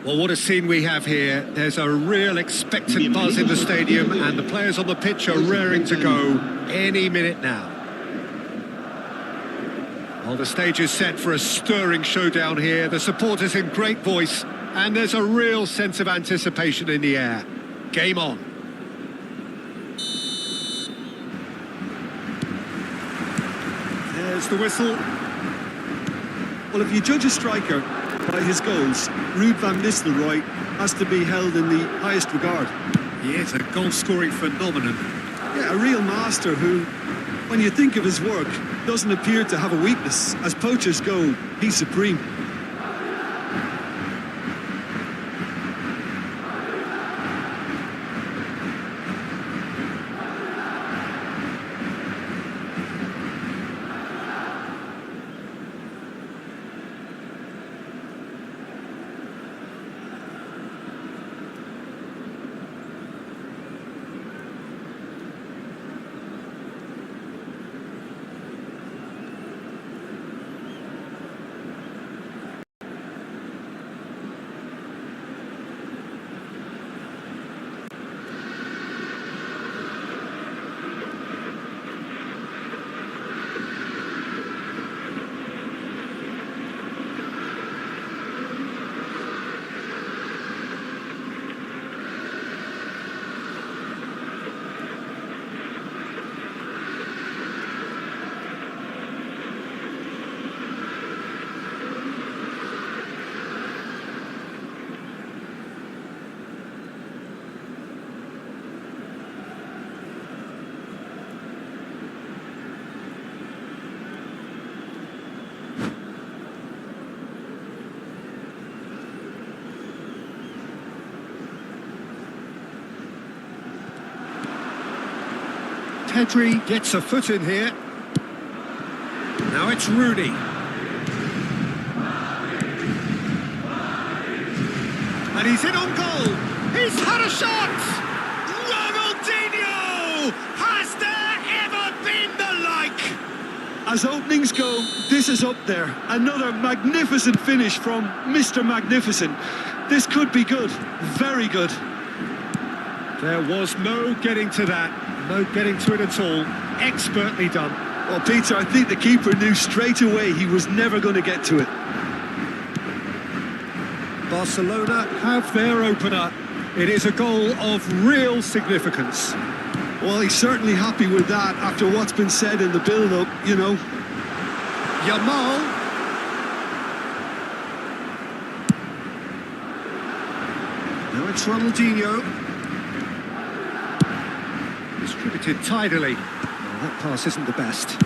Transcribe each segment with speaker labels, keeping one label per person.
Speaker 1: Well, what a scene we have here. There's a real expectant buzz in the stadium and the players on the pitch are raring to go any minute now. Well, the stage is set for a stirring showdown here. The supporters in great voice and there's a real sense of anticipation in the air. Game on. There's the whistle.
Speaker 2: Well, if you judge a striker by his goals, Ruud van Nistelrooy has to be held in the highest regard.
Speaker 1: He is a goal-scoring phenomenon.
Speaker 2: Yeah, a real master who, when you think of his work, doesn't appear to have a weakness. As poachers go, he's supreme.
Speaker 1: Pedri gets a foot in here. Now it's Rooney. And he's in on goal. He's had a shot! Ronaldinho! Has there ever been the like?
Speaker 2: As openings go, this is up there. Another magnificent finish from Mr. Magnificent. This could be good, very good.
Speaker 1: There was no getting to that, no getting to it at all. Expertly done.
Speaker 2: Well, Peter, I think the keeper knew straight away he was never going to get to it.
Speaker 1: Barcelona have their opener. It is a goal of real significance.
Speaker 2: Well, he's certainly happy with that after what's been said in the build-up, you know.
Speaker 1: Yamal. Now it's Ronaldinho. Distributed tidily. Well, that pass isn't the best.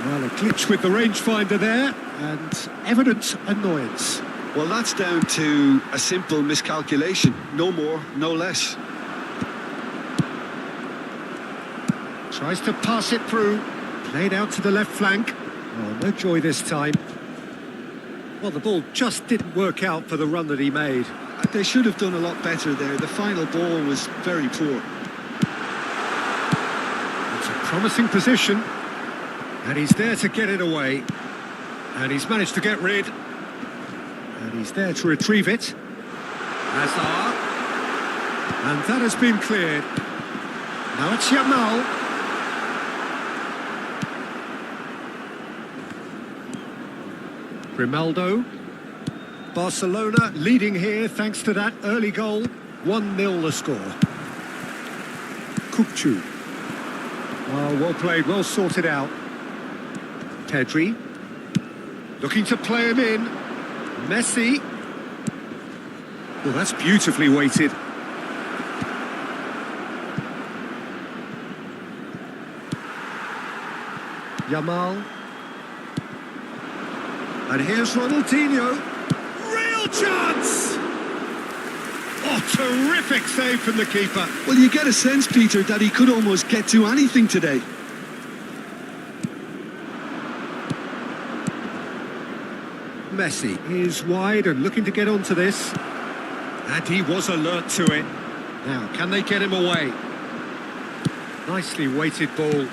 Speaker 1: Well, a glitch with the rangefinder there, and evident annoyance.
Speaker 2: Well, that's down to a simple miscalculation. No more, no less.
Speaker 1: Tries to pass it through. Played out to the left flank. Oh, no joy this time. Well, the ball just didn't work out for the run that he made.
Speaker 2: They should have done a lot better there. The final ball was very poor.
Speaker 1: It's a promising position. And he's there to get it away. And he's managed to get rid. And he's there to retrieve it. Hazard. And that has been cleared. Now it's Yamal. Grimaldo. Barcelona leading here thanks to that early goal. 1-0 the score. Kupchu. Oh, well played, well sorted out. Pedri. Looking to play him in. Messi. Well, that's beautifully weighted. Yamal. And here's Ronaldinho. Real chance! Oh, terrific save from the keeper.
Speaker 2: Well, you get a sense, Peter, that he could almost get to anything today.
Speaker 1: Messi is wide and looking to get onto this. And he was alert to it. Now, can they get him away? Nicely weighted ball.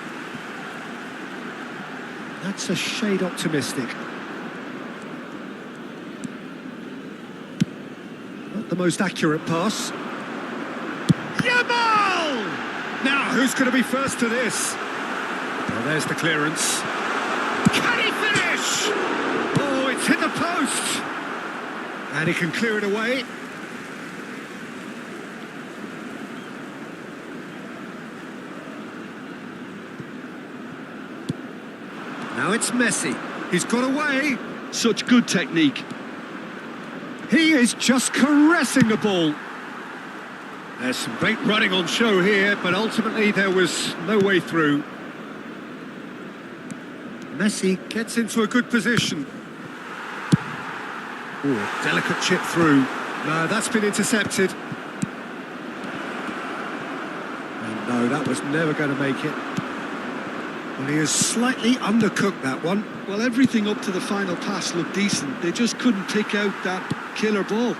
Speaker 1: That's a shade optimistic. Not the most accurate pass. Yamal! Now, who's going to be first to this? Well, there's the clearance. Can he finish? Oh, it's hit the post. And he can clear it away. Now it's Messi. He's got away.
Speaker 2: Such good technique.
Speaker 1: He is just caressing the ball. There's some great running on show here, but ultimately there was no way through. Messi gets into a good position. Ooh, a delicate chip through. No, that's been intercepted. And no, that was never going to make it. Well, he has slightly undercooked that one.
Speaker 2: Well, everything up to the final pass looked decent. They just couldn't pick out that killer ball.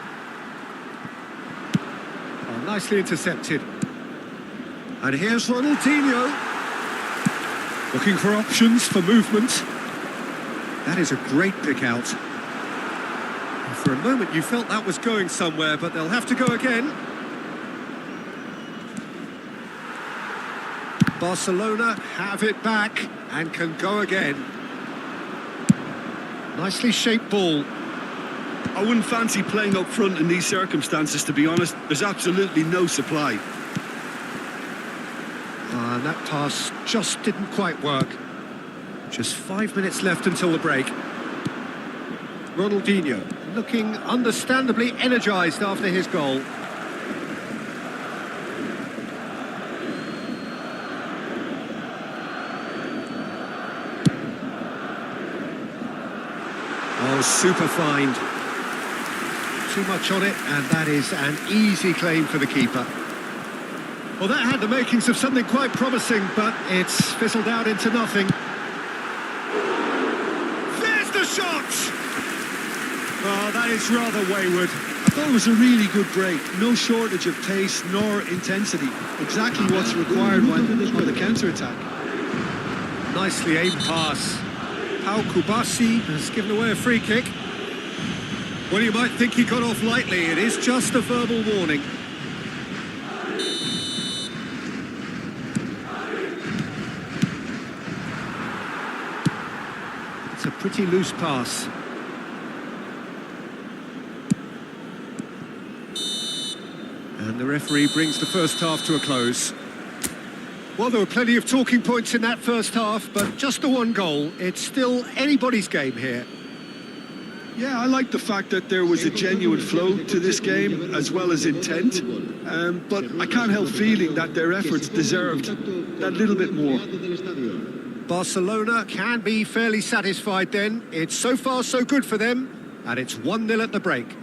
Speaker 1: Oh, nicely intercepted. And here's Ronaldinho. Looking for options for movement. That is a great pick out. For a moment you felt that was going somewhere, but they'll have to go again. Barcelona have it back and can go again. Nicely shaped ball.
Speaker 2: I wouldn't fancy playing up front in these circumstances, to be honest. There's absolutely no supply.
Speaker 1: And that pass just didn't quite work. Just 5 minutes left until the break. Ronaldinho looking understandably energised after his goal. Oh, super find. Too much on it, and that is an easy claim for the keeper. Well, that had the makings of something quite promising, but it's fizzled out into nothing. There's the shot! Oh, that is rather wayward.
Speaker 2: I thought it was a really good break. No shortage of pace nor intensity. Exactly what's required by the counter-attack.
Speaker 1: Nicely aimed pass. Pau Kubasi has given away a free kick. Well, you might think he got off lightly. It is just a verbal warning. It's a pretty loose pass. And the referee brings the first half to a close. Well, there were plenty of talking points in that first half, but just the one goal. It's still anybody's game here.
Speaker 2: Yeah, I like the fact that there was a genuine flow to this game, as well as intent. But I can't help feeling that their efforts deserved that little bit more.
Speaker 1: Barcelona can be fairly satisfied then. It's so far so good for them, and it's 1-0 at the break.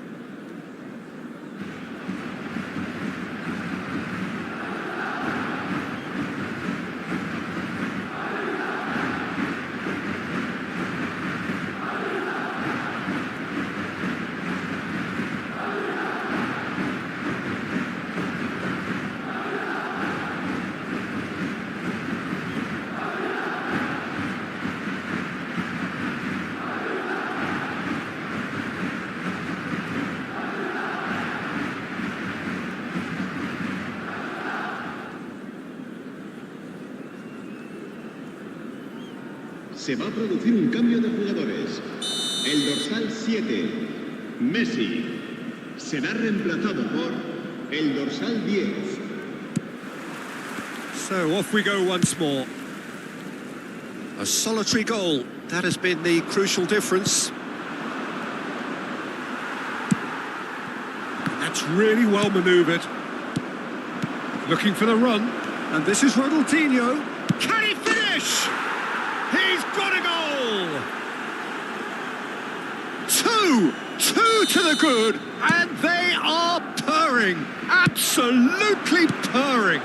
Speaker 3: Se va a producir un cambio de jugadores. El dorsal 7, Messi, será reemplazado por el dorsal 10.
Speaker 1: So off we go once more. A solitary goal. That has been the crucial difference. That's really well manoeuvred. Looking for the run. And this is Ronaldinho. Can he finish? He's got a goal! Two to the good, and they are purring, absolutely purring.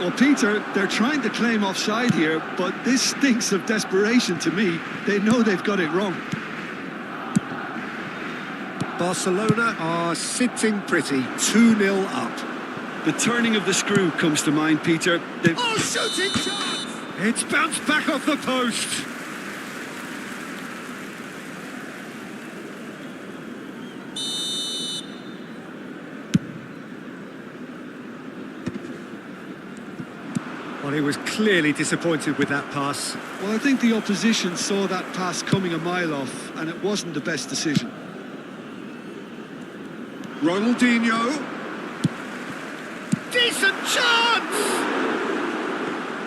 Speaker 2: Well, Peter, they're trying to claim offside here, but this stinks of desperation to me. They know they've got it wrong.
Speaker 1: Barcelona are sitting pretty, 2-0 up.
Speaker 2: The turning of the screw comes to mind, Peter.
Speaker 1: Oh, shooting chance! It's bounced back off the post. Well, he was clearly disappointed with that pass.
Speaker 2: Well, I think the opposition saw that pass coming a mile off, and it wasn't the best decision.
Speaker 1: Ronaldinho. Decent chance!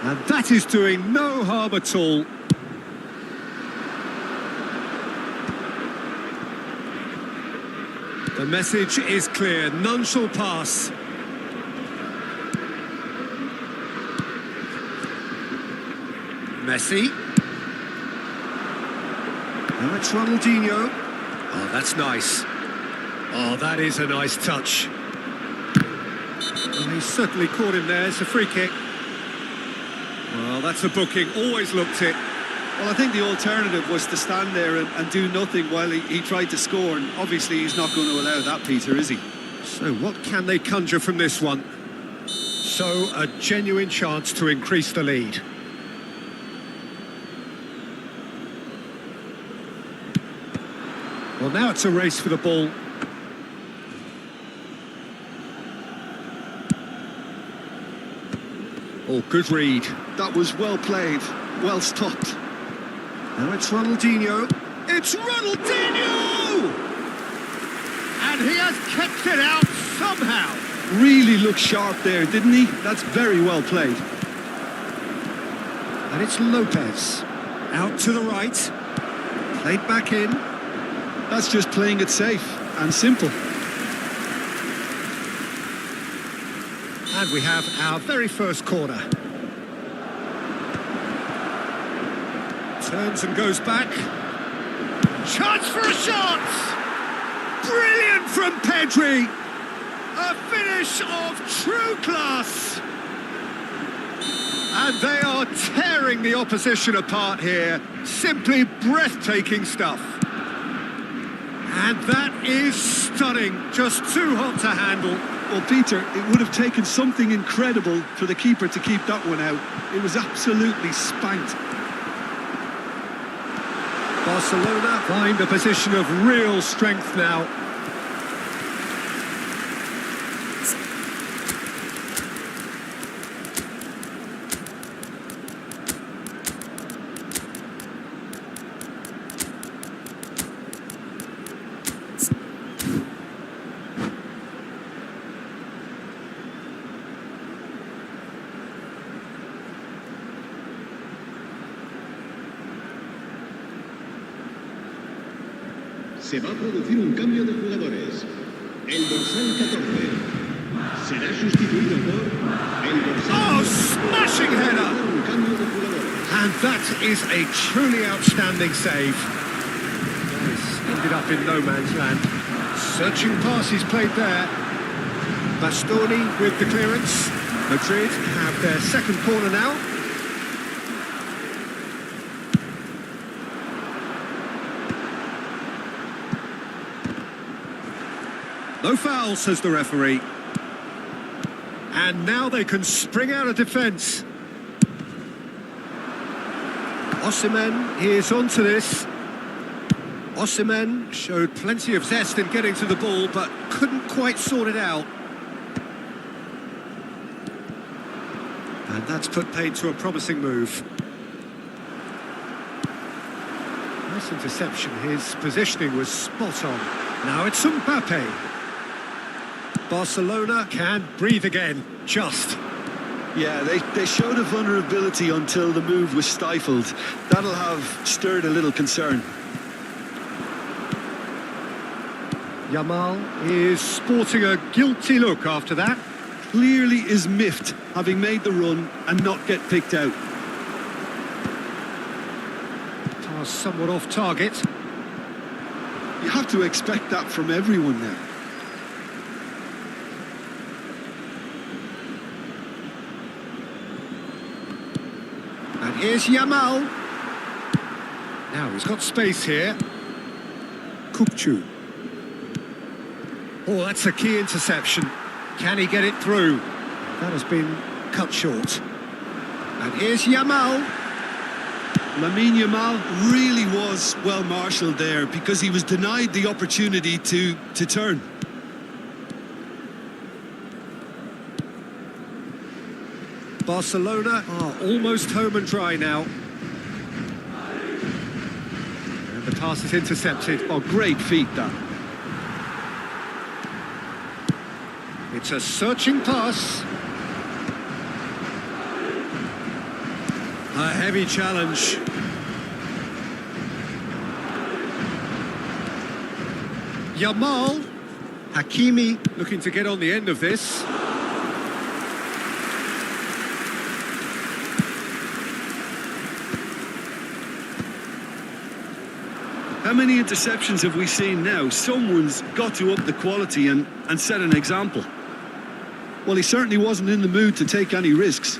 Speaker 1: And that is doing no harm at all. The message is clear, none shall pass. Messi. Now it's Ronaldinho. Oh, that's nice. Oh, that is a nice touch. Well, he certainly caught him there. It's a free kick. Well, that's a booking. Always looked it.
Speaker 2: Well, I think the alternative was to stand there and do nothing while he tried to score. And obviously, he's not going to allow that, Peter, is he?
Speaker 1: So what can they conjure from this one? So, a genuine chance to increase the lead. Well, now it's a race for the ball. Oh, good read.
Speaker 2: That was well played, well stopped.
Speaker 1: Now it's Ronaldinho. It's Ronaldinho! And he has kept it out somehow.
Speaker 2: Really looked sharp there, didn't he? That's very well played.
Speaker 1: And it's Lopez. Out to the right. Played back in.
Speaker 2: That's just playing it safe and simple.
Speaker 1: And we have our very first corner. Turns and goes back. Chance for a shot! Brilliant from Pedri! A finish of true class. And they are tearing the opposition apart here. Simply breathtaking stuff. And that is stunning. Just too hot to handle.
Speaker 2: Well, Peter, it would have taken something incredible for the keeper to keep that one out. It was absolutely spanked.
Speaker 1: Barcelona find a position of real strength now.
Speaker 3: Se va a producir un cambio de jugadores. El dorsal 14 será sustituido por el dorsal...
Speaker 1: Oh, smashing header!
Speaker 3: Un cambio de jugadores.
Speaker 1: And that is a truly outstanding save. This ended up in no man's land. Searching passes played there. Bastoni with the clearance. Madrid have their second corner now. No foul, says the referee. And now they can spring out of defence. Osimhen is onto this. Osimhen showed plenty of zest in getting to the ball, but couldn't quite sort it out. And that's put paid to a promising move. Nice interception. His positioning was spot on. Now it's Mbappe. Barcelona can breathe again, just.
Speaker 2: Yeah, they showed a vulnerability until the move was stifled. That'll have stirred a little concern.
Speaker 1: Yamal is sporting a guilty look after that.
Speaker 2: Clearly is miffed, having made the run and not get picked out.
Speaker 1: Pass somewhat off target.
Speaker 2: You have to expect that from everyone now.
Speaker 1: And here's Yamal. Now he's got space here. Kupchu. Oh, that's a key interception. Can he get it through? That has been cut short. And here's Yamal.
Speaker 2: Lamine Yamal really was well marshalled there because he was denied the opportunity to turn.
Speaker 1: Barcelona are almost home and dry now. And the pass is intercepted.
Speaker 2: Oh, great feat that.
Speaker 1: It's a searching pass. A heavy challenge. Yamal. Hakimi looking to get on the end of this.
Speaker 2: How many interceptions have we seen now? Someone's got to up the quality and set an example. Well, he certainly wasn't in the mood to take any risks.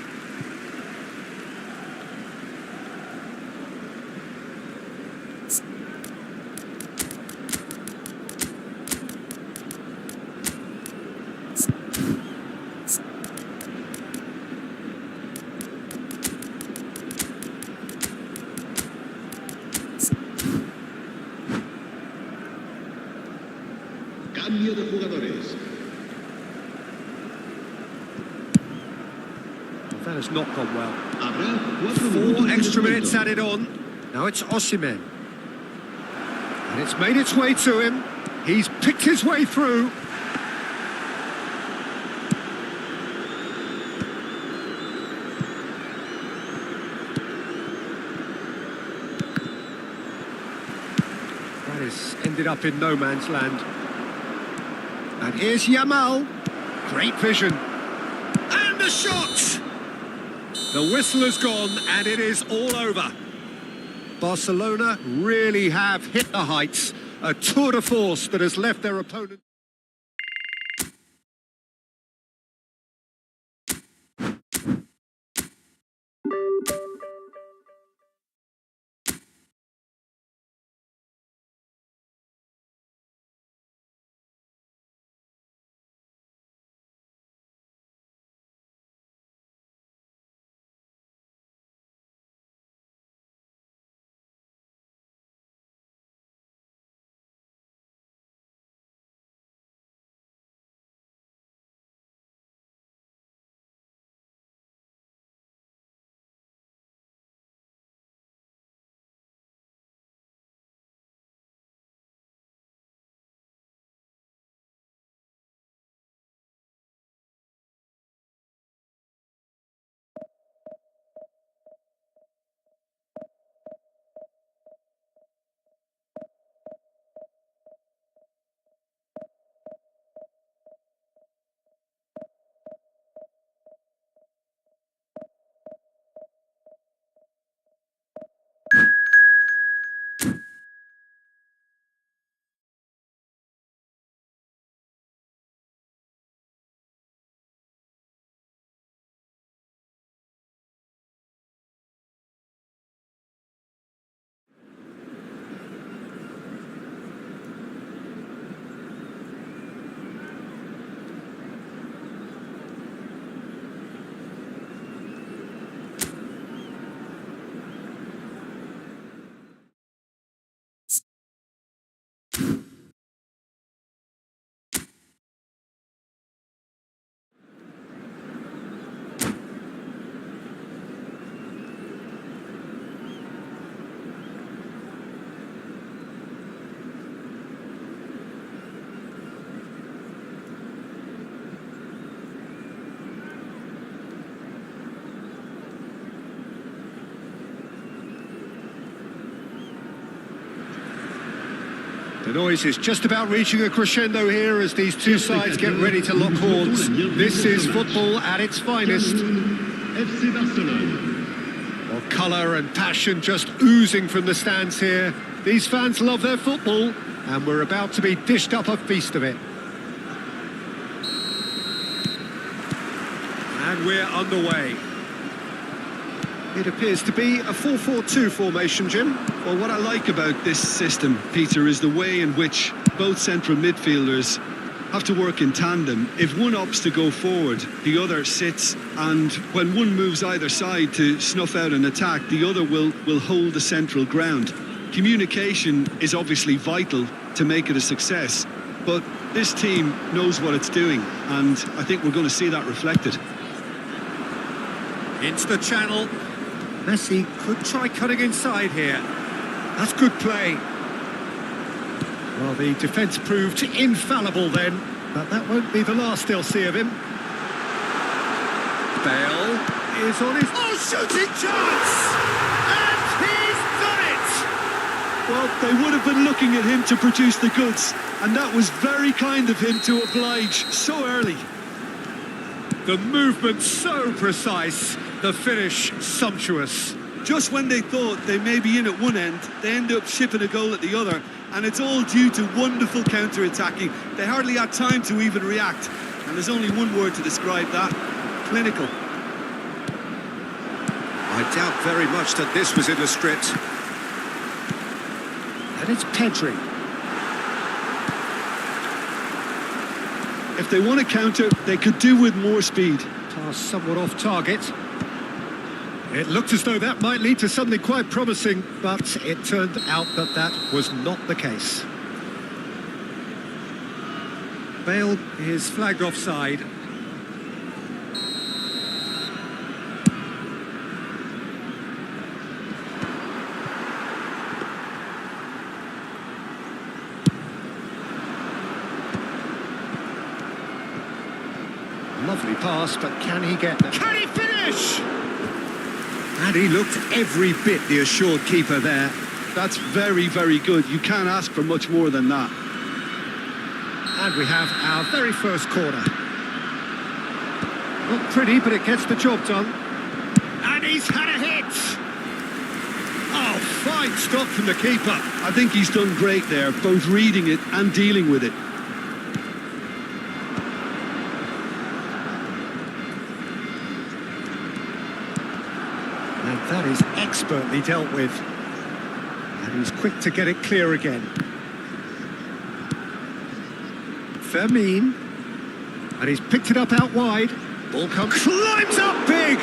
Speaker 3: Cambio de jugadores.
Speaker 1: That has not gone well.
Speaker 3: Habrá 4
Speaker 1: 4
Speaker 3: minutos de
Speaker 1: extra
Speaker 3: descuento.
Speaker 1: minutes added on. Now it's Osimhen. And it's made its way to him. He's picked his way through. That has ended up in no man's land. And here's Yamal. Great vision. And the shot! The whistle has gone and it is all over. Barcelona really have hit the heights. A tour de force that has left their opponent. The noise is just about reaching a crescendo here as these two sides get ready to lock horns. This is football at its finest.
Speaker 3: FC Barcelone.
Speaker 1: Well, colour and passion just oozing from the stands here. These fans love their football, and we're about to be dished up a feast of it. And we're underway. It appears to be a 4-4-2 formation, Jim.
Speaker 2: Well, what I like about this system, Peter, is the way in which both central midfielders have to work in tandem. If one opts to go forward, the other sits, and when one moves either side to snuff out an attack, the other will hold the central ground. Communication is obviously vital to make it a success, but this team knows what it's doing, and I think we're going to see that reflected.
Speaker 1: Into the channel. Messi could try cutting inside here. That's good play. Well, the defence proved infallible then, but that won't be the last they'll see of him. Bale is on his... Oh, shooting chance! And he's done it!
Speaker 2: Well, they would have been looking at him to produce the goods, and that was very kind of him to oblige so early.
Speaker 1: The movement so precise, the finish sumptuous.
Speaker 2: Just when they thought they may be in at one end, they end up shipping a goal at the other, and it's all due to wonderful counter-attacking. They hardly had time to even react, and there's only one word to describe that: clinical.
Speaker 1: I doubt very much that this was in the script. And it's Pedri.
Speaker 2: If they want to counter, they could do with more speed.
Speaker 1: Pass somewhat off target. It looked as though that might lead to something quite promising, but it turned out that that was not the case. Bale is flagged offside. Lovely pass, but can he get there? Can he finish? And he looked every bit the assured keeper there.
Speaker 2: That's very, very good. You can't ask for much more than that.
Speaker 1: And we have our very first corner. Not pretty, but it gets the job done. And he's had a hit! Oh, fine stop from the keeper.
Speaker 2: I think he's done great there, both reading it and dealing with it.
Speaker 1: And that is expertly dealt with. And he's quick to get it clear again. Fermin. And he's picked it up out wide. Ball comes, climbs up big!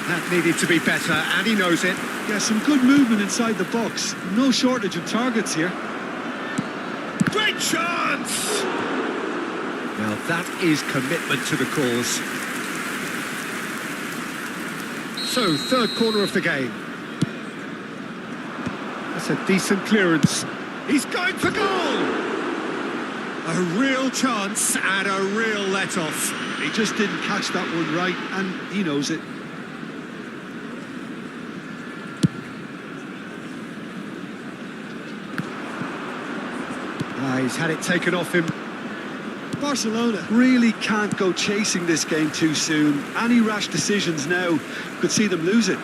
Speaker 1: That needed to be better, and he knows it.
Speaker 2: Yeah, some good movement inside the box. No shortage of targets here.
Speaker 1: Great chance! Now that is commitment to the cause. So, third corner of the game. That's a decent clearance. He's going for goal! A real chance and a real let-off.
Speaker 2: He just didn't catch that one right, and he knows it.
Speaker 1: He's had it taken off him.
Speaker 2: Barcelona really can't go chasing this game too soon. Any rash decisions now could see them lose it.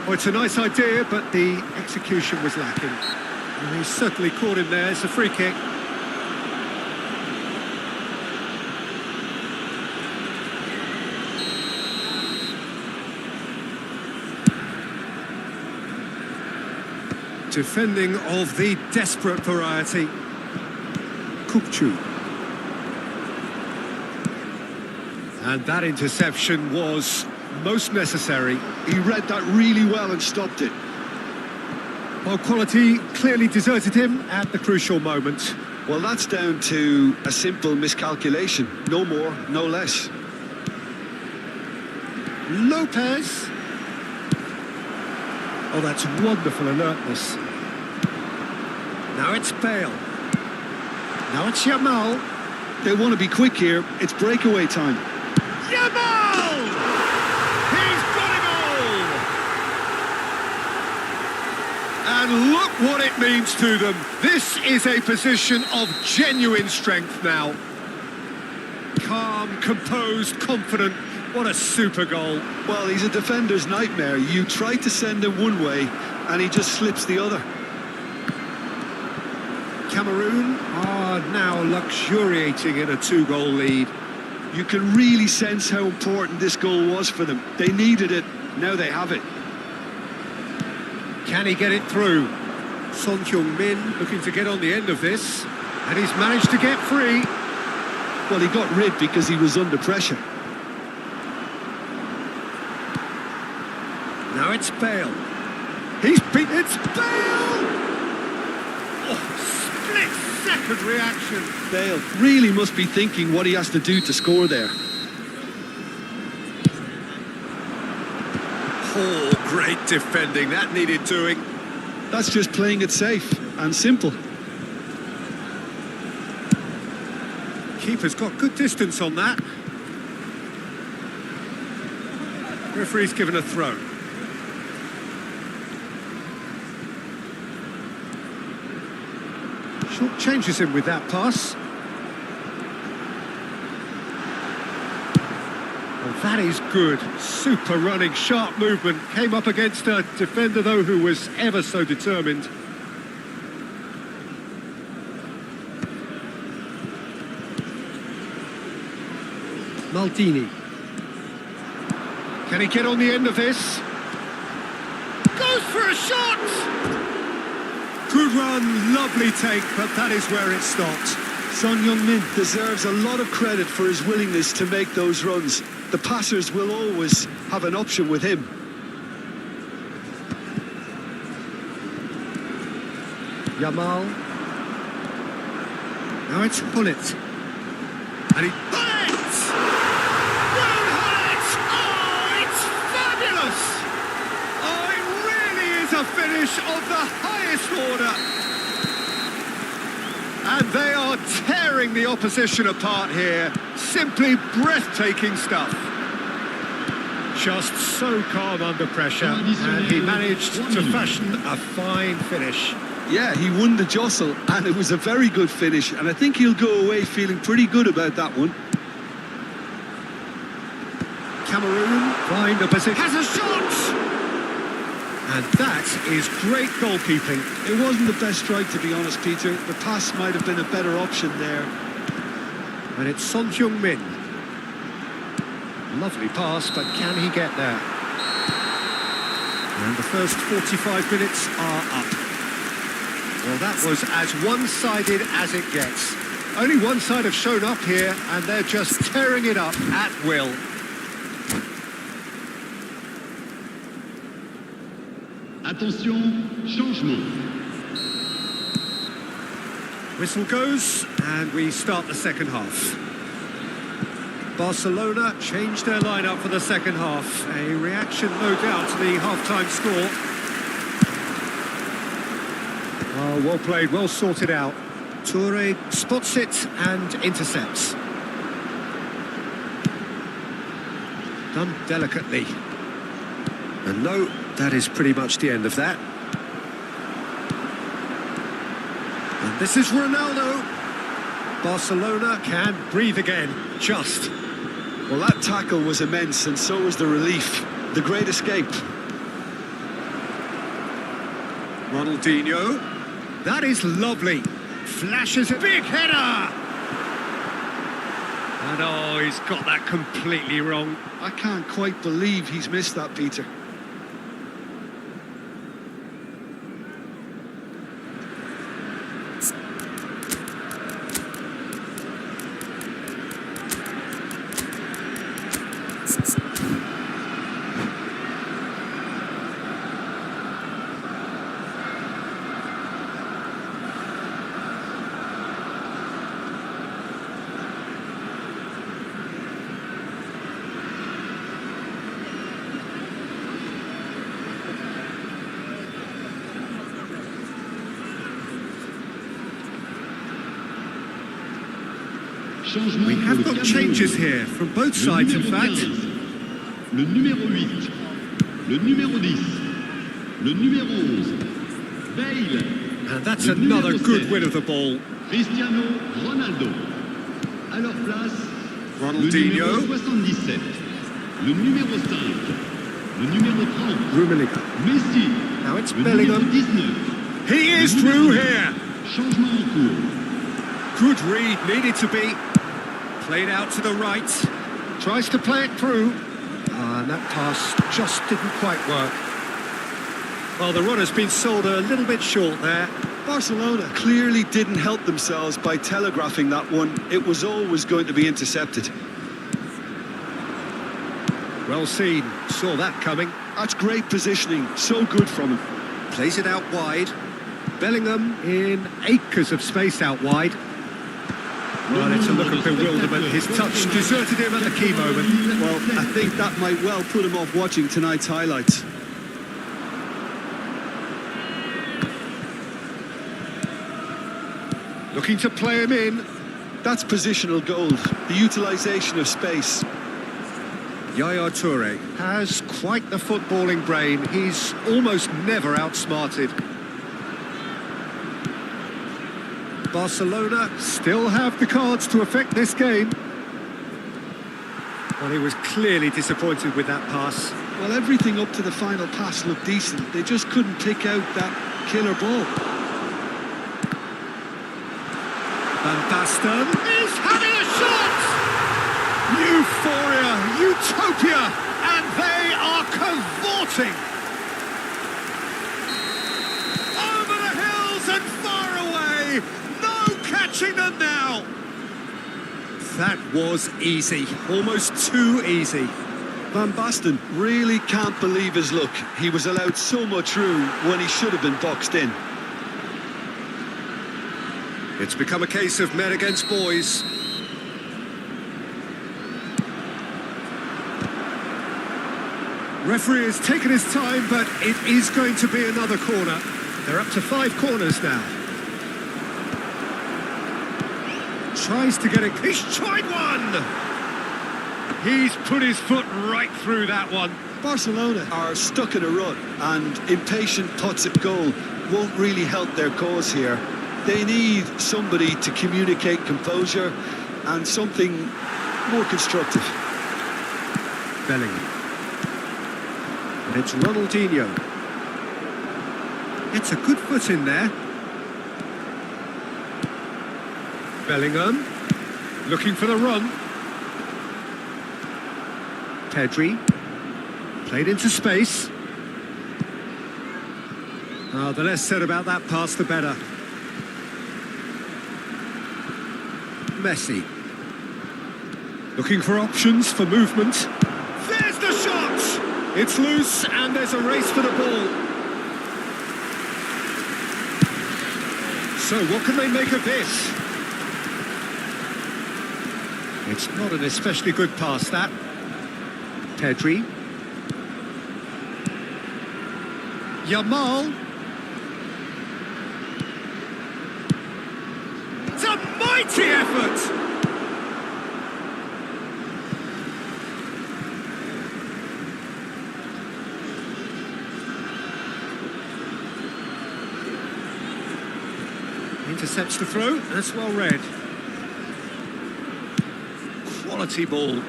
Speaker 1: Well, it's a nice idea, but the execution was lacking. And he's certainly caught him there. It's a free kick. Defending of the desperate variety. Kupchu. And that interception was most necessary.
Speaker 2: He read that really well and stopped it.
Speaker 1: Well, quality clearly deserted him at the crucial moment.
Speaker 2: Well, that's down to a simple miscalculation. No more, no less.
Speaker 1: Lopez. Oh, that's wonderful alertness. Now it's Bale. Now it's Yamal.
Speaker 2: They want to be quick here. It's breakaway time.
Speaker 1: Yamal! He's got it all! And look what it means to them. This is a position of genuine strength now. Calm, composed, confident. What a super goal.
Speaker 2: Well, he's a defender's nightmare. You try to send him one way, and he just slips the other.
Speaker 1: Cameroon are now luxuriating in a 2-goal lead.
Speaker 2: You can really sense how important this goal was for them. They needed it, now they have it.
Speaker 1: Can he get it through? Son Heung-min looking to get on the end of this, and he's managed to get free.
Speaker 2: Well, he got rid because he was under pressure.
Speaker 1: Now it's Bale. It's Bale! Oh, split-second reaction.
Speaker 2: Bale really must be thinking what he has to do to score there.
Speaker 1: Oh, great defending. That needed doing.
Speaker 2: That's just playing it safe and simple.
Speaker 1: Keeper's got good distance on that. Referee's given a throw. Short changes him with that pass. Well, that is good. Super running, sharp movement. Came up against a defender, though, who was ever so determined. Maldini. Can he get on the end of this? Goes for a shot! Good run, lovely take, but that is where it stopped.
Speaker 2: Son Heung-min deserves a lot of credit for his willingness to make those runs. The passers will always have an option with him.
Speaker 1: Yamal. Now it's Hullet. And he... Hullet! Well, Hullet! Oh, it's fabulous! Oh, it really is a finish of the highest order. And they are tearing the opposition apart here. Simply breathtaking stuff. Just so calm under pressure, and he managed to fashion a fine finish.
Speaker 2: Yeah, he won the jostle, and it was a very good finish, and I think he'll go away feeling pretty good about that one.
Speaker 1: Cameroon find a position. Has a shot! And that is great goalkeeping.
Speaker 2: It wasn't the best strike, to be honest, Peter. The pass might have been a better option there.
Speaker 1: And it's Son Heung-min. Lovely pass, but can he get there? And the first 45 minutes are up. Well, that was as one-sided as it gets. Only one side have shown up here, and they're just tearing it up at will.
Speaker 3: Attention, changement.
Speaker 1: Whistle goes, and we start the second half. Barcelona changed their lineup for the second half. A reaction, no doubt, to the half-time score. Oh, well played, well sorted out. Toure spots it and intercepts. Done delicately. And no, that is pretty much the end of that. And this is Ronaldo. Barcelona can breathe again, just.
Speaker 2: Well, that tackle was immense, and so was the relief. The great escape.
Speaker 1: Ronaldinho. That is lovely. Flashes a big header. And oh, he's got that completely wrong.
Speaker 2: I can't quite believe he's missed that, Peter.
Speaker 1: We have got changes here from both sides, in fact.
Speaker 3: Le numéro 8, le numéro 10, le numéro 11. Bale.
Speaker 1: And that's
Speaker 3: Le
Speaker 1: another
Speaker 3: numéro
Speaker 1: good
Speaker 3: 7.
Speaker 1: win of the ball.
Speaker 3: Cristiano Ronaldo. À leur place, le
Speaker 1: Ronaldinho.
Speaker 3: numéro 77, le numéro 5, le numéro 30,
Speaker 1: Rummenigge.
Speaker 3: Messi,
Speaker 1: Now it's
Speaker 3: le numéro
Speaker 1: Bellingham.
Speaker 3: 19.
Speaker 1: He is
Speaker 3: Le
Speaker 1: through
Speaker 3: numéro 9.
Speaker 1: here.
Speaker 3: Changement en cours.
Speaker 1: Good read, needed to be. Played out to the right. Tries to play it through. And that pass just didn't quite work. Well, the run has been sold a little bit short there.
Speaker 2: Barcelona clearly didn't help themselves by telegraphing that one. It was always going to be intercepted.
Speaker 1: Well seen, saw that coming.
Speaker 2: That's great positioning, so good from him.
Speaker 1: Plays it out wide. Bellingham in acres of space out wide. Well, it's a look of bewilderment. His touch deserted him at the key moment.
Speaker 2: Well, I think that might well put him off watching tonight's highlights.
Speaker 1: Looking to play him in.
Speaker 2: That's positional gold, the utilisation of space.
Speaker 1: Yaya Toure has quite the footballing brain. He's almost never outsmarted. Barcelona still have the cards to affect this game. Well, he was clearly disappointed with that pass.
Speaker 2: Well, everything up to the final pass looked decent. They just couldn't pick out that killer ball.
Speaker 1: Van Basten is having a shot! Euphoria, utopia, and they are cavorting! Over the hills and far away! No catching them now! That was easy, almost too easy.
Speaker 2: Van Basten really can't believe his luck. He was allowed so much room when he should have been boxed in.
Speaker 1: It's become a case of men against boys. Referee has taken his time, but it is going to be another corner. They're up to 5 corners now. Tries to get it. He's tried one! He's put his foot right through that one.
Speaker 2: Barcelona are stuck in a rut, and impatient putts at goal won't really help their cause here. They need somebody to communicate composure and something more constructive.
Speaker 1: Bellingham. And it's Ronaldinho. It's a good foot in there. Bellingham. Looking for the run. Pedri. Played into space. The less said about that pass, the better. Messi. Looking for options for movement. There's the shot! It's loose and there's a race for the ball. So what can they make of this? It's not an especially good pass, that. Pedri. Yamal. It's a mighty effort! Intercepts the throw, that's well read. Quality ball.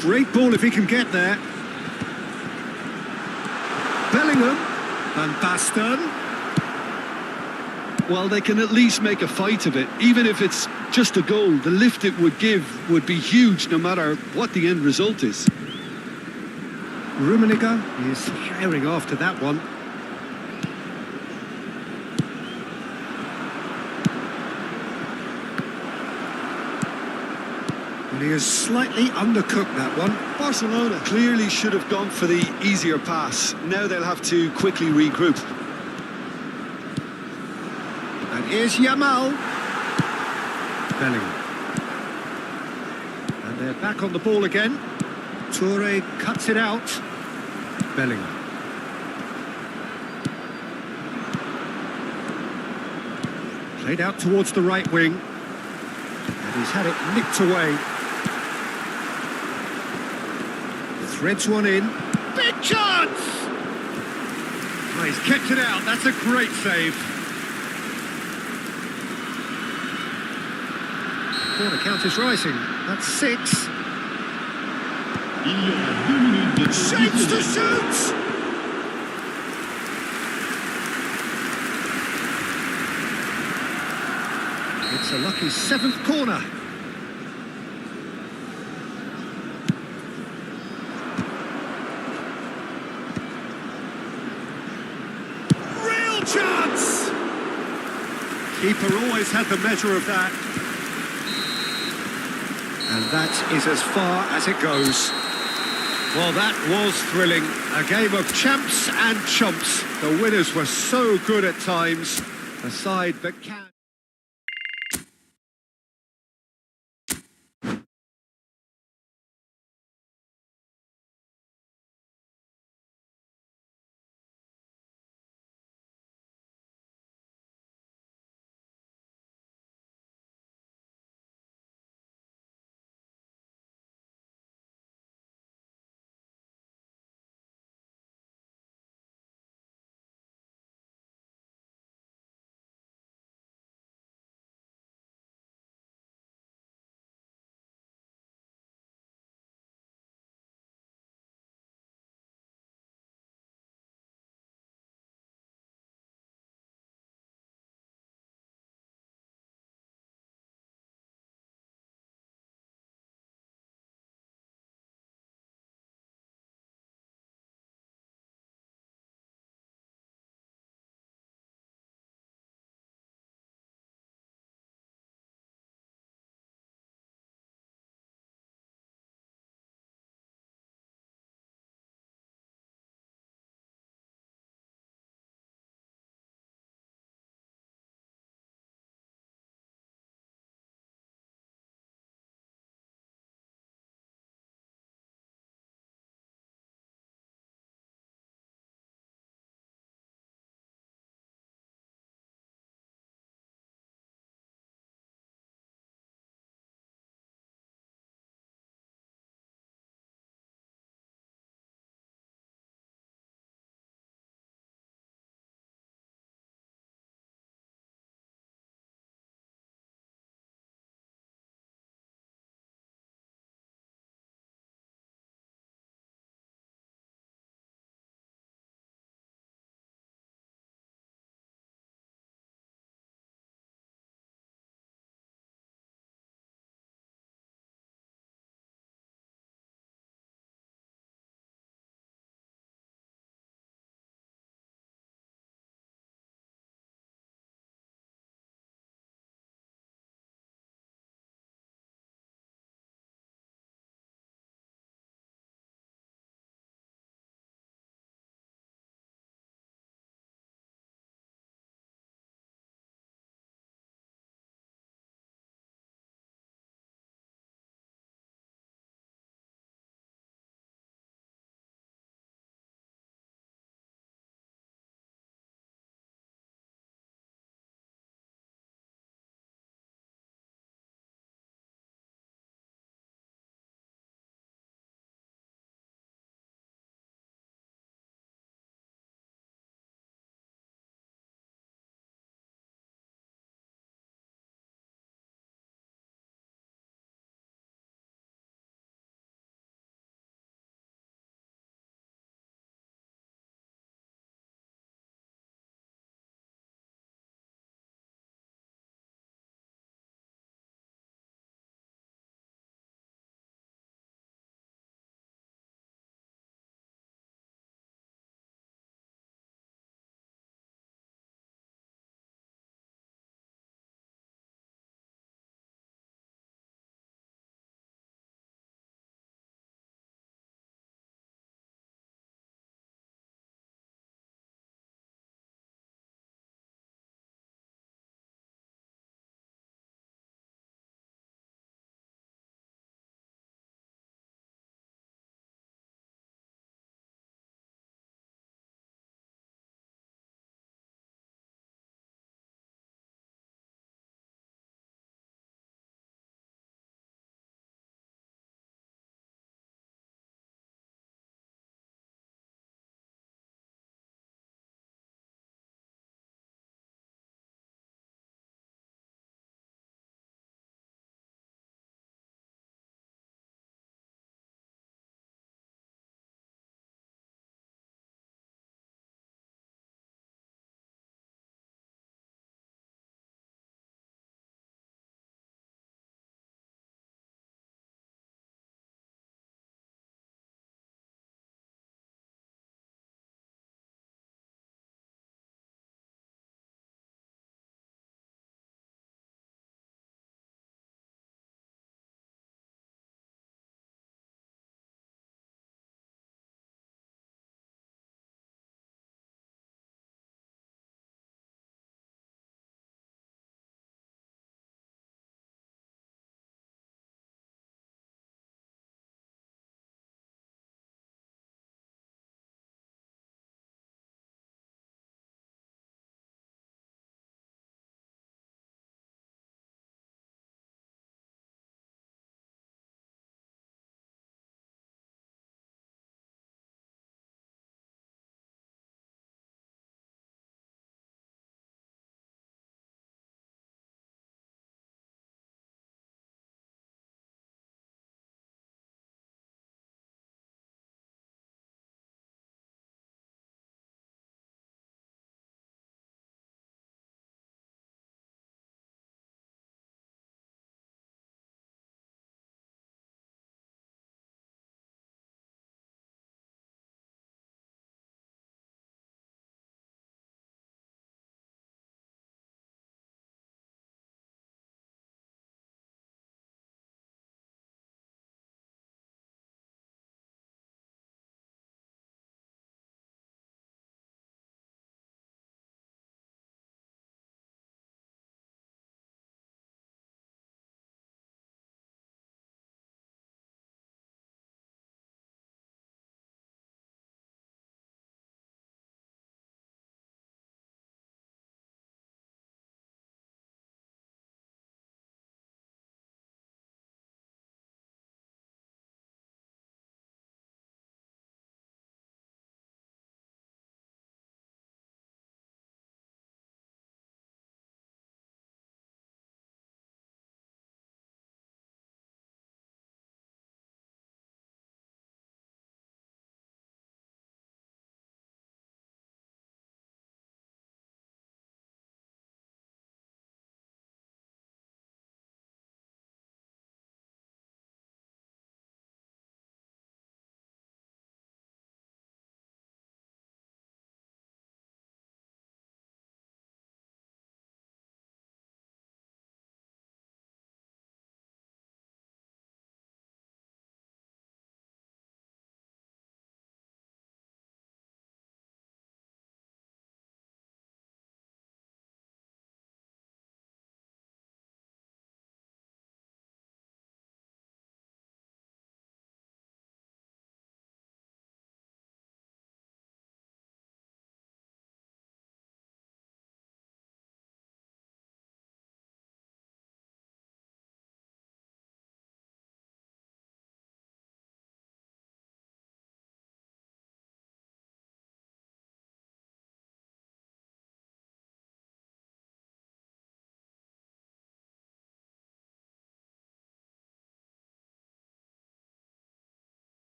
Speaker 1: Great ball if he can get there. Bellingham. Van Basten.
Speaker 2: Well, they can at least make a fight of it. Even if it's just a goal, the lift it would give would be huge no matter what the end result is.
Speaker 1: Rummenigge is herring after that one. And he has slightly undercooked that one.
Speaker 2: Barcelona clearly should have gone for the easier pass. Now they'll have to quickly regroup.
Speaker 1: And here's Yamal. Bellingham. And they're back on the ball again. Toure cuts it out. Bellingham. Played out towards the right wing. And he's had it nicked away. Threads one in. Big chance! he's kept it out. That's a great save. Corner count is rising. That's 6.
Speaker 3: Il y aura 2 minutes de
Speaker 1: Shapes to shoot! It's a lucky 7th corner. Real chance! Keeper always had the measure of that. And that is as far as it goes. Well, that was thrilling. A game of champs and chumps. The winners were so good at times. A side that can...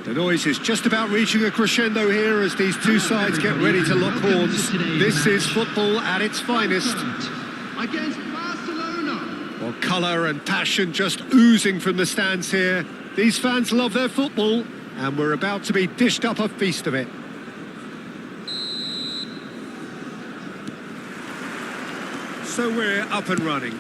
Speaker 1: The noise is just about reaching a crescendo here as these two sides get ready to lock horns. This is football at its finest.
Speaker 3: Against Barcelona.
Speaker 1: Well, colour and passion just oozing from the stands here. These fans love their football, and we're about to be dished up a feast of it. So we're up and running.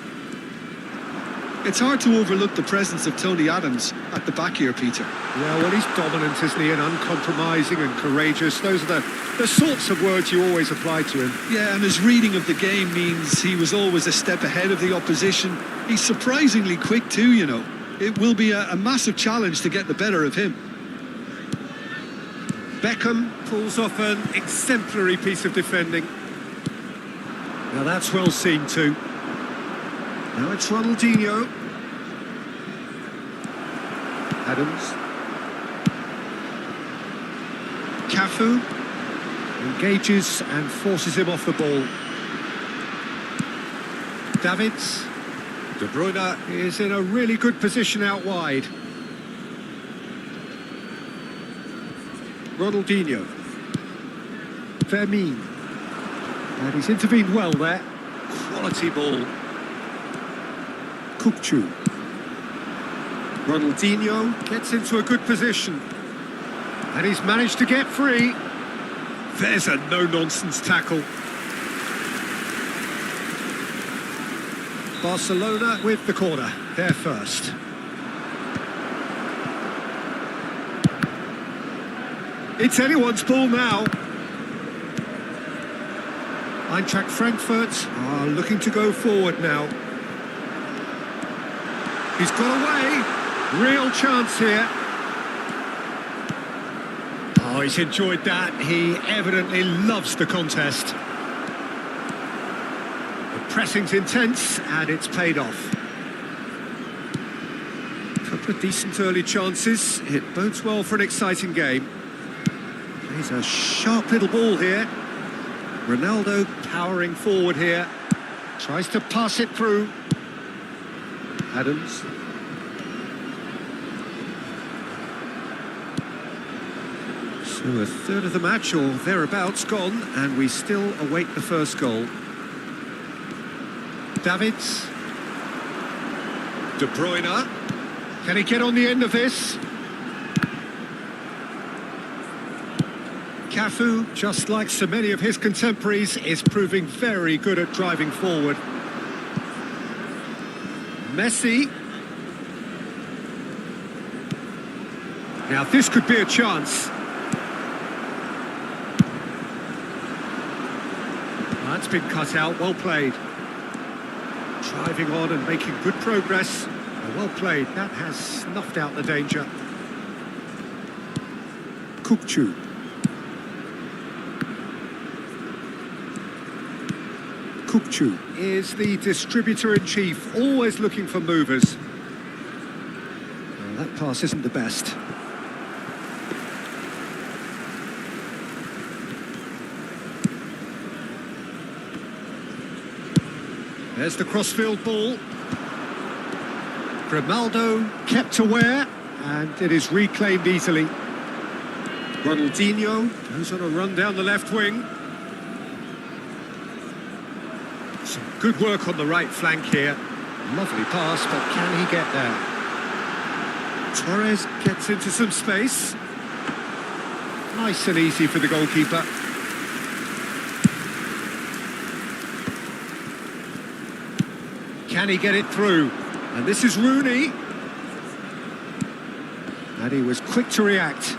Speaker 2: It's hard to overlook the presence of Tony Adams at the back here, Peter.
Speaker 1: Yeah, well, he's dominant, isn't he? And uncompromising and courageous. Those are the sorts of words you always apply to him.
Speaker 2: Yeah, and his reading of the game means he was always a step ahead of the opposition. He's surprisingly quick too, you know. It will be a massive challenge to get the better of him.
Speaker 1: Beckham pulls off an exemplary piece of defending. Now that's well seen too. Now it's Ronaldinho. Adams. Cafu engages and forces him off the ball. Davids. De Bruyne is in a really good position out wide. Ronaldinho. Fermin. And he's intervened well there. Quality ball. Kukçu. Ronaldinho gets into a good position. And he's managed to get free. There's a no-nonsense tackle. Barcelona with the corner. They're first. It's anyone's ball now. Eintracht Frankfurt are looking to go forward now. He's got away. Real chance here. Oh, he's enjoyed that. He evidently loves the contest. The pressing's intense and it's paid off. Couple of decent early chances. It bodes well for an exciting game. He's a sharp little ball here. Ronaldo powering forward here. Tries to pass it through. Adams. So a third of the match or thereabouts gone, and we still await the first goal. Davids. De Bruyne. Can he get on the end of this? Cafu, just like so many of his contemporaries, is proving very good at driving forward. Messi. Now this could be a chance. That's been cut out, well played. Driving on and making good progress. Well played, that has snuffed out the danger. Kukçu. Kukçu is the distributor-in-chief, always looking for movers. Well, that pass isn't the best. There's the crossfield ball. Grimaldo kept aware, and it is reclaimed easily. Ronaldinho goes on a run down the left wing. Some good work on the right flank here. Lovely pass, but can he get there? Torres gets into some space. Nice and easy for the goalkeeper. Can he get it through? And this is Rooney. And he was quick to react.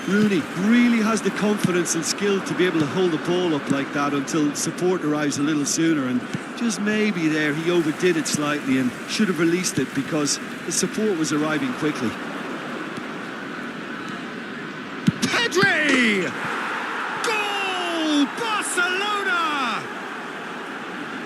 Speaker 2: Rooney really has the confidence and skill to be able to hold the ball up like that until support arrives a little sooner, and just maybe there he overdid it slightly and should have released it because the support was arriving quickly.
Speaker 1: Pedri! Goal! Barcelona!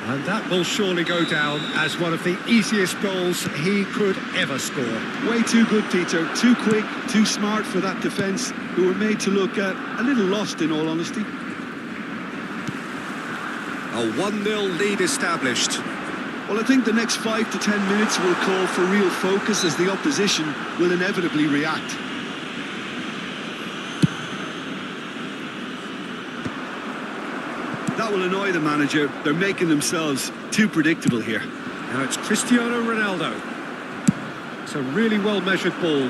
Speaker 1: And that will surely go down as one of the easiest goals he could ever score.
Speaker 2: Way too good, Peter. Too quick, too smart for that defence, who were made to look a little lost, in all honesty.
Speaker 1: A 1-0 lead established.
Speaker 2: Well, I think the next 5 to 10 minutes will call for real focus as the opposition will inevitably react. that will annoy the manager. They're making themselves too predictable here.
Speaker 1: Now it's Cristiano Ronaldo. It's a really well-measured ball.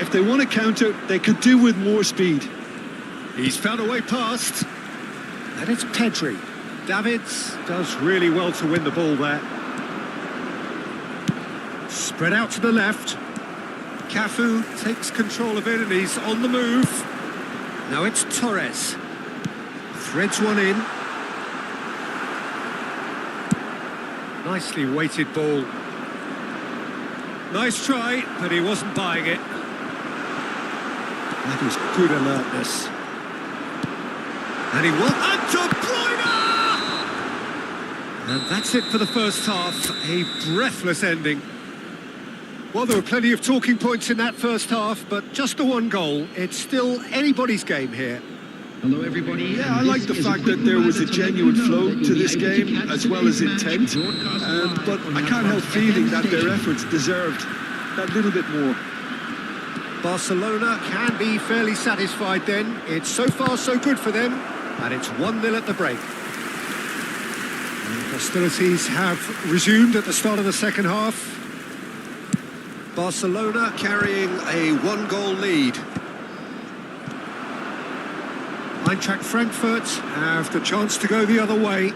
Speaker 2: If they want to counter, they could do with more speed.
Speaker 1: He's found a way past. And it's Pedri. Davids does really well to win the ball there. Spread out to the left. Cafu takes control of it and he's on the move. Now it's Torres. Threads one in. Nicely weighted ball. Nice try, but he wasn't buying it. That is good alertness. And he will. And De Bruyne! And that's it for the first half. A breathless ending. Well, there were plenty of talking points in that first half, but just the one goal. It's still anybody's game here.
Speaker 3: Hello, everybody.
Speaker 2: Yeah, I like the fact that there was a genuine flow to this game, as well as intent. But I can't help feeling that their efforts deserved that little bit more.
Speaker 1: Barcelona can be fairly satisfied then. It's so far so good for them, and it's 1-0 at the break. And hostilities have resumed at the start of the second half. Barcelona carrying a one-goal lead. Eintracht Frankfurt have the chance to go the other way.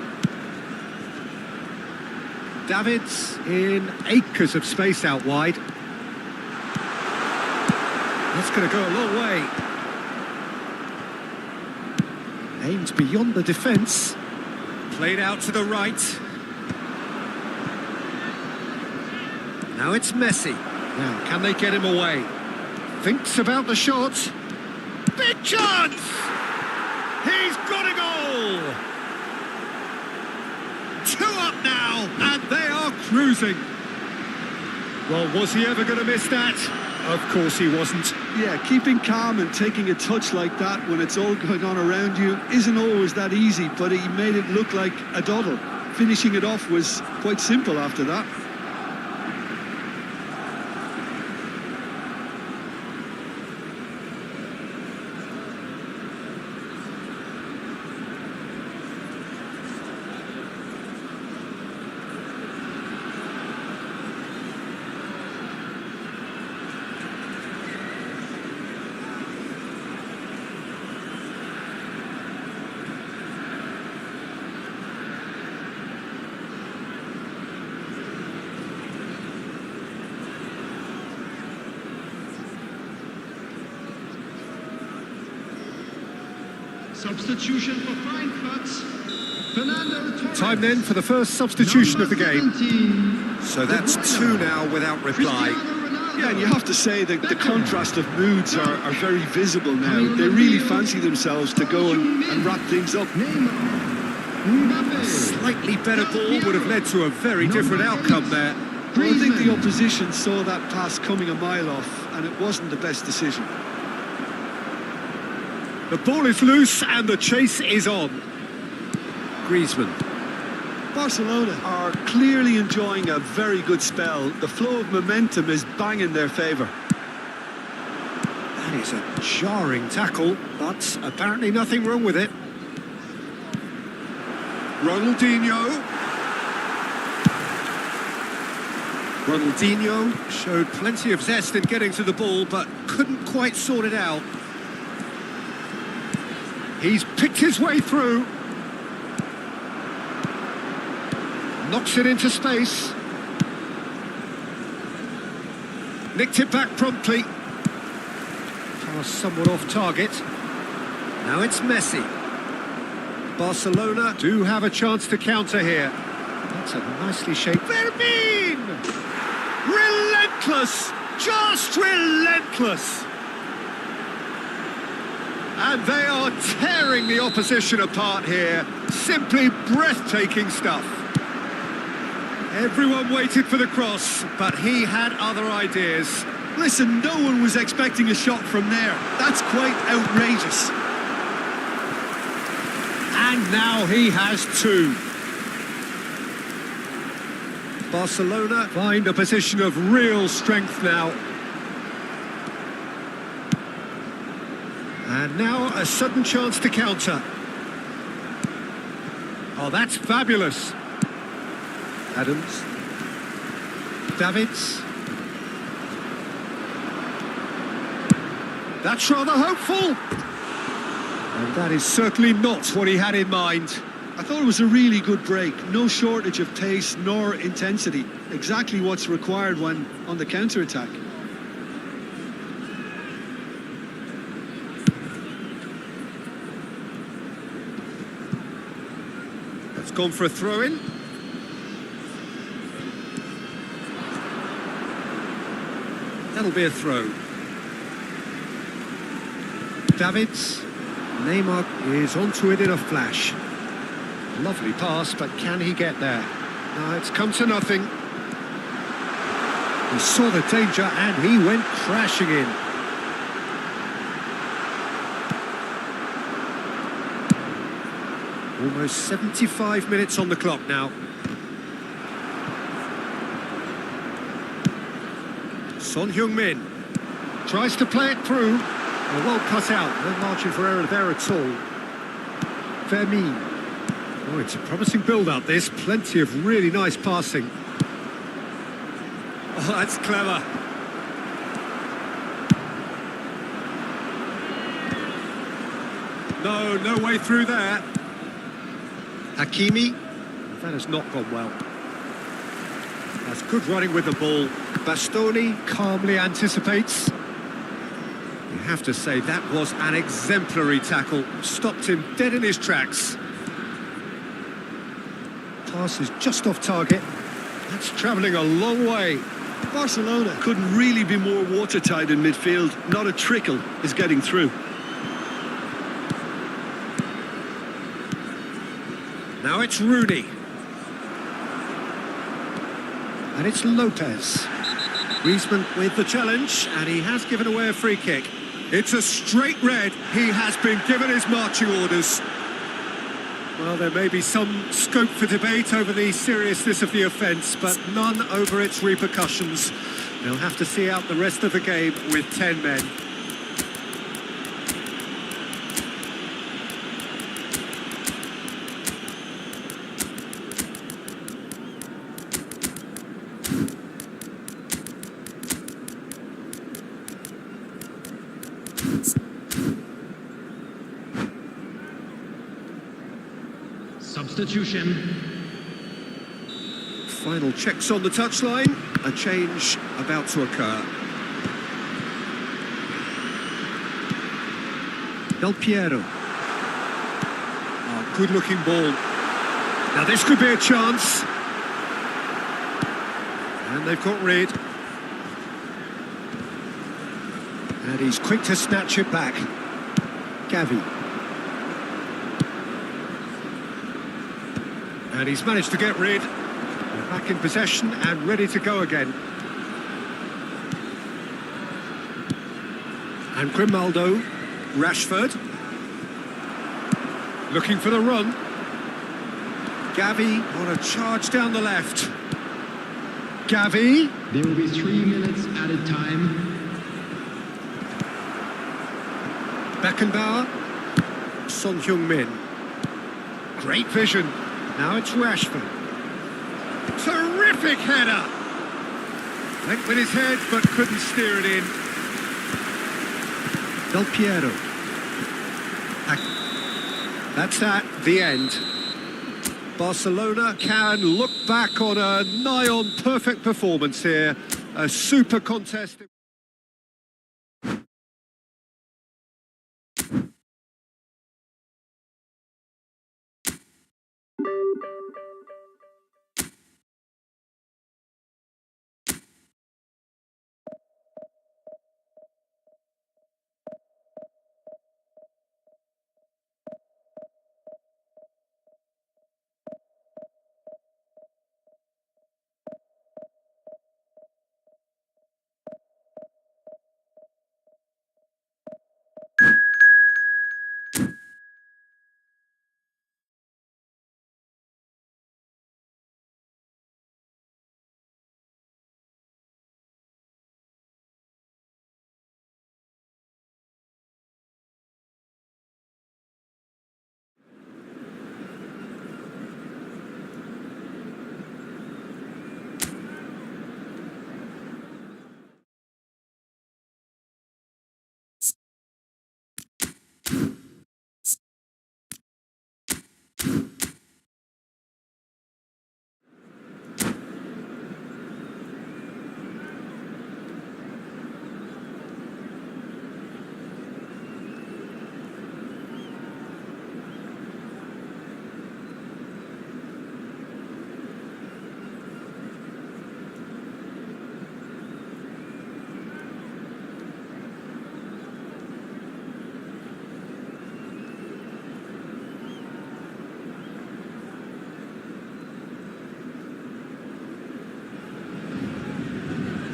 Speaker 1: Davids in acres of space out wide. That's going to go a long way. Aimed beyond the defence. Played out to the right. Now it's Messi. Now, can they get him away? Thinks about the shot. Big chance! He's got a goal! 2 up now, and they are cruising. Well, was he ever going to miss that? Of course he wasn't.
Speaker 2: Yeah, keeping calm and taking a touch like that when it's all going on around you isn't always that easy, but he made it look like a doddle. Finishing it off was quite simple after that.
Speaker 3: Substitution for Frankfurt.
Speaker 1: Time then for the first substitution of the game. So that's 2 now without reply.
Speaker 2: Yeah, and you have to say that the contrast of moods are very visible now. They really fancy themselves to go and wrap things up.
Speaker 1: A slightly better ball would have led to a very different outcome there.
Speaker 2: I think the opposition saw that pass coming a mile off, and it wasn't the best decision.
Speaker 1: The ball is loose and the chase is on. Griezmann.
Speaker 2: Barcelona are clearly enjoying a very good spell. The flow of momentum is bang in their favour.
Speaker 1: That is a jarring tackle, but apparently nothing wrong with it. Ronaldinho. Ronaldinho showed plenty of zest in getting to the ball, but couldn't quite sort it out. He's picked his way through. Knocks it into space. Nicked it back promptly. Pass somewhat off target. Now it's Messi. Barcelona do have a chance to counter here. That's a nicely shaped... Fermin! Relentless! Just relentless! And they are tearing the opposition apart here. Simply breathtaking stuff. Everyone waited for the cross, but he had other ideas.
Speaker 2: Listen, no one was expecting a shot from there. That's quite outrageous.
Speaker 1: And now he has 2. Barcelona find a position of real strength now. And now a sudden chance to counter. Oh, that's fabulous. Adams. Davids. That's rather hopeful. And that is certainly not what he had in mind.
Speaker 2: I thought it was a really good break. No shortage of pace nor intensity. Exactly what's required when on the counter-attack.
Speaker 1: That's gone for a throw-in. That'll be a throw. Davids. Neymar is onto it in a flash. Lovely pass, but can he get there? No, it's come to nothing. He saw the danger and he went crashing in. Almost 75 minutes on the clock now. Son Heung-min tries to play it through. Well cut out, no margin for error there at all. Vermeer. Oh, it's a promising build-up, this. Plenty of really nice passing. Oh, that's clever. No way through there. Hakimi. That has not gone well. That's good running with the ball. Bastoni calmly anticipates. You have to say that was an exemplary tackle. Stopped him dead in his tracks. Pass is just off target. That's travelling a long way.
Speaker 2: Barcelona couldn't really be more watertight in midfield. Not a trickle is getting through.
Speaker 1: Now it's Rooney. And it's Lopez. Griezmann with the challenge, and he has given away a free kick. It's a straight red. He has been given his marching orders. Well, there may be some scope for debate over the seriousness of the offence, but none over its repercussions. They'll have to see out the rest of the game with 10 men.
Speaker 4: Substitution.
Speaker 1: Final checks on the touchline. A change about to occur. Del Piero. Oh, good-looking ball. Now this could be a chance. And they've got rid. And he's quick to snatch it back. Gavi. And he's managed to get rid. They're back in possession and ready to go again. And Grimaldo, Rashford. Looking for the run. Gavi on a charge down the left. Gavi.
Speaker 4: There will be 3 minutes added time.
Speaker 1: Beckenbauer. Son Heung-min. Great vision. Now it's Rashford. Terrific header! Went with his head, but couldn't steer it in. Del Piero. That's that, the end. Barcelona can look back on a nigh-on perfect performance here. A super contest.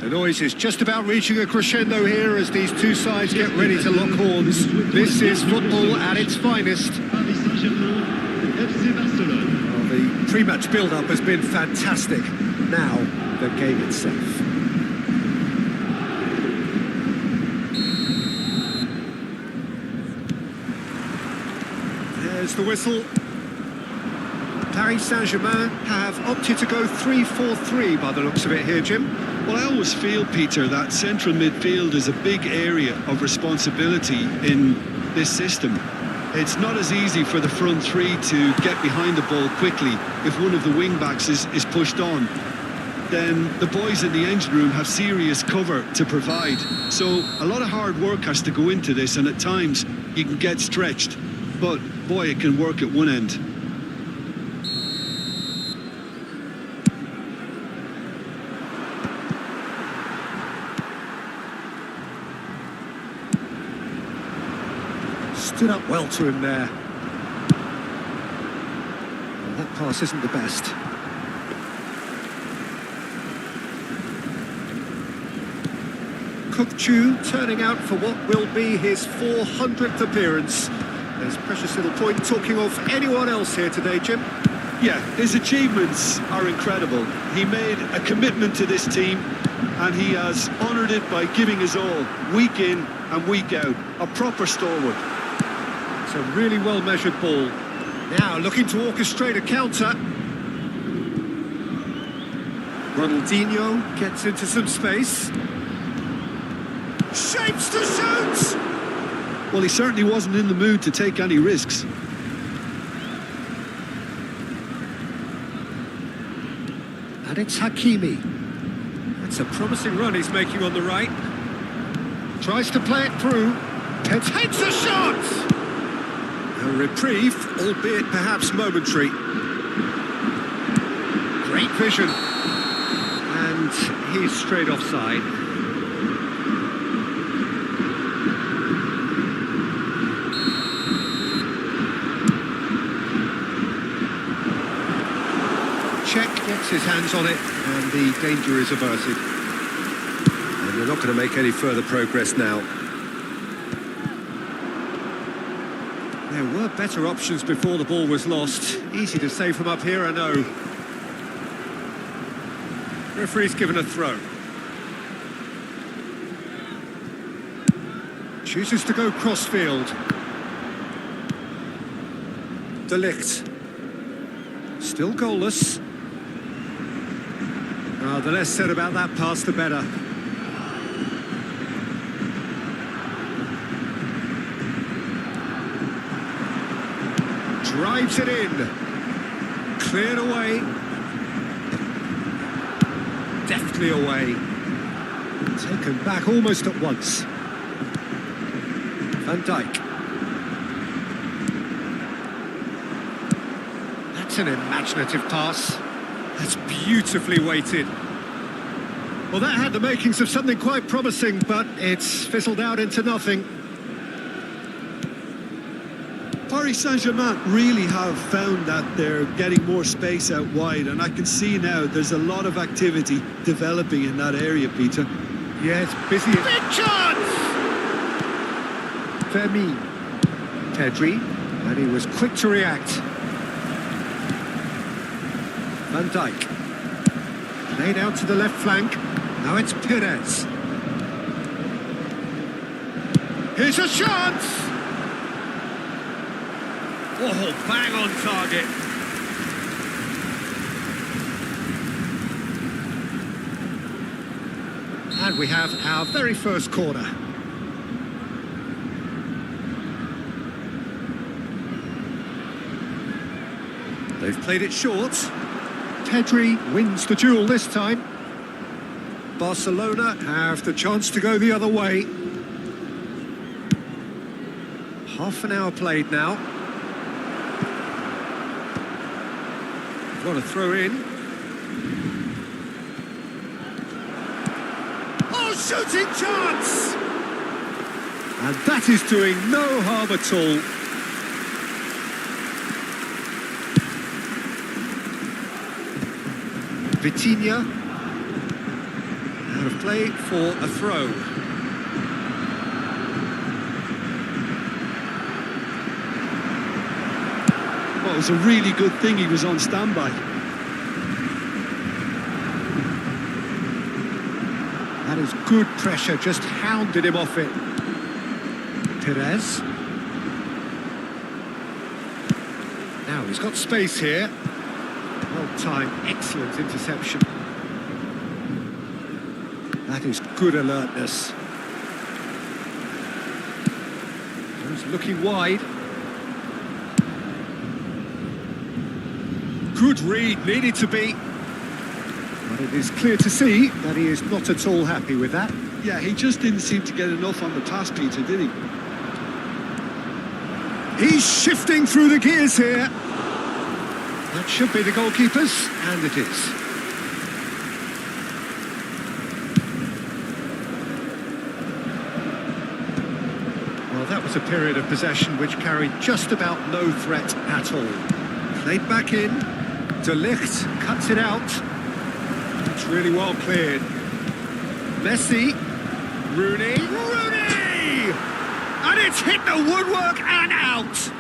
Speaker 1: The noise is just about reaching a crescendo here as these two sides get ready to lock horns. This is football at its finest. Well, the pre-match build-up has been fantastic. Now, the game itself. There's the whistle. Paris Saint-Germain have opted to go 3-4-3 by the looks of it here, Jim.
Speaker 2: Well, I always feel, Peter, that central midfield is a big area of responsibility in this system. It's not as easy for the front three to get behind the ball quickly if one of the wing-backs is pushed on. Then the boys in the engine room have serious cover to provide. So a lot of hard work has to go into this, and at times you can get stretched. But, boy, it can work at one end.
Speaker 1: Stood up well to him there. Well, that pass isn't the best. Chu turning out for what will be his 400th appearance. There's precious little point talking of anyone else here today, Jim.
Speaker 2: Yeah, his achievements are incredible. He made a commitment to this team, and he has honoured it by giving his all, week in and week out. A proper stalwart.
Speaker 1: It's a really well-measured ball. Now looking to orchestrate a counter. Ronaldinho gets into some space. Shapes to shoot!
Speaker 2: Well, he certainly wasn't in the mood to take any risks.
Speaker 1: And it's Hakimi. That's a promising run he's making on the right. Tries to play it through. And takes a shot! A reprieve, albeit perhaps momentary. Great vision. And he's straight offside. Gets his hands on it, and the danger is averted. And they're not going to make any further progress now. There were better options before the ball was lost. Easy to say from up here, I know. Referee's given a throw. Chooses to go crossfield. De Ligt. Still goalless. Oh, the less said about that pass, the better. Drives it in. Cleared away. Deftly away. Taken back almost at once. Van Dijk. That's an imaginative pass. That's beautifully weighted. Well, that had the makings of something quite promising, but it's fizzled out into nothing.
Speaker 2: Paris Saint-Germain really have found that they're getting more space out wide, and I can see now there's a lot of activity developing in that area, Peter.
Speaker 1: Yeah, it's busy. Big chance! Fermin. Pedri, and he was quick to react. Van Dijk. Laid out to the left flank. Now it's Perez. Here's a chance! Oh, bang on target. And we have our very first corner. They've played it short. Pedri wins the duel this time. Barcelona have the chance to go the other way. Half an hour played now. Got a throw in. Oh, shooting chance! And that is doing no harm at all. Vitinha. And a play for a throw.
Speaker 2: Well, it was a really good thing he was on standby.
Speaker 1: That is good pressure, just hounded him off it. Perez. Now he's got space here. Well timed, excellent interception. That is good alertness. He's looking wide. Good read, needed to be. But it is clear to see that he is not at all happy with that.
Speaker 2: Yeah, he just didn't seem to get enough on the pass, Peter, did he?
Speaker 1: He's shifting through the gears here. That should be the goalkeeper's, and it is. Well, that was a period of possession which carried just about no threat at all. Played back in. De Ligt cuts it out. It's really well cleared. Messi. Rooney. And it's hit the woodwork and out.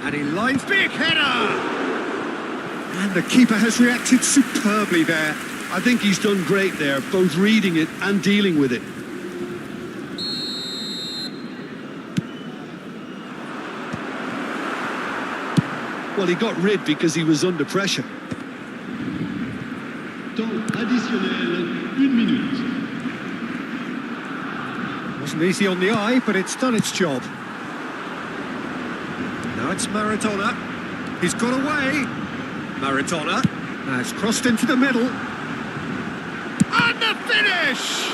Speaker 1: And he lines big header. And the keeper has reacted superbly there.
Speaker 2: I think he's done great there, both reading it and dealing with it. Well, he got rid because he was under pressure.
Speaker 4: Temps additionnel, 1 minute.
Speaker 1: Wasn't easy on the eye, but it's done its job. Now it's Maradona. He's got away. Maradona. Now it's crossed into the middle. And the finish!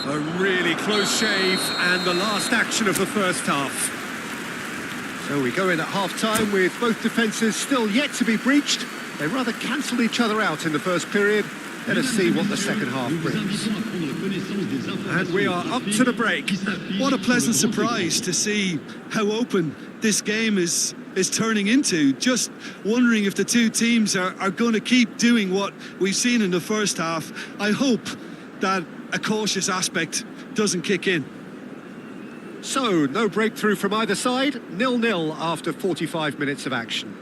Speaker 1: A really close shave and the last action of the first half. So we go in at half-time with both defences still yet to be breached. They rather cancelled each other out in the first period. Let us see what the second half brings. And we are up to the break.
Speaker 2: What a pleasant surprise to see how open this game is turning into. Just wondering if the two teams are going to keep doing what we've seen in the first half. I hope that a cautious aspect doesn't kick in.
Speaker 1: So, no breakthrough from either side. 0-0 after 45 minutes of action.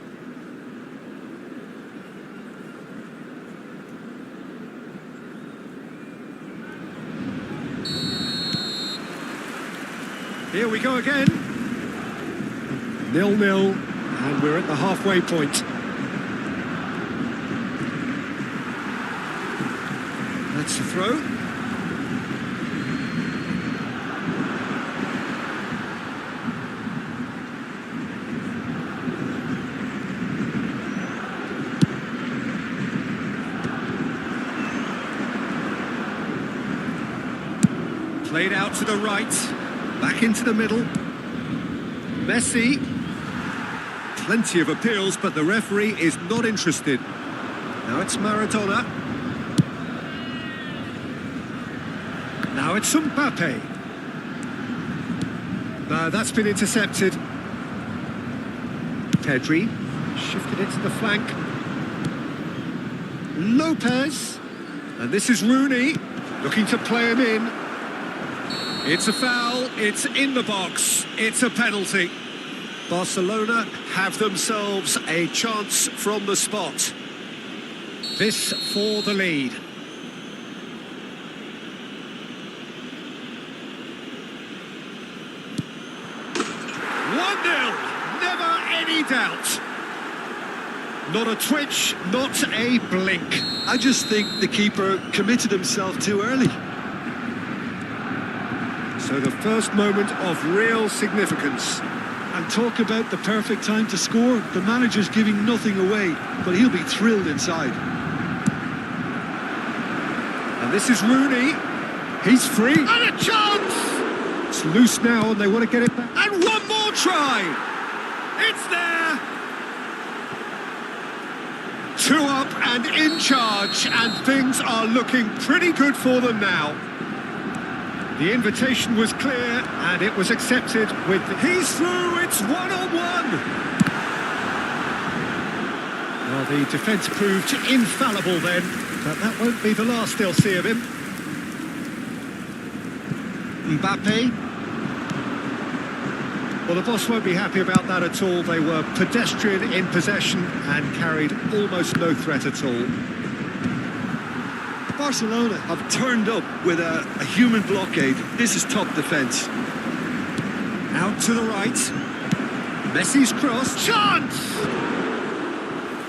Speaker 1: Here we go again. 0-0, and we're at the halfway point. That's the throw. Played out to the right. Back into the middle. Messi. Plenty of appeals, but the referee is not interested. Now it's Maradona. Now it's Mbappe. That's been intercepted. Pedri shifted it to the flank. Lopez. And this is Rooney, looking to play him in. It's a foul, it's in the box, it's a penalty. Barcelona have themselves a chance from the spot. This for the lead. Never any doubt. Not a twitch, not a blink.
Speaker 2: I just think the keeper committed himself too early.
Speaker 1: So the first moment of real significance.
Speaker 2: And talk about the perfect time to score. The manager's giving nothing away, but he'll be thrilled inside.
Speaker 1: And this is Rooney. He's free. And a chance! It's loose now and they want to get it back. And one more try! It's there! 2 up and in charge, and things are looking pretty good for them now. The invitation was clear, and it was accepted with... He's through, it's 1-on-1! Well, the defence proved infallible then. But that won't be the last they'll see of him. Mbappe. Well, the boss won't be happy about that at all. They were pedestrian in possession and carried almost no threat at all.
Speaker 2: Barcelona have turned up with a human blockade. This is top defence.
Speaker 1: Out to the right. Messi's cross. Chance!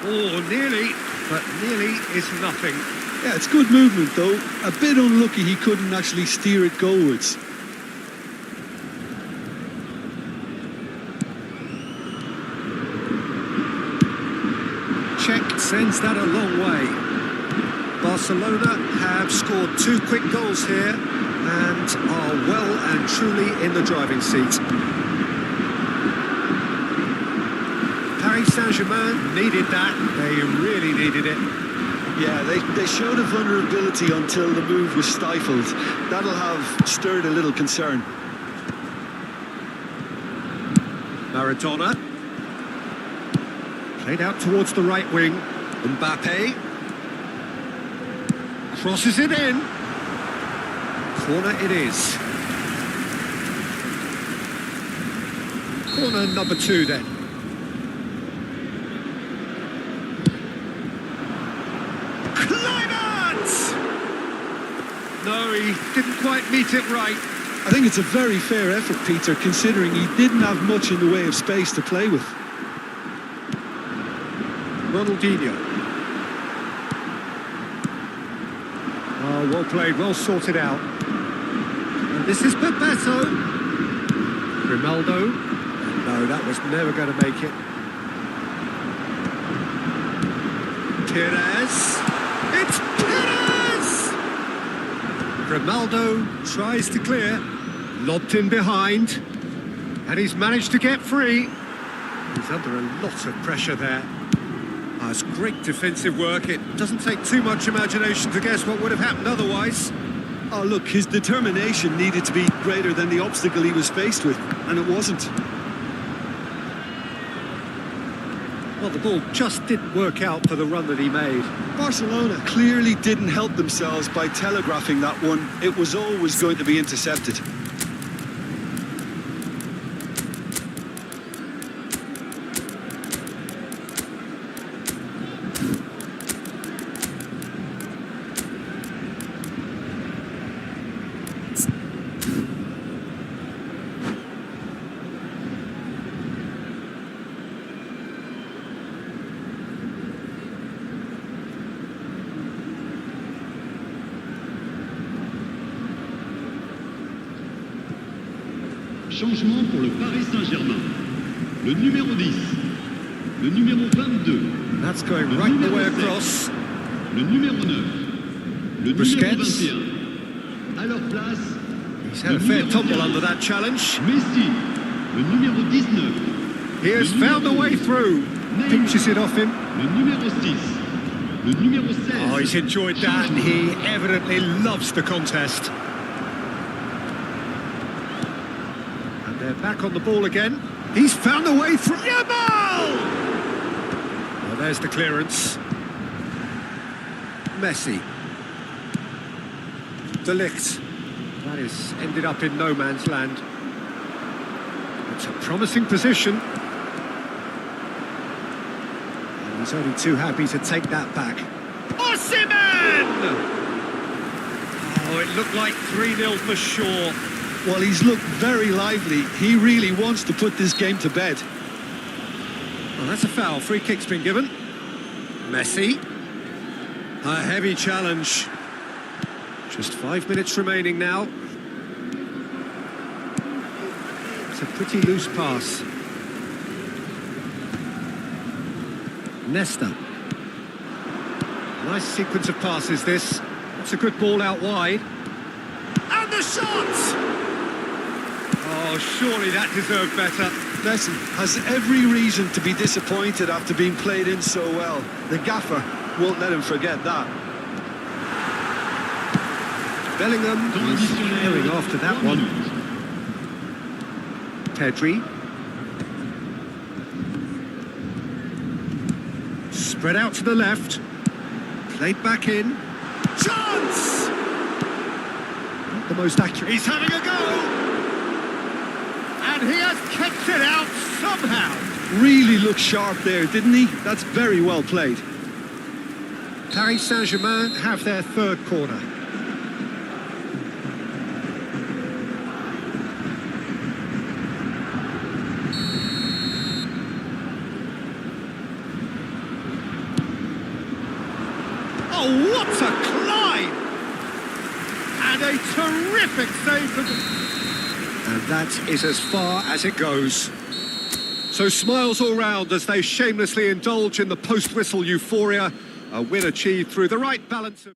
Speaker 1: Oh, nearly, but nearly is nothing.
Speaker 2: Yeah, it's good movement though. A bit unlucky he couldn't actually steer it goalwards.
Speaker 1: Check sends that a long way. Barcelona have scored 2 quick goals here and are well and truly in the driving seat. Paris Saint-Germain needed that. They really needed it.
Speaker 2: Yeah, they showed a vulnerability until the move was stifled. That'll have stirred a little concern.
Speaker 1: Maradona. Played out towards the right wing. Mbappe. Crosses it in. Corner it is. Corner number 2 then. No, he didn't quite meet it right.
Speaker 2: I think it's a very fair effort, Peter, considering he didn't have much in the way of space to play with.
Speaker 1: Ronaldinho. Oh, well played, well sorted out. And this is Bebeto. Grimaldo. No, that was never going to make it. Perez. It's Perez! Grimaldo tries to clear. Lobbed in behind. And he's managed to get free. He's under a lot of pressure there. Oh, it's great defensive work. It doesn't take too much imagination to guess what would have happened otherwise.
Speaker 2: Oh, look, his determination needed to be greater than the obstacle he was faced with, and it wasn't.
Speaker 1: Well, the ball just didn't work out for the run that he made.
Speaker 2: Barcelona clearly didn't help themselves by telegraphing that one. It was always going to be intercepted.
Speaker 4: Changement pour le Paris Saint-Germain. Le numéro 10, le numéro 22.
Speaker 1: That's going right the way across.
Speaker 4: Le numéro 9, le
Speaker 1: Busquets.
Speaker 4: numéro 21. À leur place,
Speaker 1: He's had a fair tumble under that challenge.
Speaker 4: Messi, le numéro 19.
Speaker 1: He has found a way through. Pinches it off him.
Speaker 4: Le numéro 6, le numéro 16.
Speaker 1: Oh, he's enjoyed that. He evidently loves the contest. And they're back on the ball again. He's found a way through. Yamal! Well, there's the clearance. Messi. De Ligt. That is ended up in no man's land. It's a promising position. And he's only too happy to take that back. Osimhen! Oh, it looked like 3-0 for sure.
Speaker 2: Well, he's looked very lively. He really wants to put this game to bed.
Speaker 1: Well, that's a foul. Free kick's been given. Messi. A heavy challenge. Just 5 minutes remaining now. It's a pretty loose pass. Nesta. Nice sequence of passes this. That's a good ball out wide. And the shot! Oh, surely that deserved better.
Speaker 2: Messi has every reason to be disappointed after being played in so well. The gaffer won't let him forget that.
Speaker 1: Bellingham is going after that one. Pedri. Spread out to the left. Played back in. Chance! Not the most accurate. He's having a go! And he has kept it out somehow.
Speaker 2: Really looked sharp there, didn't he? That's very well played.
Speaker 1: Paris Saint-Germain have their third corner. Oh, what a climb! And a terrific save from the... And that is as far as it goes. So smiles all round as they shamelessly indulge in the post-whistle euphoria. A win achieved through the right balance of...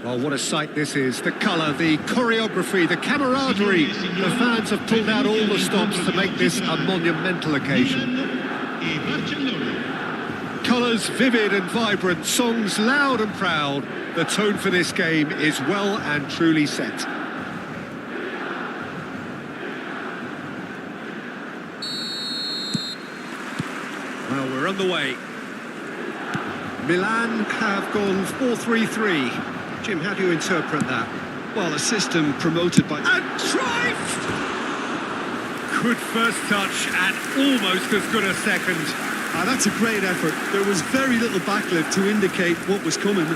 Speaker 1: Well, what a sight this is. The colour, the choreography, the camaraderie. The fans have pulled out all the stops to make this a monumental occasion. Colours vivid and vibrant, songs loud and proud. The tone for this game is well and truly set. Well, we're underway. Milan have gone 4-3-3. Jim, how do you interpret that?
Speaker 2: Well, a system promoted by...
Speaker 1: And drive! Good first touch and almost as good a second.
Speaker 2: That's a great effort. There was very little backlift to indicate what was coming.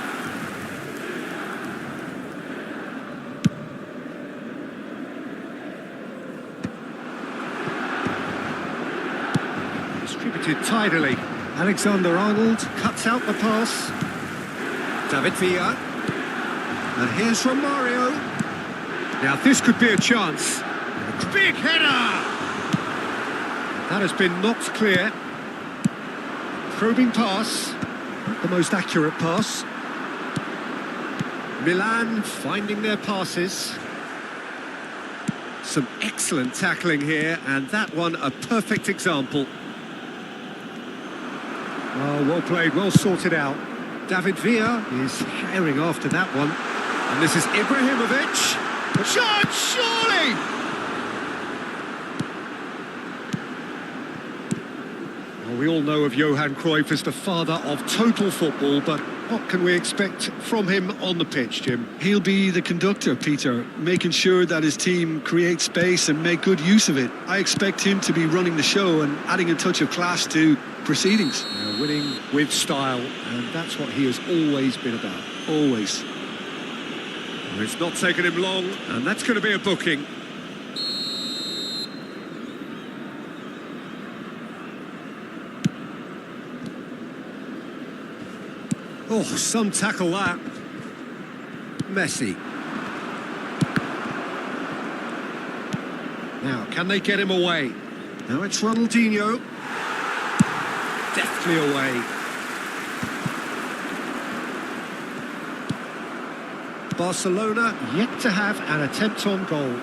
Speaker 1: Distributed tidily. Alexander-Arnold cuts out the pass. David Villa. And here's from Mario. Now this could be a chance. A big header! That has been knocked clear. Probing pass. Not the most accurate pass. Milan finding their passes. Some excellent tackling here, and that one a perfect example. Oh, well played, well sorted out. David Villa is herring after that one. And this is Ibrahimovic. Shot, surely! Well, we all know of Johan Cruyff as the father of total football, but what can we expect from him on the pitch, Jim?
Speaker 2: He'll be the conductor, Peter, making sure that his team create space and make good use of it. I expect him to be running the show and adding a touch of class to proceedings.
Speaker 1: Winning with style, and that's what he has always been about.
Speaker 2: Always.
Speaker 1: Well, it's not taken him long, and that's going to be a booking. Oh, some tackle that. Messi. Now, can they get him away? Now it's Ronaldinho. Deftly away. Barcelona yet to have an attempt on goal.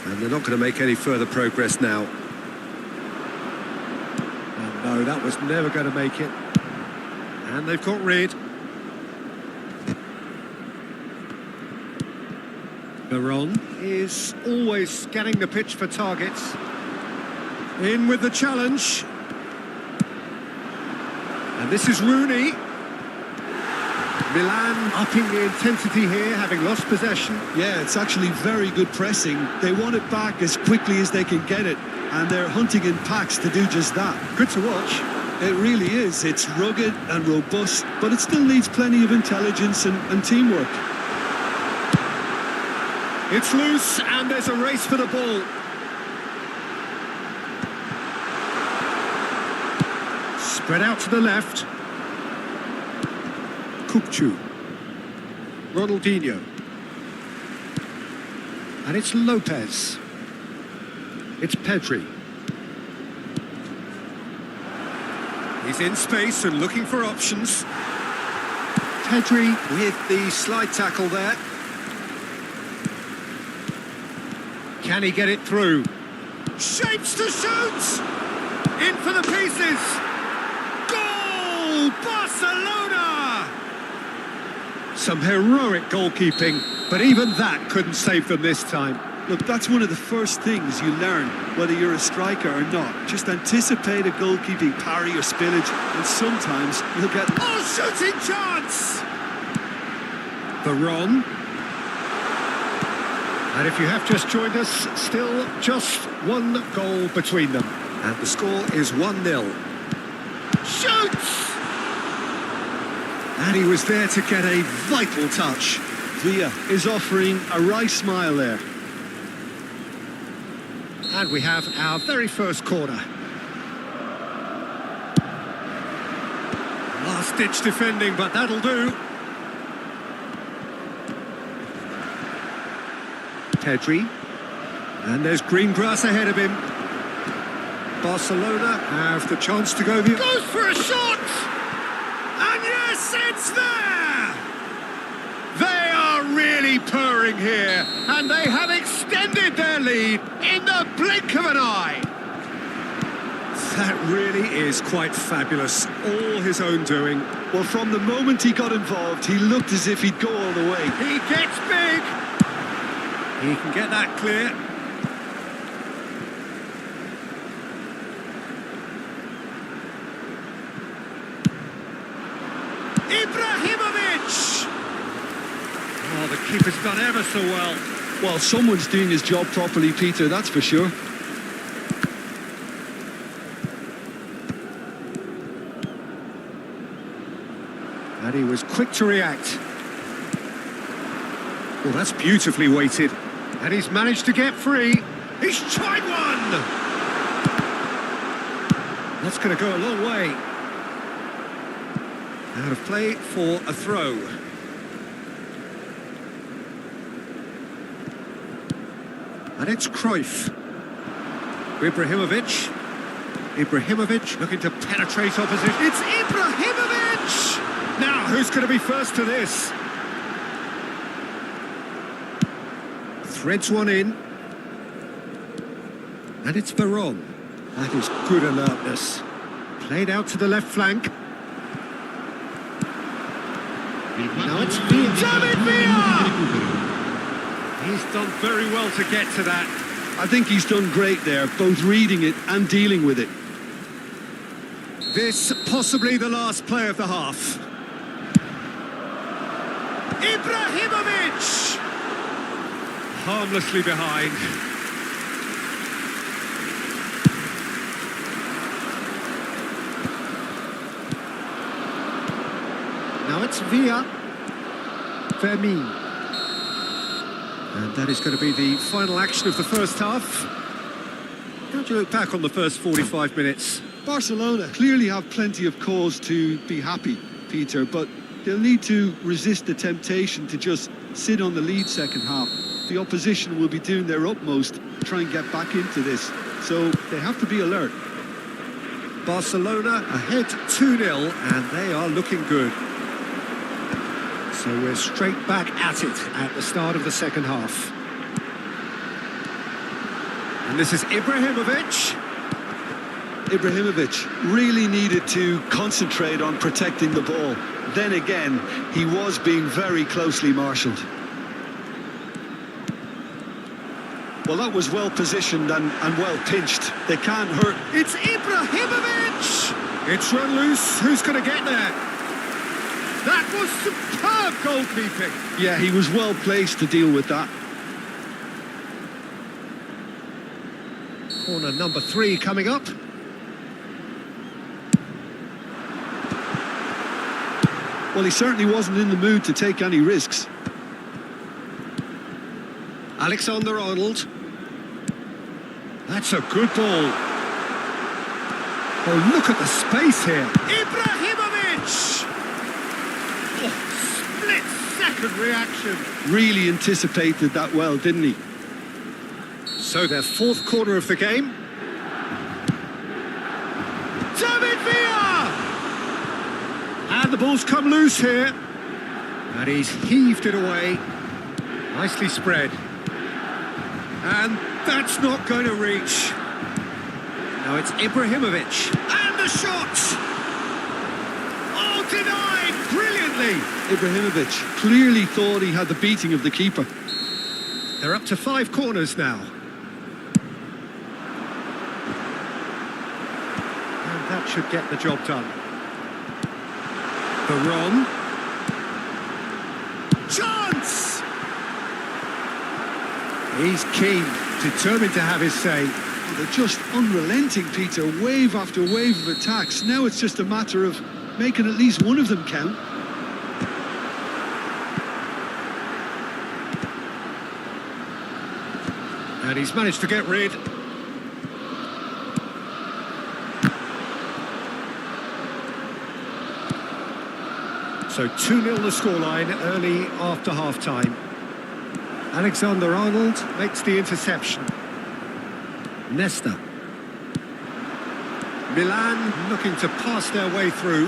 Speaker 1: And they're not going to make any further progress now. Oh, no, that was never going to make it. And they've got rid. Veron is always scanning the pitch for targets. In with the challenge. And this is Rooney. Milan upping the intensity here, having lost possession.
Speaker 2: Yeah, it's actually very good pressing. They want it back as quickly as they can get it, and they're hunting in packs to do just that.
Speaker 1: Good to watch.
Speaker 2: It really is. It's rugged and robust, but it still needs plenty of intelligence and teamwork.
Speaker 1: It's loose, and there's a race for the ball. Spread out to the left. Kukcu. Ronaldinho. And it's Lopez. It's Pedri. He's in space and looking for options. Pedri with the slide tackle there. Can he get it through? Shapes to shoot! In for the pieces! Goal! Barcelona! Some heroic goalkeeping, but even that couldn't save them this time.
Speaker 2: Look, that's one of the first things you learn, whether you're a striker or not. Just anticipate a goalkeeping parry or spillage, and sometimes you'll get...
Speaker 1: Oh, shooting chance! Veron. And if you have just joined us, still just one goal between them. And the score is 1-0. Shoots! And he was there to get a vital touch.
Speaker 2: Villa is offering a wry smile there.
Speaker 1: And we have our very first corner. Last-ditch defending, but that'll do. Pedri. And there's green grass ahead of him. Barcelona have the chance to go. Goes for a shot! And yes, it's there! They are really purring here, and they have extended their lead in the blink of an eye. That really is quite fabulous, all his own doing.
Speaker 2: Well, from the moment he got involved, he looked as if he'd go all the way.
Speaker 1: He gets big. He can get that clear. Ibrahimovic! Oh, the keeper's done ever so well.
Speaker 2: Well, someone's doing his job properly, Peter, that's for sure.
Speaker 1: And he was quick to react. Well, that's beautifully weighted. And he's managed to get free. He's tried one! That's going to go a long way. Out of play for a throw. And it's Cruyff. Ibrahimovic. Ibrahimovic looking to penetrate opposition. It's Ibrahimovic! Now, who's going to be first to this? Threads one in. And it's Veron. That is good alertness. Played out to the left flank. Now it's David Villa! He's done very well to get to that.
Speaker 2: I think he's done great there, both reading it and dealing with it.
Speaker 1: This possibly the last play of the half. Ibrahimovic! Harmlessly behind. Now it's Villa. Fermin. And that is going to be the final action of the first half. How do you look back on the first 45 minutes?
Speaker 2: Barcelona clearly have plenty of cause to be happy, Peter, but they'll need to resist the temptation to just sit on the lead second half. The opposition will be doing their utmost to try and get back into this, so they have to be alert.
Speaker 1: Barcelona ahead 2-0, and they are looking good. So we're straight back at it at the start of the second half. And this is Ibrahimovic.
Speaker 2: Ibrahimovic really needed to concentrate on protecting the ball. Then again, he was being very closely marshalled. Well, that was well positioned and well pinched. They can't hurt.
Speaker 1: It's Ibrahimovic! It's run loose. Who's going to get there? That was superb goalkeeping.
Speaker 2: Yeah, he was well placed to deal with that.
Speaker 1: Corner number 3 coming up.
Speaker 2: Well, he certainly wasn't in the mood to take any risks.
Speaker 1: Alexander-Arnold. That's a good ball. Oh, look at the space here. Ibrahimovic! Oh, split-second reaction.
Speaker 2: Really anticipated that well, didn't he?
Speaker 1: So their 4th corner of the game. David Villa! And the ball's come loose here. And he's heaved it away. Nicely spread. And that's not going to reach. Now it's Ibrahimovic. And the shot! Oh, denied brilliantly.
Speaker 2: Ibrahimovic clearly thought he had the beating of the keeper.
Speaker 1: They're up to 5 corners now. And that should get the job done. Baron. Chance! He's keen, determined to have his say.
Speaker 2: Oh, they're just unrelenting, Peter. Wave after wave of attacks. Now it's just a matter of making at least one of them count.
Speaker 1: And he's managed to get rid. So 2-0 the scoreline early after half-time. Alexander-Arnold makes the interception. Nesta. Milan looking to pass their way through.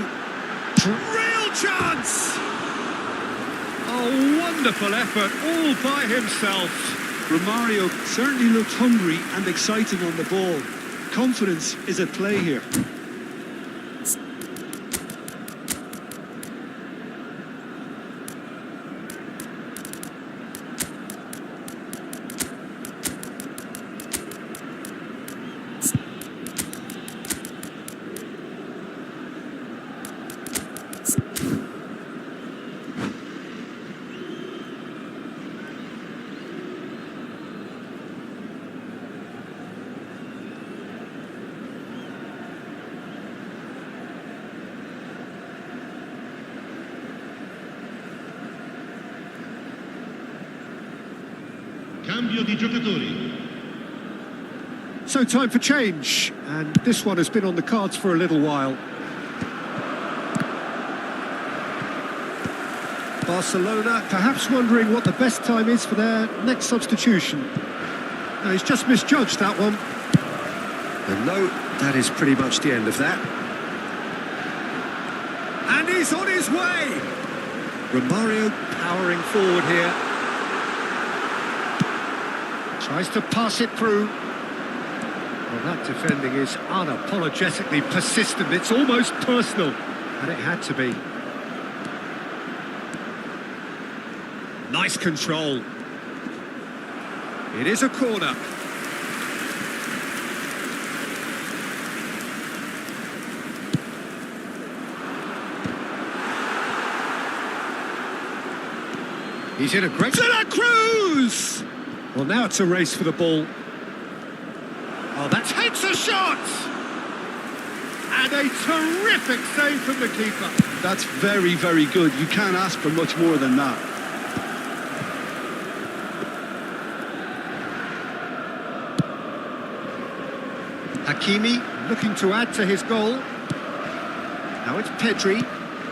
Speaker 1: Real chance! Oh, wonderful effort all by himself.
Speaker 2: Romario certainly looked hungry and exciting on the ball. Confidence is at play here.
Speaker 4: Cambio di giocatori.
Speaker 1: So time for change, and this one has been on the cards for a little while. Barcelona perhaps wondering what the best time is for their next substitution. No, he's just misjudged that one. And no, that is pretty much the end of that. And he's on his way! Romario powering forward here. Tries to pass it through. Well, that defending is unapologetically persistent. It's almost personal, and it had to be. Nice control. It is a corner. He's in a great... To the Cruz! Well, now it's a race for the ball. Oh, that takes a shot! And a terrific save from the keeper.
Speaker 2: That's very, very good. You can't ask for much more than that.
Speaker 1: Hakimi looking to add to his goal. Now it's Pedri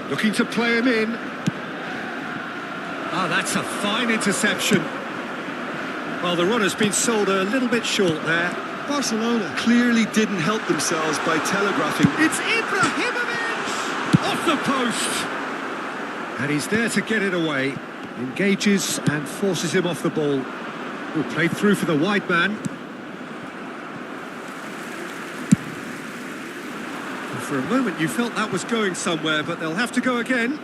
Speaker 1: looking to play him in. Oh, that's a fine interception. Well, the run has been sold a little bit short there.
Speaker 2: Barcelona clearly didn't help themselves by telegraphing.
Speaker 1: It's Ibrahimovic! Off the post! And he's there to get it away. Engages and forces him off the ball. Who played through for the wide man. And for a moment you felt that was going somewhere, but they'll have to go again.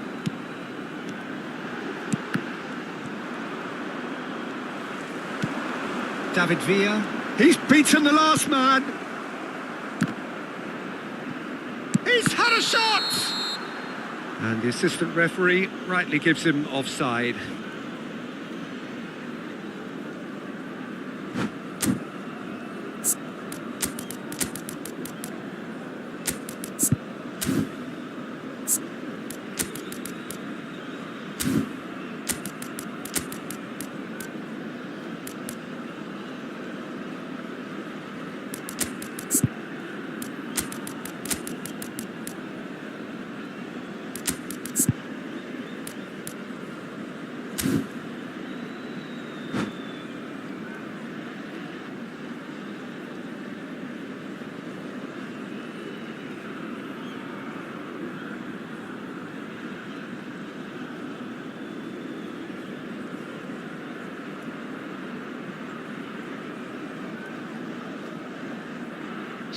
Speaker 1: David Villa. He's beaten the last man. He's had a shot! And the assistant referee rightly gives him offside.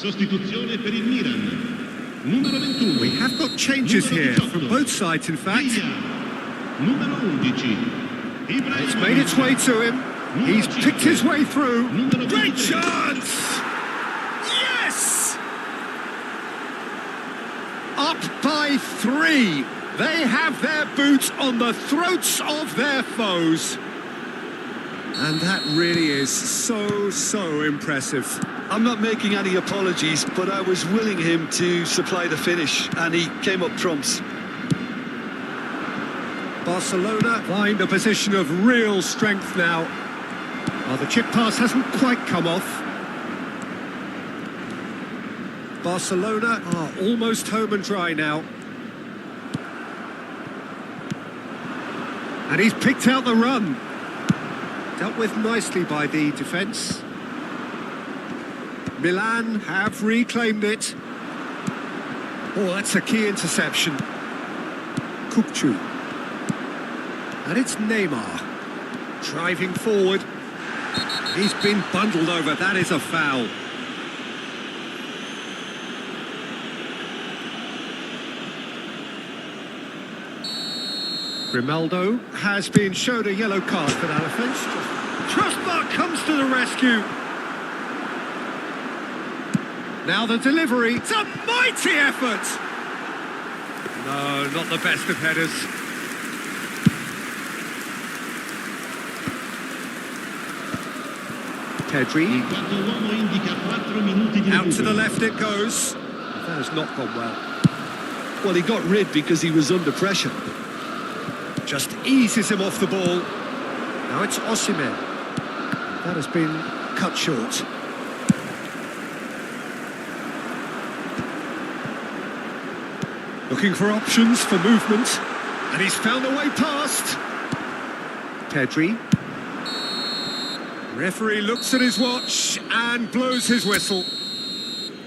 Speaker 4: Sostituzione per il Milan. Numero 21.
Speaker 1: We have got changes here from both sides, in fact.
Speaker 4: Numero 11.
Speaker 1: It's made its way to him. He's picked his way through. Great chance! Yes! Up by 3. They have their boots on the throats of their foes. And that really is so impressive.
Speaker 2: I'm not making any apologies, but I was willing him to supply the finish, and he came up trumps.
Speaker 1: Barcelona find a position of real strength now. Well, the chip pass hasn't quite come off. Barcelona are almost home and dry now. And he's picked out the run. Dealt with nicely by the defence. Milan have reclaimed it. Oh, that's a key interception. Kukcu. And it's Neymar. Driving forward. He's been bundled over. That is a foul. Grimaldo has been shown a yellow card for that offence. Crossbar comes to the rescue. Now the delivery. It's a mighty effort. No, not the best of headers. Pedri. Out to the left it goes. That has not gone well.
Speaker 2: Well, he got rid because he was under pressure.
Speaker 1: Just eases him off the ball. Now it's Osimhen. That has been cut short. Looking for options for movement. And he's found a way past. Pedri. Referee looks at his watch and blows his whistle.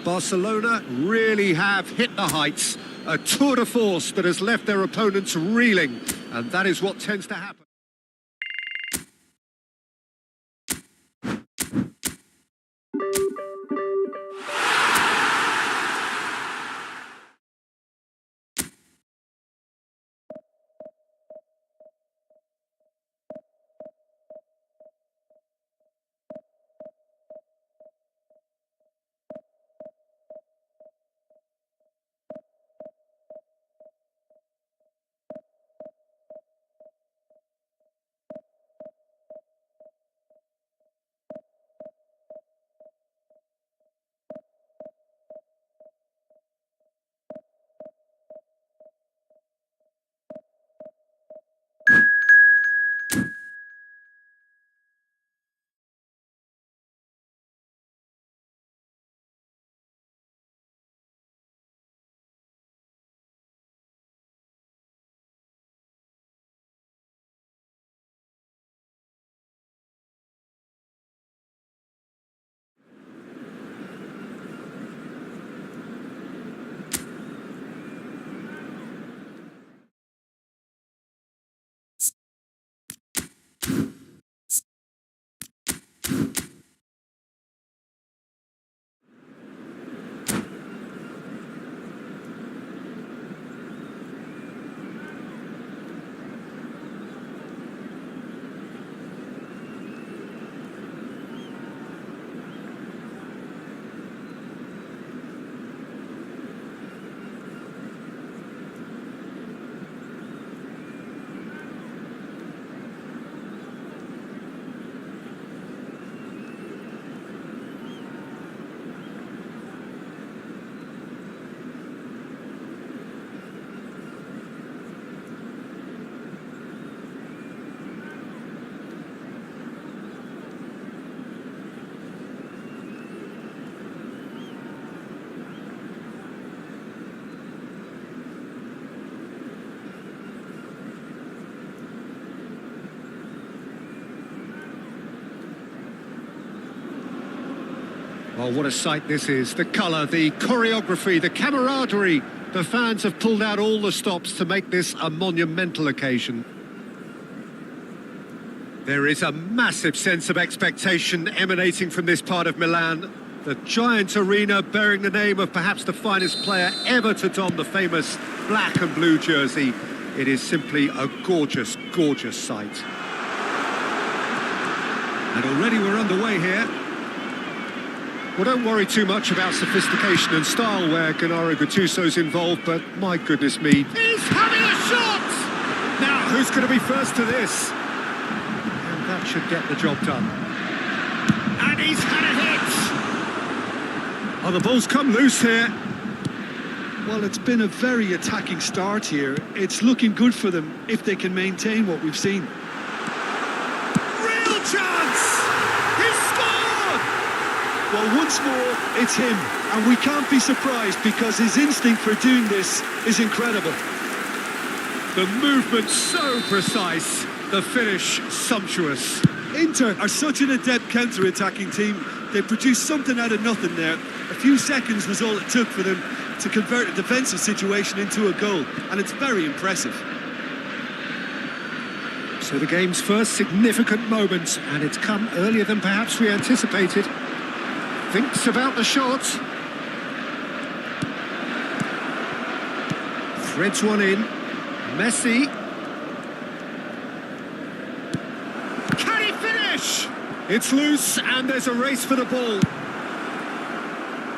Speaker 1: Barcelona really have hit the heights. A tour de force that has left their opponents reeling. And that is what tends to happen. Oh, what a sight this is. The colour, the choreography, the camaraderie. The fans have pulled out all the stops to make this a monumental occasion. There is a massive sense of expectation emanating from this part of Milan. The giant arena bearing the name of perhaps the finest player ever to don the famous black and blue jersey. It is simply a gorgeous, gorgeous sight. And already we're underway here. Well, don't worry too much about sophistication and style where Gennaro Gattuso's involved, but my goodness me. He's having a shot! Now, who's going to be first to this? And that should get the job done. And he's had a hit! Oh, the ball's come loose here.
Speaker 2: Well, it's been a very attacking start here. It's looking good for them if they can maintain what we've seen.
Speaker 1: Real chance! He's scored!
Speaker 2: Well, once more, it's him. And we can't be surprised because his instinct for doing this is incredible.
Speaker 1: The movement so precise, the finish sumptuous.
Speaker 2: Inter are such an adept counter-attacking team. They produced something out of nothing there. A few seconds was all it took for them to convert a defensive situation into a goal, and it's very impressive.
Speaker 1: So the game's first significant moment, and it's come earlier than perhaps we anticipated. Thinks about the shot. Threads one in. Messi. Can he finish? It's loose, and there's a race for the ball.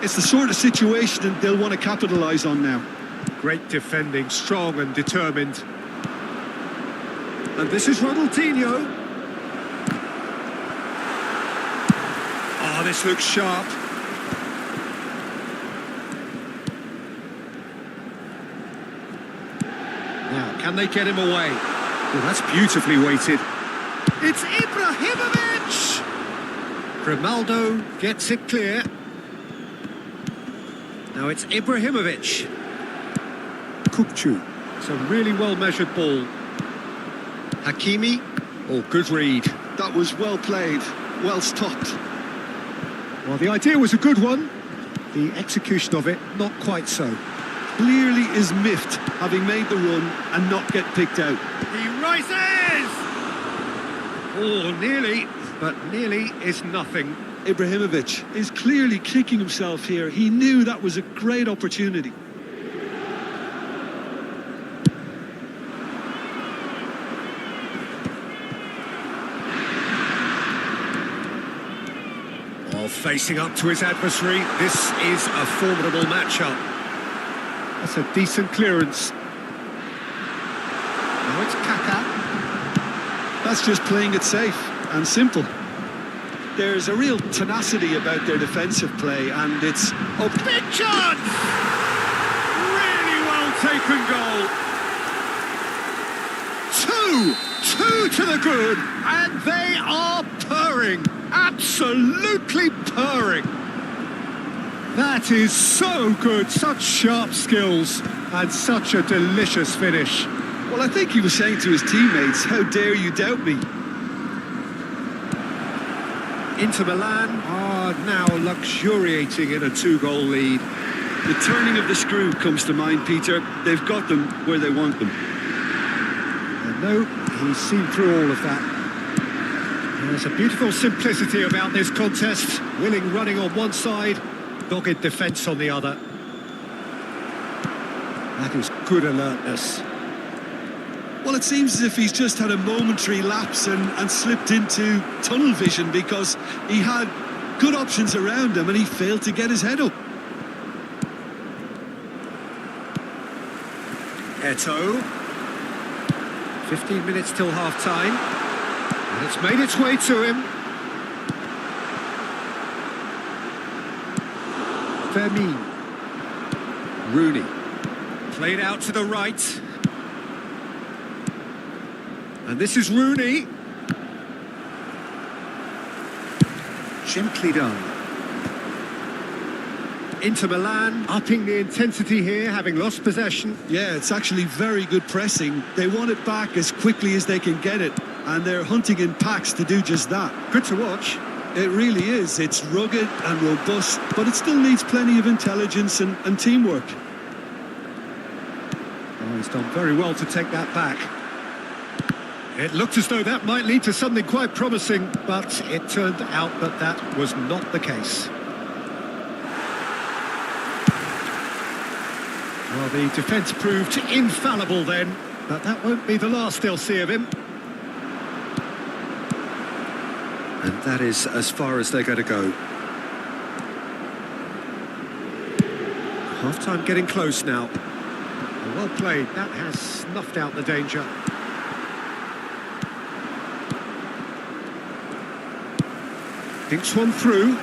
Speaker 2: It's the sort of situation that they'll want to capitalise on now.
Speaker 1: Great defending, strong and determined. And this is Ronaldinho. Oh, this looks sharp. Now, can they get him away? Well, that's beautifully weighted. It's Ibrahimovic! Grimaldo gets it clear. Now it's Ibrahimovic. Kupchu. It's a really well-measured ball. Hakimi. Oh, good read.
Speaker 2: That was well played, well stopped.
Speaker 1: Well, the idea was a good one. The execution of it, not quite so.
Speaker 2: Clearly is miffed, having made the run and not get picked out.
Speaker 1: He rises! Oh, nearly, but nearly is nothing.
Speaker 2: Ibrahimovic is clearly kicking himself here. He knew that was a great opportunity.
Speaker 1: While facing up to his adversary, this is a formidable matchup. That's a decent clearance. Now it's Kaka.
Speaker 2: That's just playing it safe and simple. There's a real tenacity about their defensive play, and it's
Speaker 1: a big chance! Really well taken goal. Two to the good, and they are purring. Absolutely purring. That is so good, such sharp skills, and such a delicious finish.
Speaker 2: Well, I think he was saying to his teammates, how dare you doubt me?
Speaker 1: Inter Milan are now luxuriating in a 2-goal lead.
Speaker 2: The turning of the screw comes to mind, Peter. They've got them where they want them.
Speaker 1: And no, he's seen through all of that. There's a beautiful simplicity about this contest. Willing running on one side, dogged defence on the other. That is good alertness.
Speaker 2: Well, it seems as if he's just had a momentary lapse and slipped into tunnel vision because he had good options around him and he failed to get his head up.
Speaker 1: Eto'o. 15 minutes till half-time. And it's made its way to him. Fermin. Rooney. Played out to the right. And this is Rooney. Gently done. Inter Milan upping the intensity here, having lost possession.
Speaker 2: Yeah, it's actually very good pressing. They want it back as quickly as they can get it, and they're hunting in packs to do just that.
Speaker 1: Good to watch.
Speaker 2: It really is. It's rugged and robust, but it still needs plenty of intelligence and teamwork.
Speaker 1: Oh, he's done very well to take that back. It looked as though that might lead to something quite promising, but it turned out that that was not the case. Well, the defence proved infallible then, but that won't be the last they'll see of him. And that is as far as they're going to go. Half-time getting close now. Well played, that has snuffed out the danger. Dinks one through.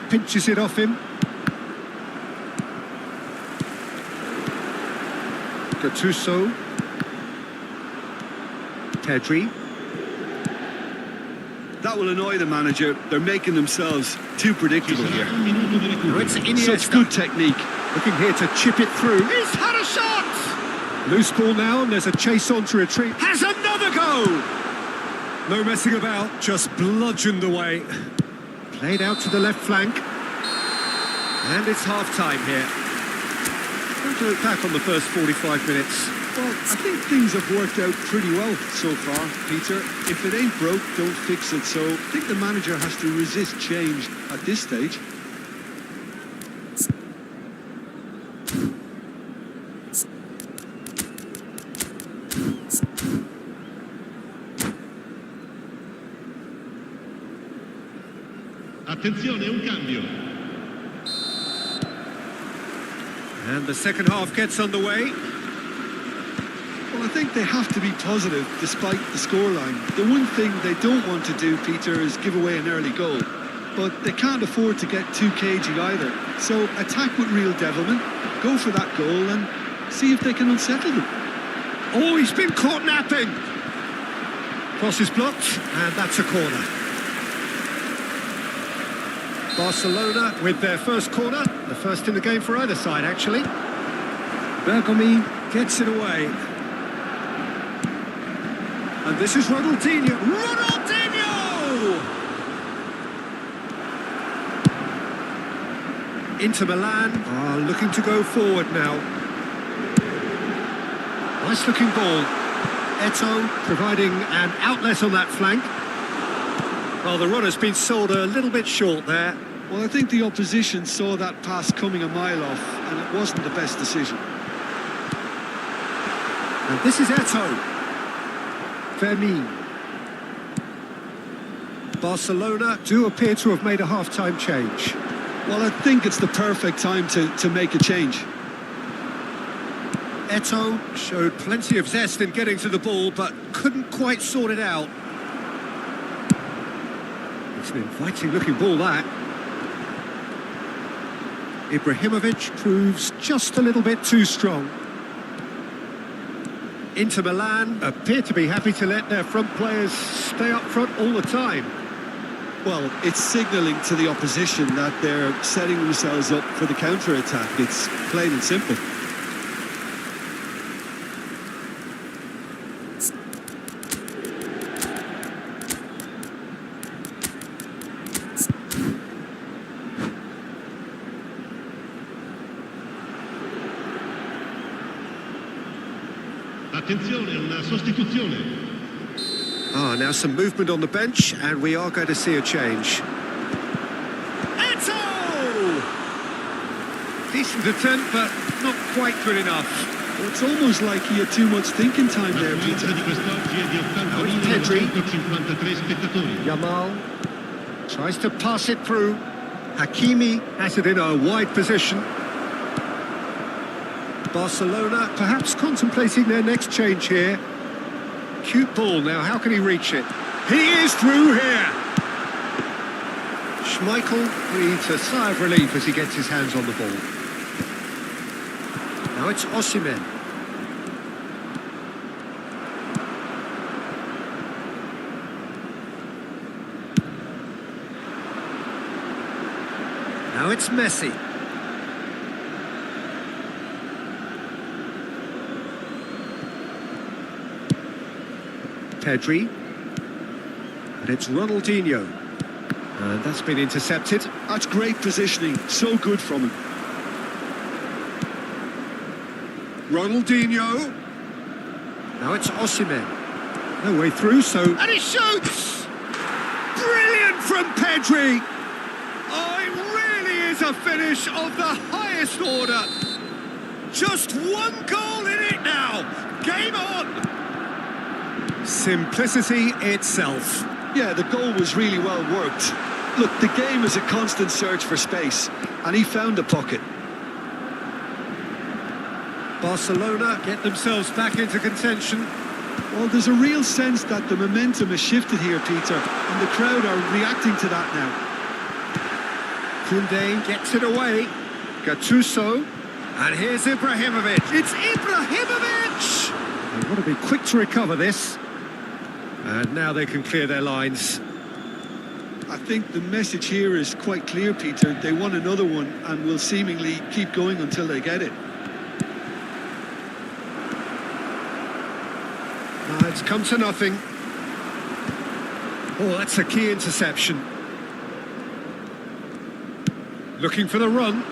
Speaker 1: Pinches it off him. Gattuso. Pedri.
Speaker 2: That will annoy the manager. They're making themselves too predictable here.
Speaker 1: Now it's Iniesta.
Speaker 2: Such good technique.
Speaker 1: Looking here to chip it through. He's had a shot! Loose ball now, and there's a chase on to retrieve. Has another go! No messing about, just bludgeoned away. Played out to the left flank. And it's half-time here. Time to look back on the first 45 minutes.
Speaker 2: Well, I think things have worked out pretty well so far, Peter. If it ain't broke, don't fix it. So I think the manager has to resist change at this stage.
Speaker 4: Attenzione, un cambio.
Speaker 1: And the second half gets underway.
Speaker 2: Well, I think they have to be positive despite the scoreline. The one thing they don't want to do, Peter, is give away an early goal. But they can't afford to get too cagey either. So attack with real devilment, go for that goal and see if they can unsettle them.
Speaker 1: Oh, he's been caught napping. Cross is blocked, and that's a corner. Barcelona with their first corner, the first in the game for either side, actually. Bergomi gets it away. And this is Ronaldinho. Ronaldinho! Inter Milan are looking to go forward now. Nice looking ball. Eto'o providing an outlet on that flank. Well, the runner's been sold a little bit short there.
Speaker 2: Well, I think the opposition saw that pass coming a mile off, and it wasn't the best decision.
Speaker 1: And this is Eto'o. Fermin. Barcelona do appear to have made a half-time change.
Speaker 2: Well, I think it's the perfect time to make a change.
Speaker 1: Eto'o showed plenty of zest in getting to the ball, but couldn't quite sort it out. It's an inviting-looking ball, that. Ibrahimovic proves just a little bit too strong. Inter Milan appear to be happy to let their front players stay up front all the time.
Speaker 2: Well, it's signalling to the opposition that they're setting themselves up for the counter-attack. It's plain and simple.
Speaker 4: Attenzione, una sostituzione.
Speaker 1: Now some movement on the bench, and we are going to see a change. Eto'o! Decent attempt, but not quite good enough.
Speaker 2: Well, it's almost like he had too much thinking time there, Peter.
Speaker 1: Now it's Pedri. Yamal tries to pass it through. Hakimi has it in a wide position. Barcelona perhaps contemplating their next change here. Cute ball now, how can he reach it? He is through here! Schmeichel breathes a sigh of relief as he gets his hands on the ball. Now it's Osimhen. Now it's Messi. Pedri. And it's Ronaldinho. And that's been intercepted.
Speaker 2: That's great positioning, so good from him.
Speaker 1: Ronaldinho. Now it's Osimhen. No way through, so... And he shoots! Brilliant from Pedri! Oh, it really is a finish of the highest order. Just one goal in it now. Game on! Simplicity itself.
Speaker 2: Yeah, the goal was really well worked. Look, the game is a constant search for space, and he found the pocket.
Speaker 1: Barcelona get themselves back into contention.
Speaker 2: Well, there's a real sense that the momentum has shifted here, Peter, and the crowd are reacting to that now.
Speaker 1: Koundé gets it away. Gattuso. And here's Ibrahimovic. It's Ibrahimovic! They want to be quick to recover this. And now they can clear their lines.
Speaker 2: I think the message here is quite clear, Peter. They want another one and will seemingly keep going until they get it.
Speaker 1: It's come to nothing. Oh, that's a key interception. Looking for the run.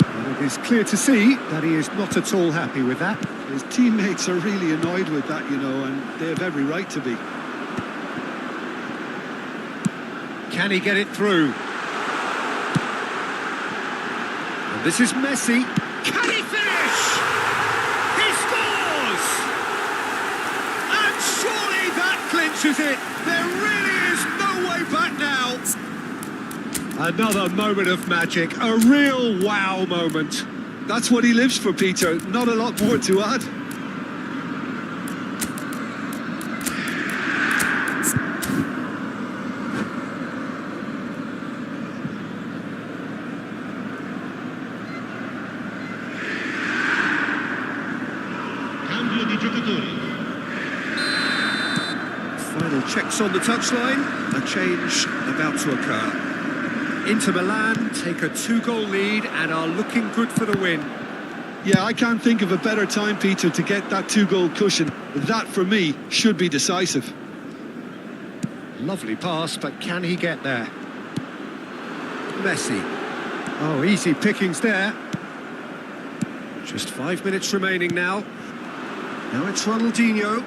Speaker 1: And it is clear to see that he is not at all happy with that.
Speaker 2: His teammates are really annoyed with that, you know, and they have every right to be.
Speaker 1: Can he get it through? And this is Messi. Can he finish? He scores! And surely that clinches it. There really is no way back now. Another moment of magic, a real wow moment.
Speaker 2: That's what he lives for, Peter. Not a lot more to add.
Speaker 4: Cambio di giocatori.
Speaker 1: Final checks on the touchline. A change about to occur. Inter Milan take a 2-goal lead and are looking good for the win.
Speaker 2: Yeah, I can't think of a better time, Peter, to get that 2-goal cushion. That, for me, should be decisive.
Speaker 1: Lovely pass, but can he get there? Messi. Oh, easy pickings there. Just 5 minutes remaining now. Now it's Ronaldinho.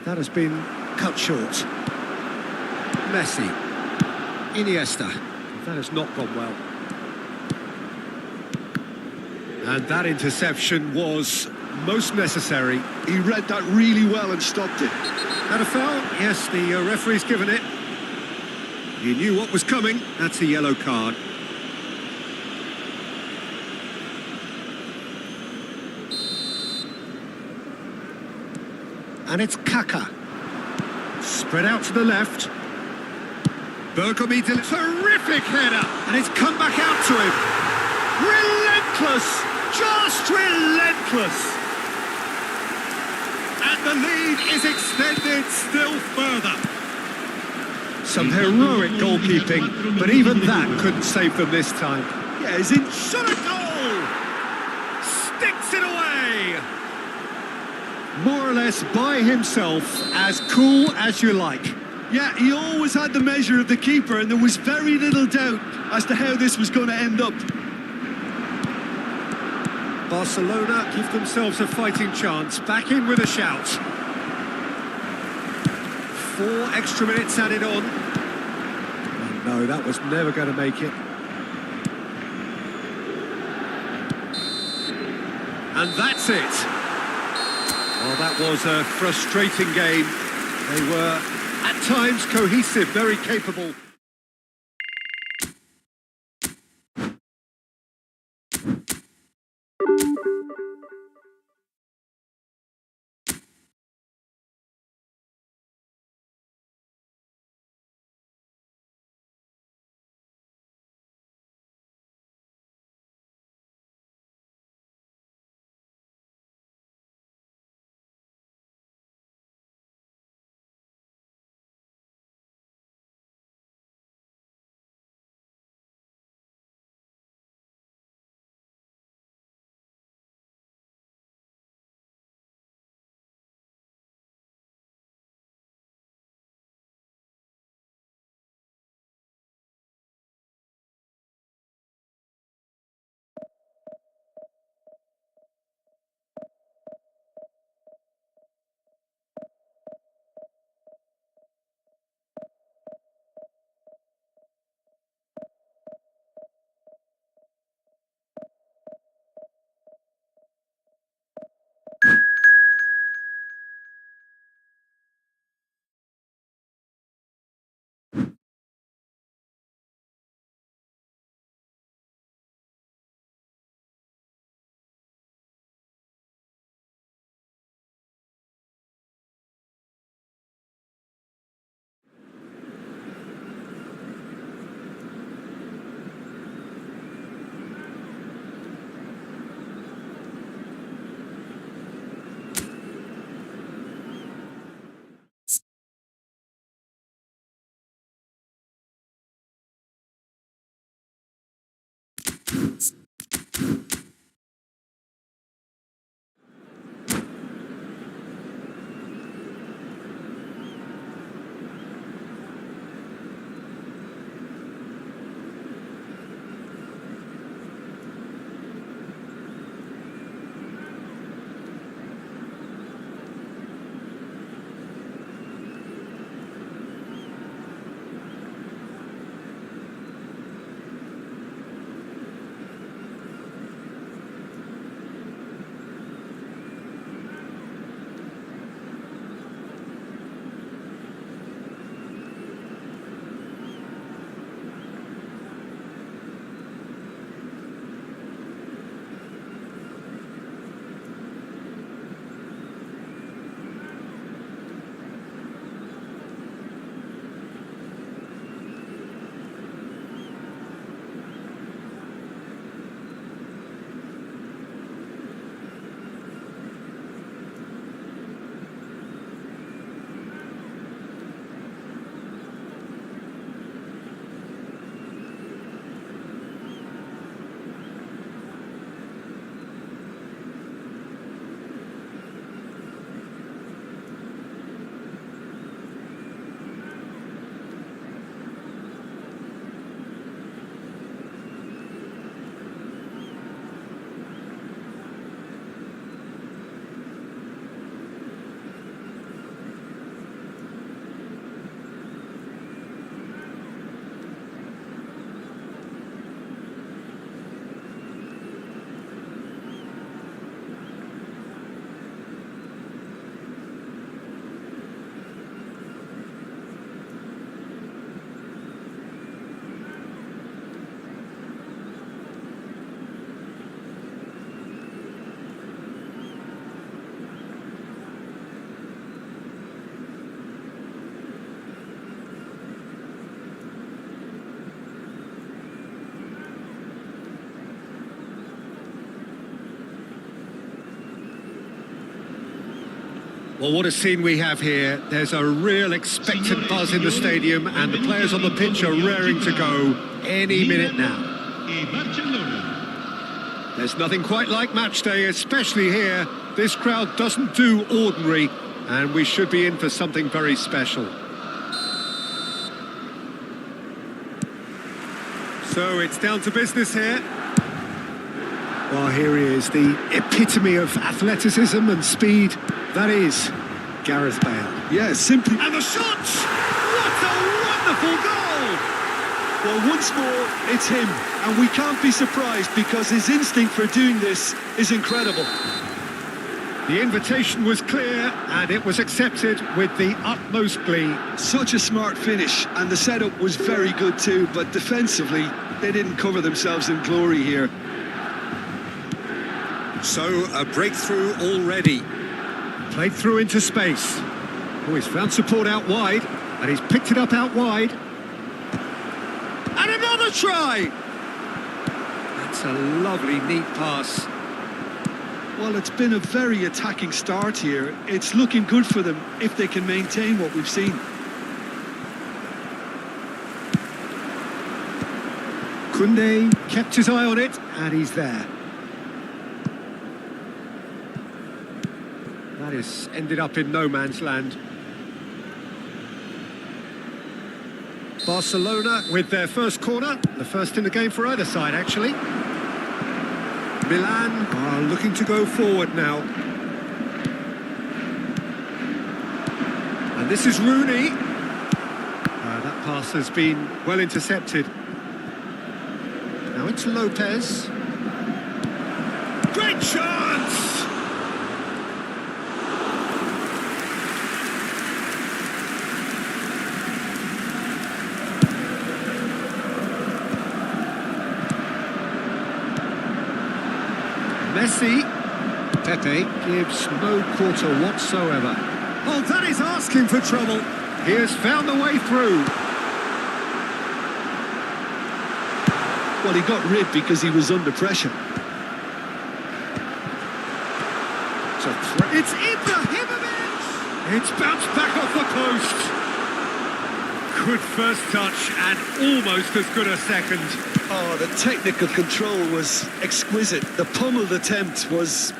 Speaker 1: That has been cut short. Messi. Iniesta. That has not gone well. And that interception was most necessary.
Speaker 2: He read that really well and stopped it.
Speaker 1: Had a foul? Yes, the referee's given it. He knew what was coming. That's a yellow card. And it's Kaka. Spread out to the left. Bergomi did a terrific header, and it's come back out to him. Relentless, just relentless. And the lead is extended still further. Some heroic goalkeeping, but even that couldn't save them this time.
Speaker 2: Yeah, he's in.
Speaker 1: Shot a goal! Sticks it away! More or less by himself, as cool as you like.
Speaker 2: Yeah, he always had the measure of the keeper, and there was very little doubt as to how this was going to end up.
Speaker 1: Barcelona give themselves a fighting chance, back in with a shout. 4 extra minutes added on. Oh, no, that was never going to make it. And that's it. Well, that was a frustrating game. They were, at times, cohesive, very capable. Well, what a scene we have here. There's a real expectant buzz in the stadium, and the players on the pitch are raring to go any minute now. There's nothing quite like match day, especially here. This crowd doesn't do ordinary, and we should be in for something very special. So it's down to business here. Well, here he is, the epitome of athleticism and speed. That is Gareth Bale.
Speaker 2: Yeah, simply.
Speaker 1: And the shot! What a wonderful goal!
Speaker 2: Well, once more, it's him. And we can't be surprised because his instinct for doing this is incredible.
Speaker 1: The invitation was clear and it was accepted with the utmost glee.
Speaker 2: Such a smart finish, and the setup was very good too, but defensively, they didn't cover themselves in glory here.
Speaker 1: So, a breakthrough already. Played through into space. Oh, he's found support out wide, and he's picked it up out wide. And another try! That's a lovely, neat pass.
Speaker 2: Well, it's been a very attacking start here. It's looking good for them if they can maintain what we've seen.
Speaker 1: Koundé kept his eye on it, and he's there. That has ended up in no man's land. Barcelona with their first corner, the first in the game for either side, actually. Milan are looking to go forward now. And this is Rooney. That pass has been well intercepted. Now it's Lopez. Great chance! Messi. Pepe gives no quarter whatsoever. Oh, that is asking for trouble. He has found the way through.
Speaker 2: Well, he got rid because he was under pressure.
Speaker 1: It's Ibrahimovic! It's bounced back off the post. Good first touch and almost as good a second.
Speaker 2: Oh, the technical control was exquisite. The pummeled attempt was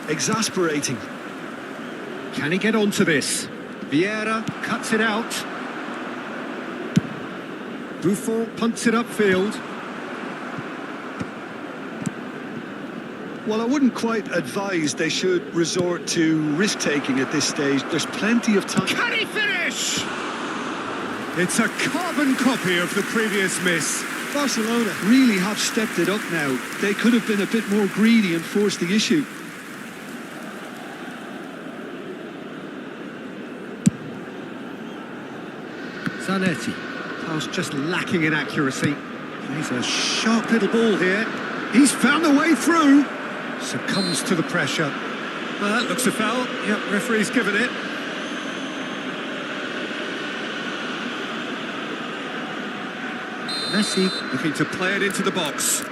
Speaker 2: exasperating.
Speaker 1: Can he get onto this? Vieira cuts it out. Buffon punts it upfield.
Speaker 2: Well, I wouldn't quite advise they should resort to risk-taking at this stage. There's plenty of time.
Speaker 1: Can he finish? It's a carbon copy of the previous miss.
Speaker 2: Barcelona really have stepped it up now. They could have been a bit more greedy and forced the issue.
Speaker 1: Zanetti. Pass just lacking in accuracy. He's a sharp little ball here. He's found the way through. Succumbs to the pressure. Well, that looks a foul. Yep, referee's given it. Messi looking to play it into the box.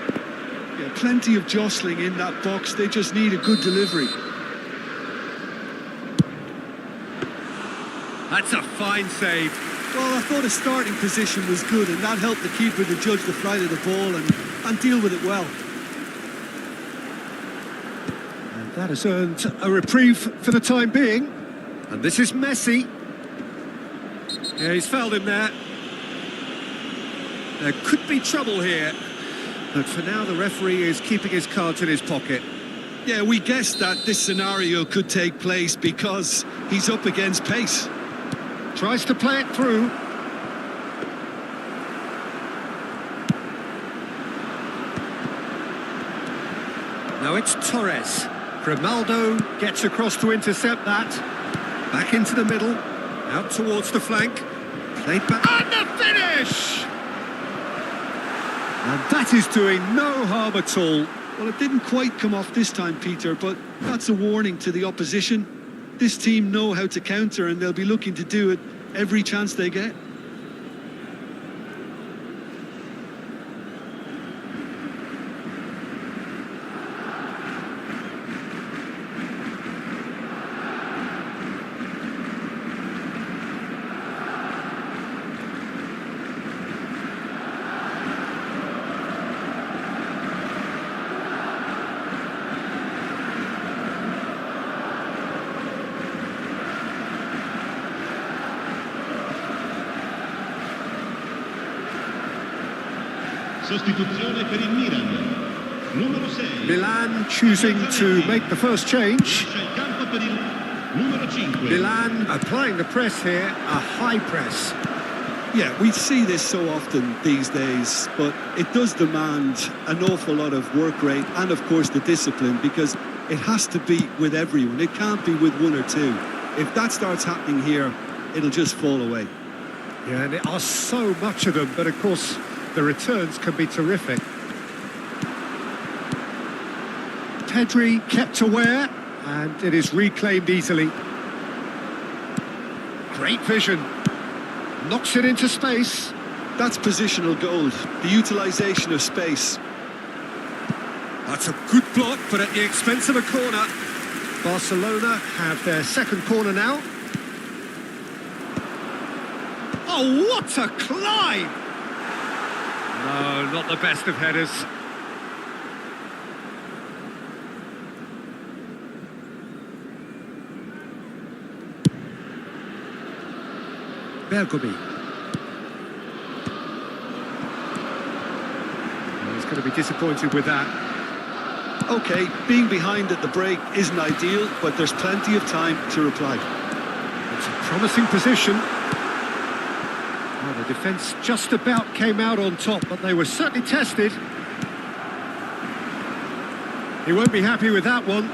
Speaker 2: Yeah, plenty of jostling in that box. They just need a good delivery.
Speaker 1: That's a fine save.
Speaker 2: Well, I thought his starting position was good, and that helped the keeper to judge the flight of the ball and deal with it well.
Speaker 1: And that has earned a reprieve for the time being. And this is Messi. Yeah, he's fouled him there. There could be trouble here, but for now the referee is keeping his cards in his pocket.
Speaker 2: Yeah, we guessed that this scenario could take place because he's up against pace.
Speaker 1: Tries to play it through. Now it's Torres. Grimaldo gets across to intercept that. Back into the middle, out towards the flank. Played back. And the finish! And that is doing no harm at all.
Speaker 2: Well, it didn't quite come off this time, Peter, but that's a warning to the opposition. This team know how to counter, and they'll be looking to do it every chance they get.
Speaker 3: Sostituzione per il Milan. Numero 6.
Speaker 1: Milan choosing to make the first change.
Speaker 3: Lascia il campo per il numero 5.
Speaker 1: Milan applying the press here, a high press.
Speaker 2: Yeah, we see this so often these days, but it does demand an awful lot of work rate and, of course, the discipline, because it has to be with everyone. It can't be with one or two. If that starts happening here, it'll just fall away.
Speaker 1: Yeah, and there are so much of them, but of course the returns can be terrific. Pedri kept aware, and it is reclaimed easily. Great vision. Knocks it into space.
Speaker 2: That's positional gold, the utilisation of space.
Speaker 1: That's a good block, but at the expense of a corner. Barcelona have their second corner now. Oh, what a climb! No, not the best of headers. Bergomi. He's going to be disappointed with that.
Speaker 2: OK, being behind at the break isn't ideal, but there's plenty of time to reply.
Speaker 1: It's a promising position. Well, the defence just about came out on top, but they were certainly tested. He won't be happy with that one.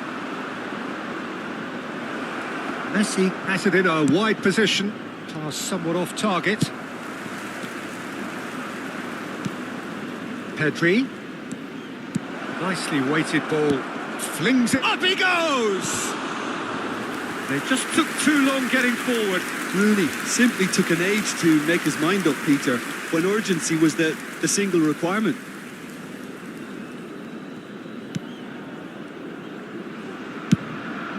Speaker 1: Messi has it in a wide position. Pass somewhat off target. Pedri. Nicely weighted ball. Flings it. Up he goes! They just took too long getting forward.
Speaker 2: Rooney simply took an age to make his mind up, Peter, when urgency was the single requirement.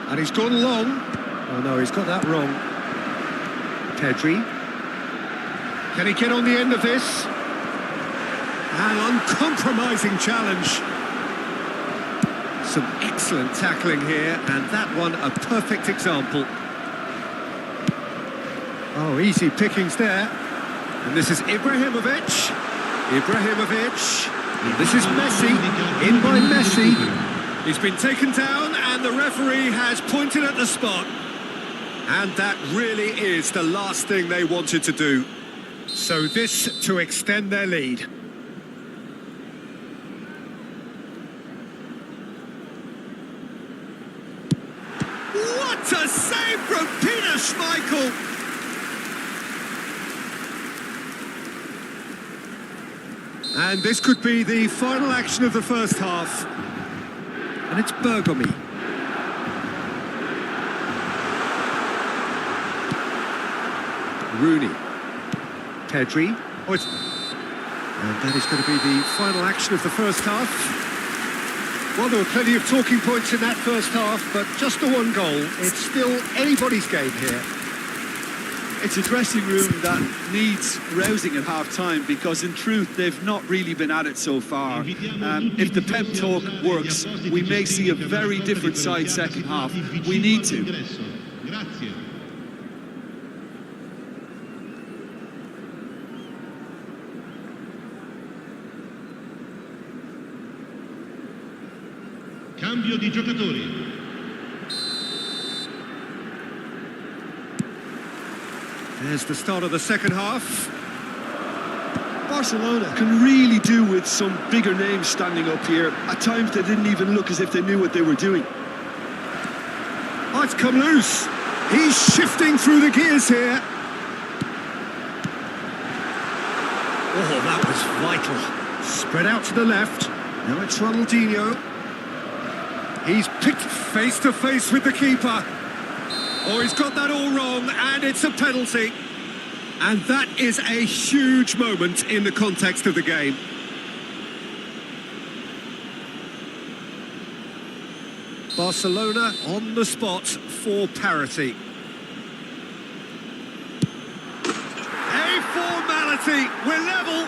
Speaker 1: And he's gone long. Oh no, he's got that wrong. Pedri. Can he get on the end of this? An uncompromising challenge. Some excellent tackling here, and that one a perfect example. Oh, easy pickings there. And this is Ibrahimovic. And this is Messi. In by Messi. He's been taken down, and the referee has pointed at the spot. And that really is the last thing they wanted to do. So this to extend their lead. What a save from Peter Schmeichel! And this could be the final action of the first half. And it's Bergomi. Rooney. Pedri. And that is going to be the final action of the first half. Well, there were plenty of talking points in that first half, but just the one goal. It's still anybody's game here.
Speaker 2: It's a dressing room that needs rousing at half-time, because in truth they've not really been at it so far. If the pep talk works, we may see a very different side second half. We need to.
Speaker 3: Cambio di giocatori.
Speaker 1: There's the start of the second half.
Speaker 2: Barcelona can really do with some bigger names standing up here. At times they didn't even look as if they knew what they were doing.
Speaker 1: Oh, it's come loose. He's shifting through the gears here. Oh, that was vital. Spread out to the left. Now it's Ronaldinho. He's picked face to face with the keeper. Oh, he's got that all wrong, and it's a penalty. And that is a huge moment in the context of the game. Barcelona on the spot for parity. A formality, we're level.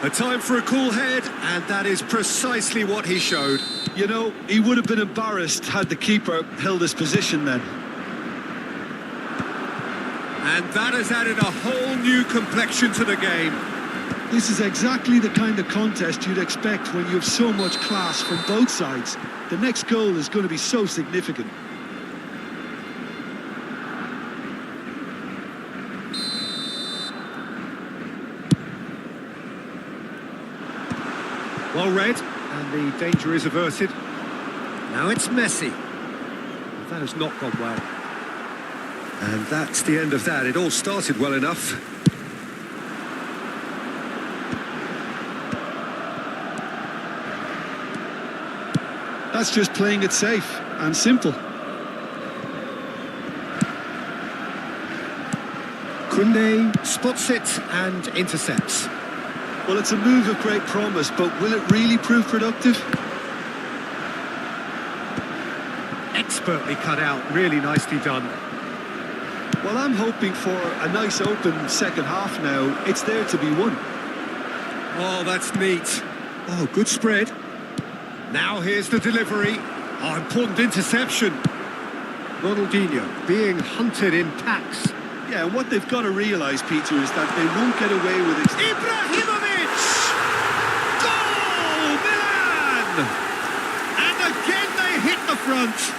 Speaker 1: A time for a cool head, and that is precisely what he showed.
Speaker 2: You know, he would have been embarrassed had the keeper held his position then.
Speaker 1: And that has added a whole new complexion to the game.
Speaker 2: This is exactly the kind of contest you'd expect when you have so much class from both sides. The next goal is going to be so significant.
Speaker 1: Well read, and the danger is averted. Now it's Messi. That has not gone well. And that's the end of that. It all started well enough.
Speaker 2: That's just playing it safe and simple.
Speaker 1: Kunde spots it and intercepts.
Speaker 2: Well, it's a move of great promise, but will it really prove productive?
Speaker 1: Expertly cut out, really nicely done.
Speaker 2: Well, I'm hoping for a nice open second half now. It's there to be won.
Speaker 1: Oh, that's neat. Oh, good spread. Now here's the delivery. Oh, important interception. Ronaldinho being hunted in packs.
Speaker 2: Yeah, and what they've got to realise, Peter, is that they won't get away with it.
Speaker 1: Ibrahimovic! Goal! Milan! And again they hit the front.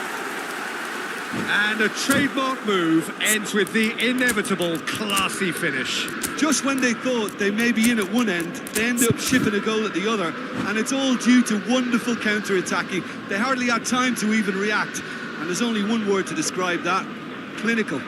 Speaker 1: And a trademark move ends with the inevitable classy finish.
Speaker 2: Just when they thought they may be in at one end, they end up shipping a goal at the other, and it's all due to wonderful counter-attacking. They hardly had time to even react, and there's only one word to describe that: clinical.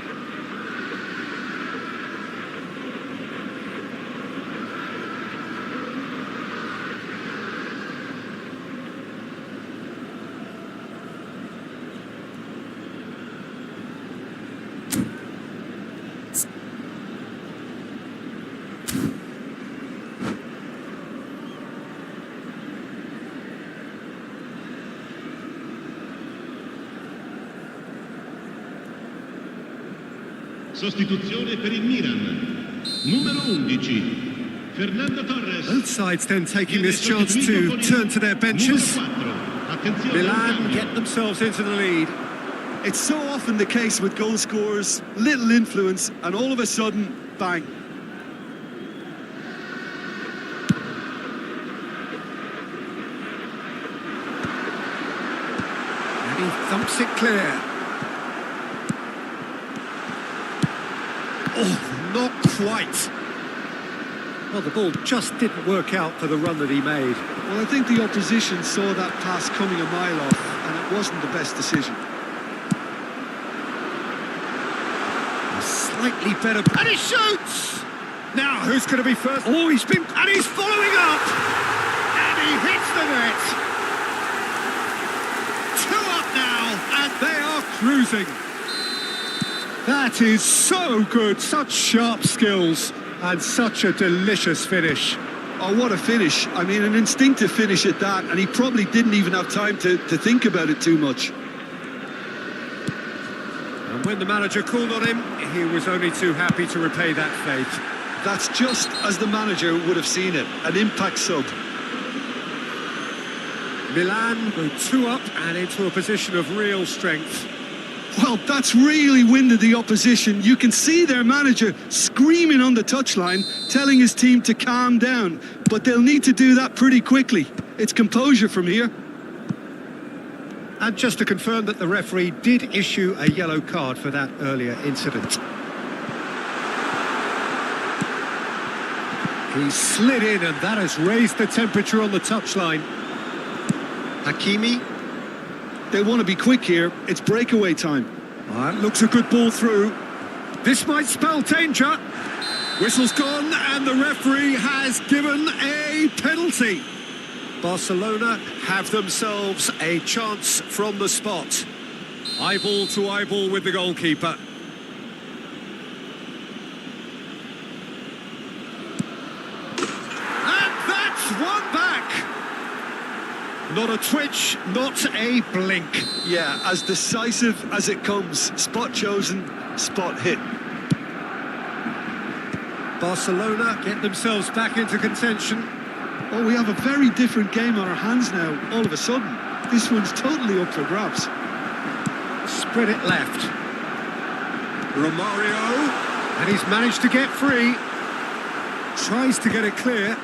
Speaker 4: Sostituzione per il Milan. Numero 11. Fernando Torres.
Speaker 1: Both sides then taking this chance to turn to their benches. Milan get themselves into the lead.
Speaker 2: It's so often the case with goal scorers, little influence, and all of a sudden, bang.
Speaker 1: And he thumps it clear. Oh, not quite. Well, the ball just didn't work out for the run that he made.
Speaker 2: Well, I think the opposition saw that pass coming a mile off, and it wasn't the best decision.
Speaker 1: A slightly better... And he shoots! Now, who's going to be first? Oh, he's been... And he's following up! And he hits the net! 2 up now, and they are cruising. That is so good, such sharp skills, and such a delicious finish.
Speaker 2: Oh, what a finish. I mean, an instinctive finish at that, and he probably didn't even have time to think about it too much.
Speaker 1: And when the manager called on him, he was only too happy to repay that faith.
Speaker 2: That's just as the manager would have seen it, an impact sub.
Speaker 1: Milan go 2 up and into a position of real strength.
Speaker 2: Well, that's really winded the opposition. You can see their manager screaming on the touchline, telling his team to calm down. But they'll need to do that pretty quickly. It's composure from here.
Speaker 1: And just to confirm that the referee did issue a yellow card for that earlier incident. He slid in, and that has raised the temperature on the touchline. Hakimi.
Speaker 2: They want to be quick here. It's breakaway time.
Speaker 1: That looks a good ball through. This might spell danger. Whistle's gone, and the referee has given a penalty. Barcelona have themselves a chance from the spot. Eyeball to eyeball with the goalkeeper. And that's one back. Not a twitch, not a blink.
Speaker 2: Yeah, as decisive as it comes. Spot chosen, spot hit.
Speaker 1: Barcelona get themselves back into contention.
Speaker 2: Oh, we have a very different game on our hands now, all of a sudden. This one's totally up for grabs.
Speaker 1: Spread it left. Romario, and he's managed to get free. Tries to get it clear.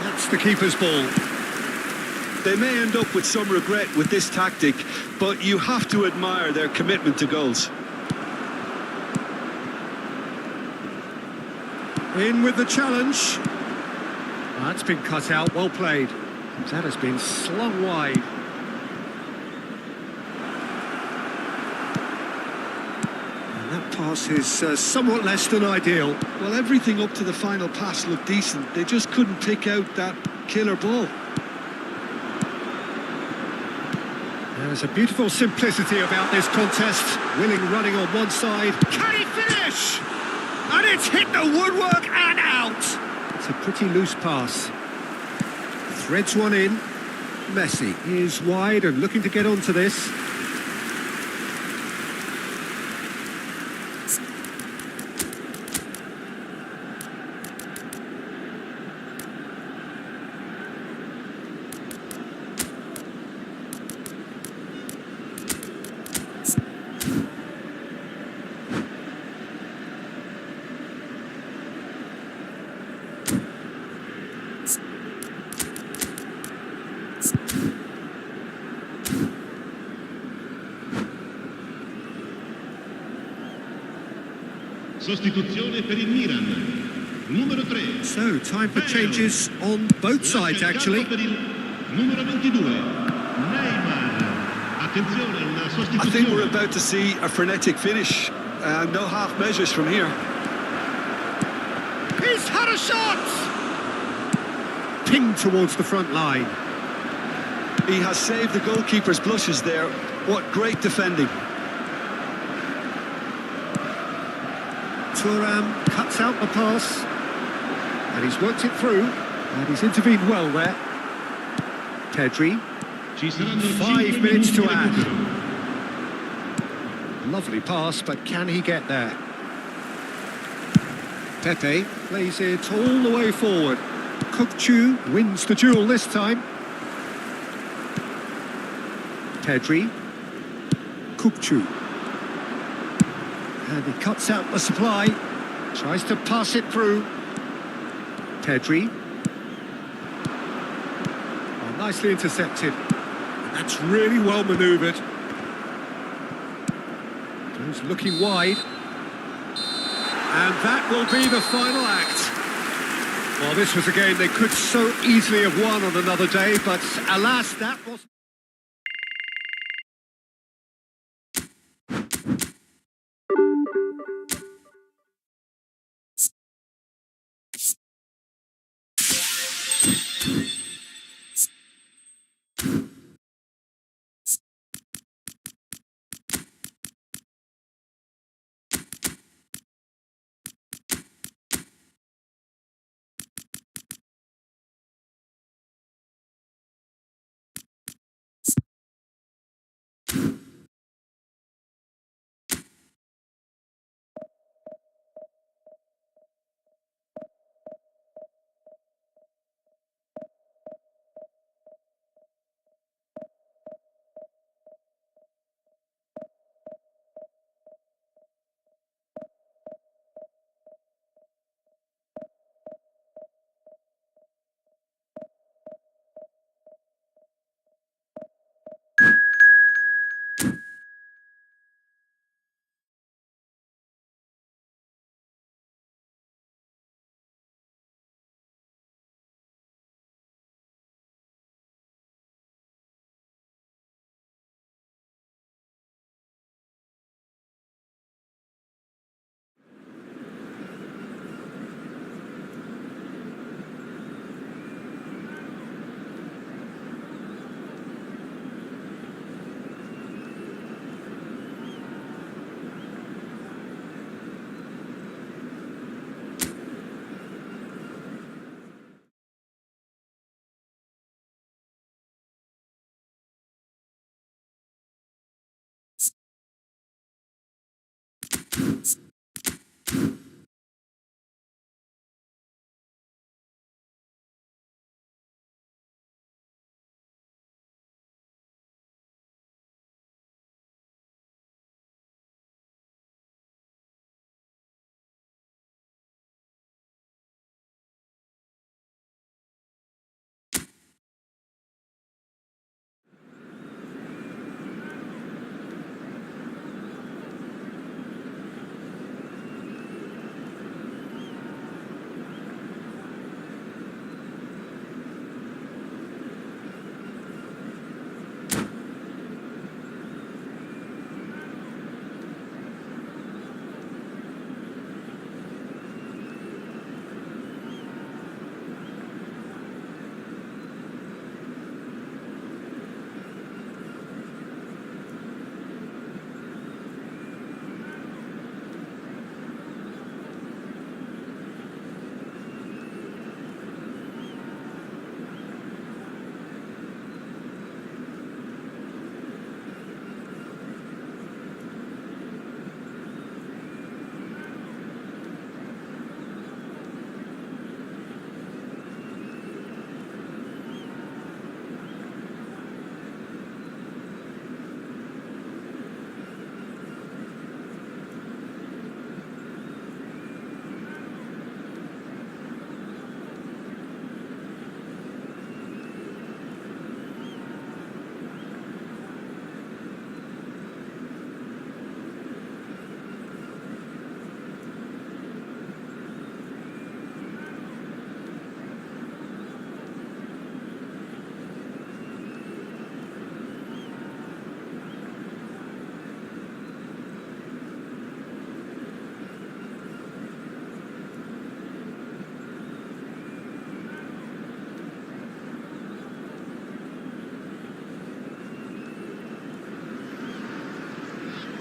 Speaker 1: That's the keeper's ball.
Speaker 2: They may end up with some regret with this tactic, but you have to admire their commitment to goals.
Speaker 1: In with the challenge. That's been cut out, well played. That has been slung wide. And that pass is somewhat less than ideal.
Speaker 2: Well, everything up to the final pass looked decent. They just couldn't pick out that killer ball.
Speaker 1: There's a beautiful simplicity about this contest. Willing running on one side. Can he finish? And it's hit the woodwork and out. It's a pretty loose pass. Threads one in. Messi is wide and looking to get onto this.
Speaker 3: Sostituzione per il Milan. Numero 3.
Speaker 1: So, time for changes on both sides, actually.
Speaker 3: Per il numero 22. Neymar. Attenzione, una sostituzione.
Speaker 2: I think we're about to see a frenetic finish. No half measures from here.
Speaker 1: He's had a shot! Pinged towards the front line.
Speaker 2: He has saved the goalkeeper's blushes there. What great defending.
Speaker 1: Thuram cuts out the pass. And he's worked it through. And he's intervened well there. Pedri.
Speaker 3: Ci saranno
Speaker 1: 5 minutes to
Speaker 3: di
Speaker 1: add.
Speaker 3: recupero.
Speaker 1: Lovely pass, but can he get there? Pepe plays it all the way forward. Kukçu wins the duel this time. Pedri. Kukçu. And he cuts out the supply. Tries to pass it through. Pedri. Oh, nicely intercepted. That's really well manoeuvred. Goes looking wide. And that will be the final act. Well, this was a game they could so easily have won on another day, but alas, that was...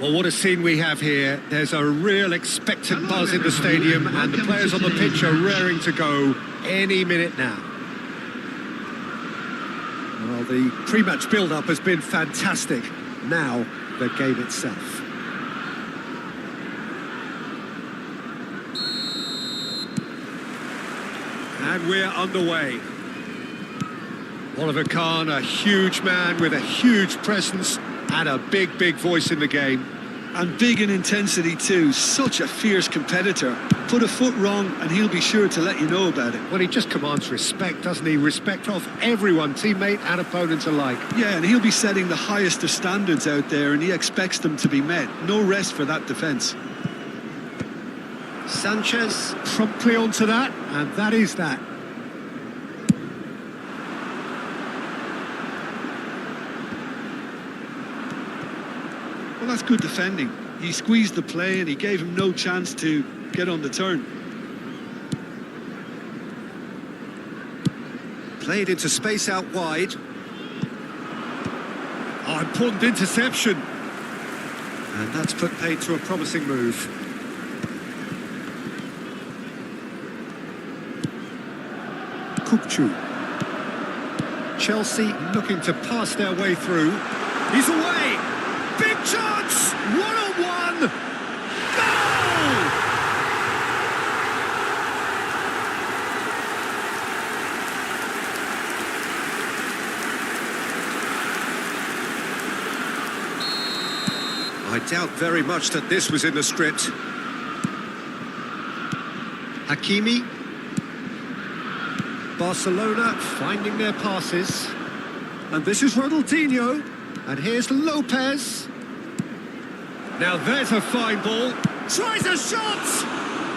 Speaker 1: Well, what a scene we have here. There's a real expectant buzz in the stadium, and the players on the pitch are raring to go any minute now. Well, the pre-match build-up has been fantastic. Now, the game itself. And we're underway. Oliver Kahn, a huge man with a huge presence and a big, big voice in the game.
Speaker 2: And big in intensity too. Such a fierce competitor. Put a foot wrong and he'll be sure to let you know about it.
Speaker 1: Well, he just commands respect, doesn't he? Respect of everyone, teammate and opponent alike.
Speaker 2: Yeah, and he'll be setting the highest of standards out there, and he expects them to be met. No rest for that defence.
Speaker 1: Sanchez promptly onto that, and that is that.
Speaker 2: Well, that's good defending. He squeezed the play and he gave him no chance to get on the turn.
Speaker 1: Played into space out wide. Oh, important interception. And that's put paid to a promising move. Kukcu. Chelsea looking to pass their way through. He's away! Big chance! One-on-one! Goal! I doubt very much that this was in the script. Hakimi. Barcelona finding their passes. And this is Ronaldinho. And here's Lopez. Now there's a fine ball. Tries a shot!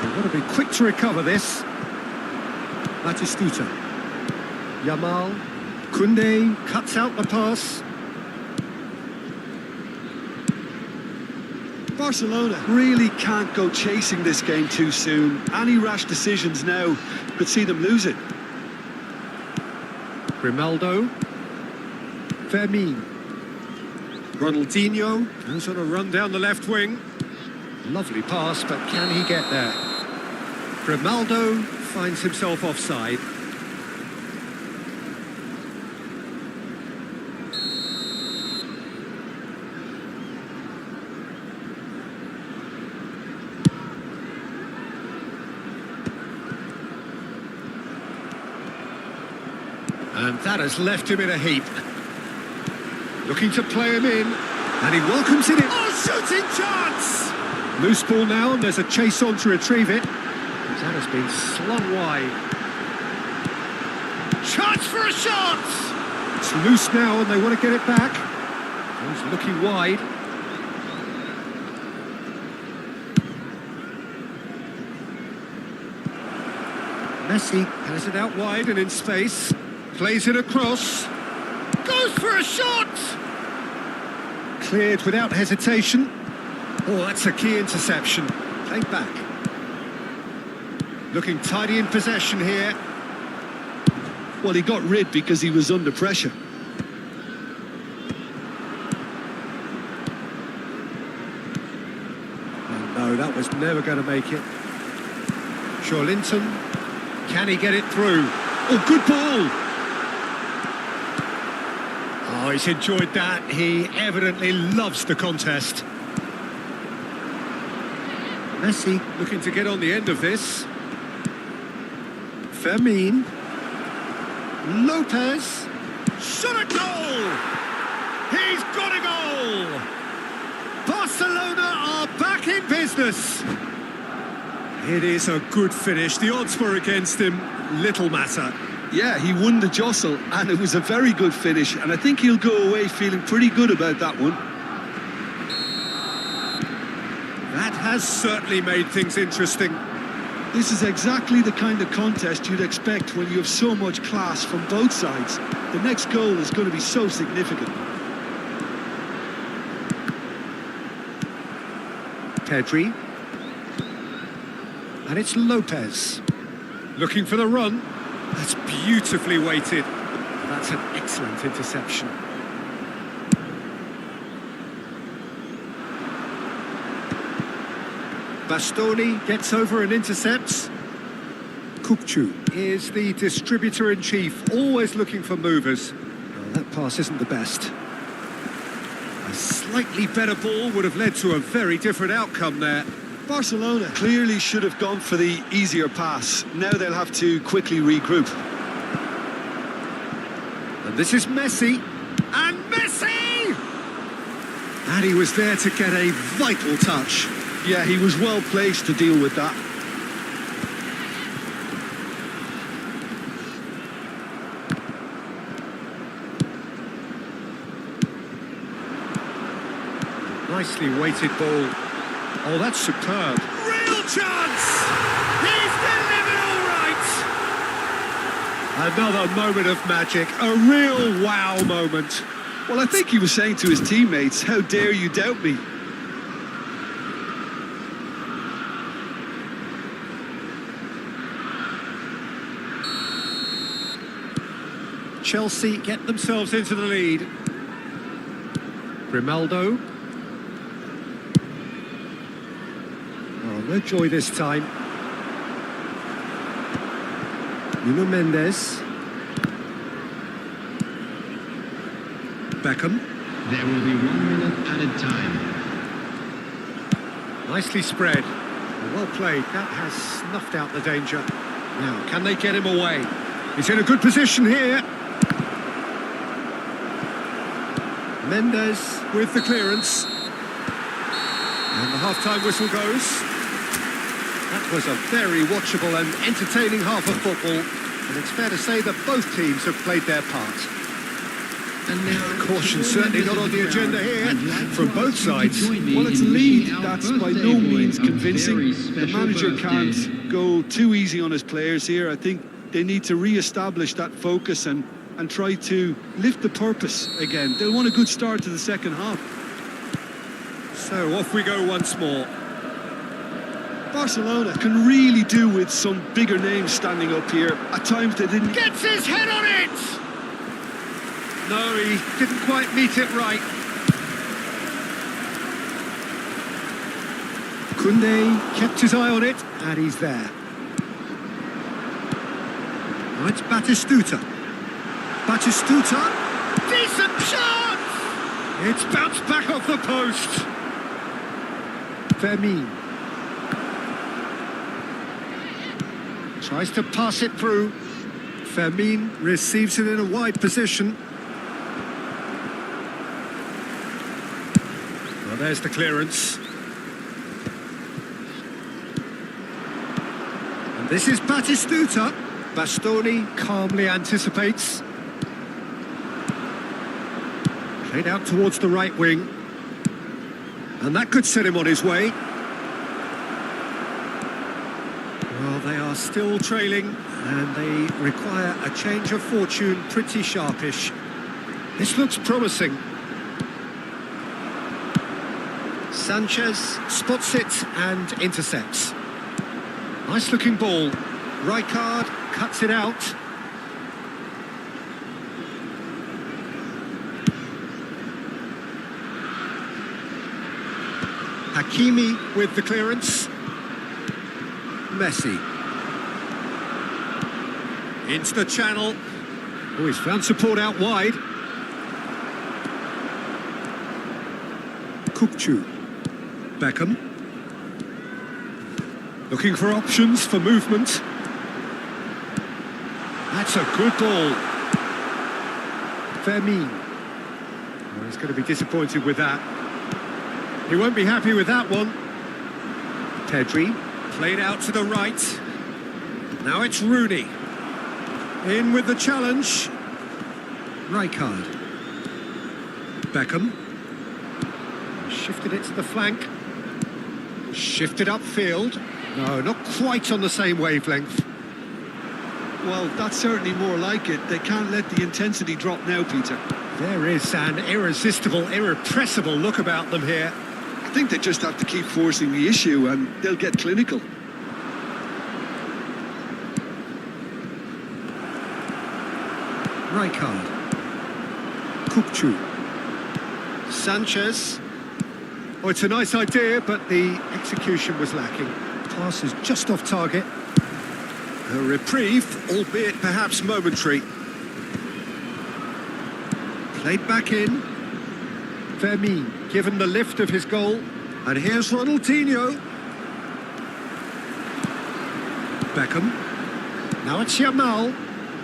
Speaker 1: They've got to be quick to recover this. Batistuta. Yamal. Koundé cuts out the pass.
Speaker 2: Barcelona really can't go chasing this game too soon. Any rash decisions now could see them lose it.
Speaker 1: Grimaldo. Fermin. Ronaldinho goes on a run down the left wing. Lovely pass, but can he get there? Grimaldo finds himself offside. And that has left him in a heap. Looking to play him in, and he welcomes it in. Oh, shooting chance! Loose ball now, and there's a chase on to retrieve it. That has been slung wide. Chance for a shot! It's loose now, and they want to get it back. He's looking wide. Messi has it out wide and in space. Plays it across. Goes for a shot! Cleared without hesitation. Oh, that's a key interception. Played back. Looking tidy in possession here.
Speaker 2: Well, he got rid because he was under pressure.
Speaker 1: Oh, no, that was never going to make it. Linton. Can he get it through? Oh, good ball! Oh, he's enjoyed that. He evidently loves the contest. Messi looking to get on the end of this. Fermin. Lopez. Shot a goal! He's got a goal! Barcelona are back in business. It is a good finish. The odds were against him. Little matter.
Speaker 2: Yeah, he won the jostle, and it was a very good finish, and I think he'll go away feeling pretty good about that one.
Speaker 1: That has certainly made things interesting.
Speaker 2: This is exactly the kind of contest you'd expect when you have so much class from both sides. The next goal is going to be so significant.
Speaker 1: Pedri. And it's Lopez. Looking for the run. That's beautifully weighted. That's an excellent interception. Bastoni gets over and intercepts. Kukcu is the distributor-in-chief, always looking for movers. Oh, that pass isn't the best. A slightly better ball would have led to a very different outcome there.
Speaker 2: Barcelona clearly should have gone for the easier pass. Now they'll have to quickly regroup.
Speaker 1: And this is Messi. And Messi! And he was there to get a vital touch.
Speaker 2: Yeah, he was well placed to deal with that.
Speaker 1: Nicely weighted ball. Oh, that's superb. Real chance! He's delivered all right! Another moment of magic, a real wow moment.
Speaker 2: Well, I think he was saying to his teammates, how dare you doubt me?
Speaker 1: Chelsea get themselves into the lead. Grimaldo. Oh, no joy this time. Nuno Mendes. Beckham.
Speaker 3: There will be 1 minute added time.
Speaker 1: Nicely spread. Well played. That has snuffed out the danger. Now, can they get him away? He's in a good position here. Mendes with the clearance. And the half-time whistle goes. That was a very watchable and entertaining half of football. And it's fair to say that both teams have played their part.
Speaker 3: And now,
Speaker 1: Caution certainly not on the agenda here from both sides.
Speaker 2: Well, it's a lead that's by no means convincing. The manager can't go too easy on his players here. I think they need to re-establish that focus and try to lift the purpose again. They'll want a good start to the second half.
Speaker 1: So off we go once more.
Speaker 2: Barcelona can really do with some bigger names standing up here. At times they didn't...
Speaker 1: Gets his head on it! No, he didn't quite meet it right. Koundé kept his eye on it, and he's there. Now it's Batistuta. Batistuta, decent shot! It's bounced back off the post. Fermin. Tries to pass it through. Fermin receives it in a wide position. Well, there's the clearance. And this is Batistuta. Bastoni calmly anticipates. Played out towards the right wing. And that could set him on his way. Well, they are still trailing, and they require a change of fortune pretty sharpish. This looks promising. Sanchez spots it and intercepts. Nice looking ball. Rijkaard cuts it out. Hakimi with the clearance. Messi. Into the channel. Oh, he's found support out wide. Kukcu. Beckham. Looking for options for movement. That's a good ball. Fermin. Oh, he's going to be disappointed with that. He won't be happy with that one. Pedri. Played out to the right. Now it's Rooney. In with the challenge. Rijkaard. Beckham. Shifted it to the flank. Shifted upfield. No, not quite on the same wavelength.
Speaker 2: Well, that's certainly more like it. They can't let the intensity drop now, Peter.
Speaker 1: There is an irresistible, irrepressible look about them here.
Speaker 2: I think they just have to keep forcing the issue and they'll get clinical.
Speaker 1: Rijkaard. Kukcu. Sanchez. Oh, it's a nice idea, but the execution was lacking. Pass is just off target. A reprieve, albeit perhaps momentary. Played back in. Vermin given the lift of his goal. And here's Ronaldinho. Beckham. Now it's Yamal.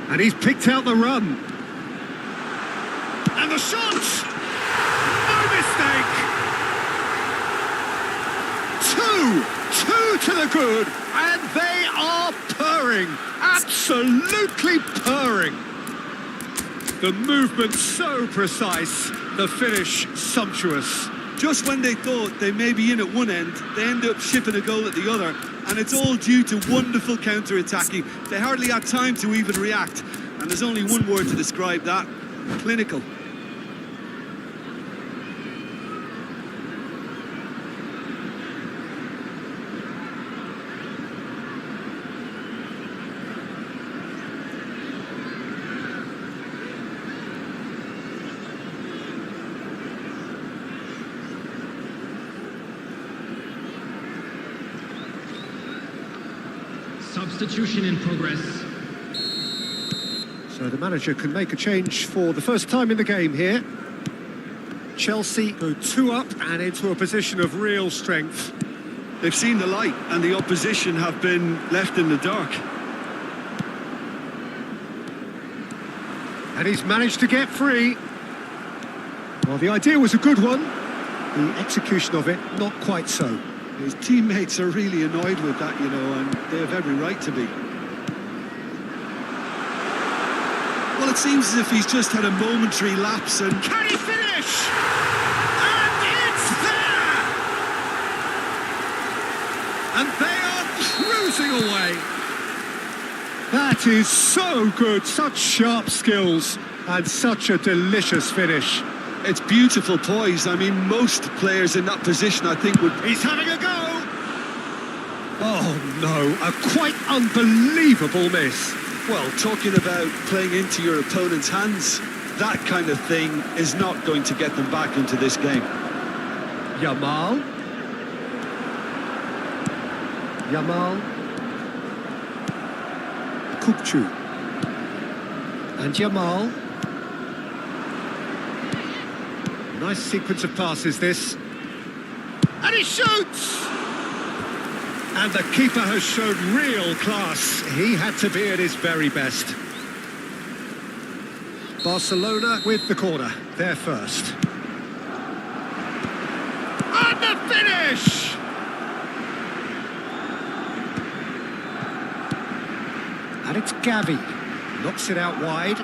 Speaker 1: And he's picked out the run. And the shot! No mistake! Two to the good, and they are purring, absolutely purring. The movement so precise, the finish sumptuous.
Speaker 2: Just when they thought they may be in at one end, they end up shipping a goal at the other, and it's all due to wonderful counter-attacking. They hardly had time to even react, and there's only one word to describe that: clinical.
Speaker 5: Substitution in progress.
Speaker 1: So the manager can make a change for the first time in the game here. Chelsea go 2 up and into a position of real strength.
Speaker 2: They've seen the light, and the opposition have been left in the dark.
Speaker 1: And he's managed to get free. Well, the idea was a good one. The execution of it, not quite so.
Speaker 2: His teammates are really annoyed with that, you know, and they have every right to be. Well, it seems as if he's just had a momentary lapse and...
Speaker 1: Can he finish? And it's there! And they are cruising away. That is so good, such sharp skills and such a delicious finish.
Speaker 2: It's beautiful poise. I mean, most players in that position, I think, would...
Speaker 1: He's having a go! Oh no, a quite unbelievable miss.
Speaker 2: Well, talking about playing into your opponent's hands, that kind of thing is not going to get them back into this game.
Speaker 1: Yamal. Kupchu. And Yamal. Nice sequence of passes, this. And he shoots! And the keeper has shown real class. He had to be at his very best. Barcelona with the corner. They're first. And the finish! And it's Gavi. Knocks it out wide.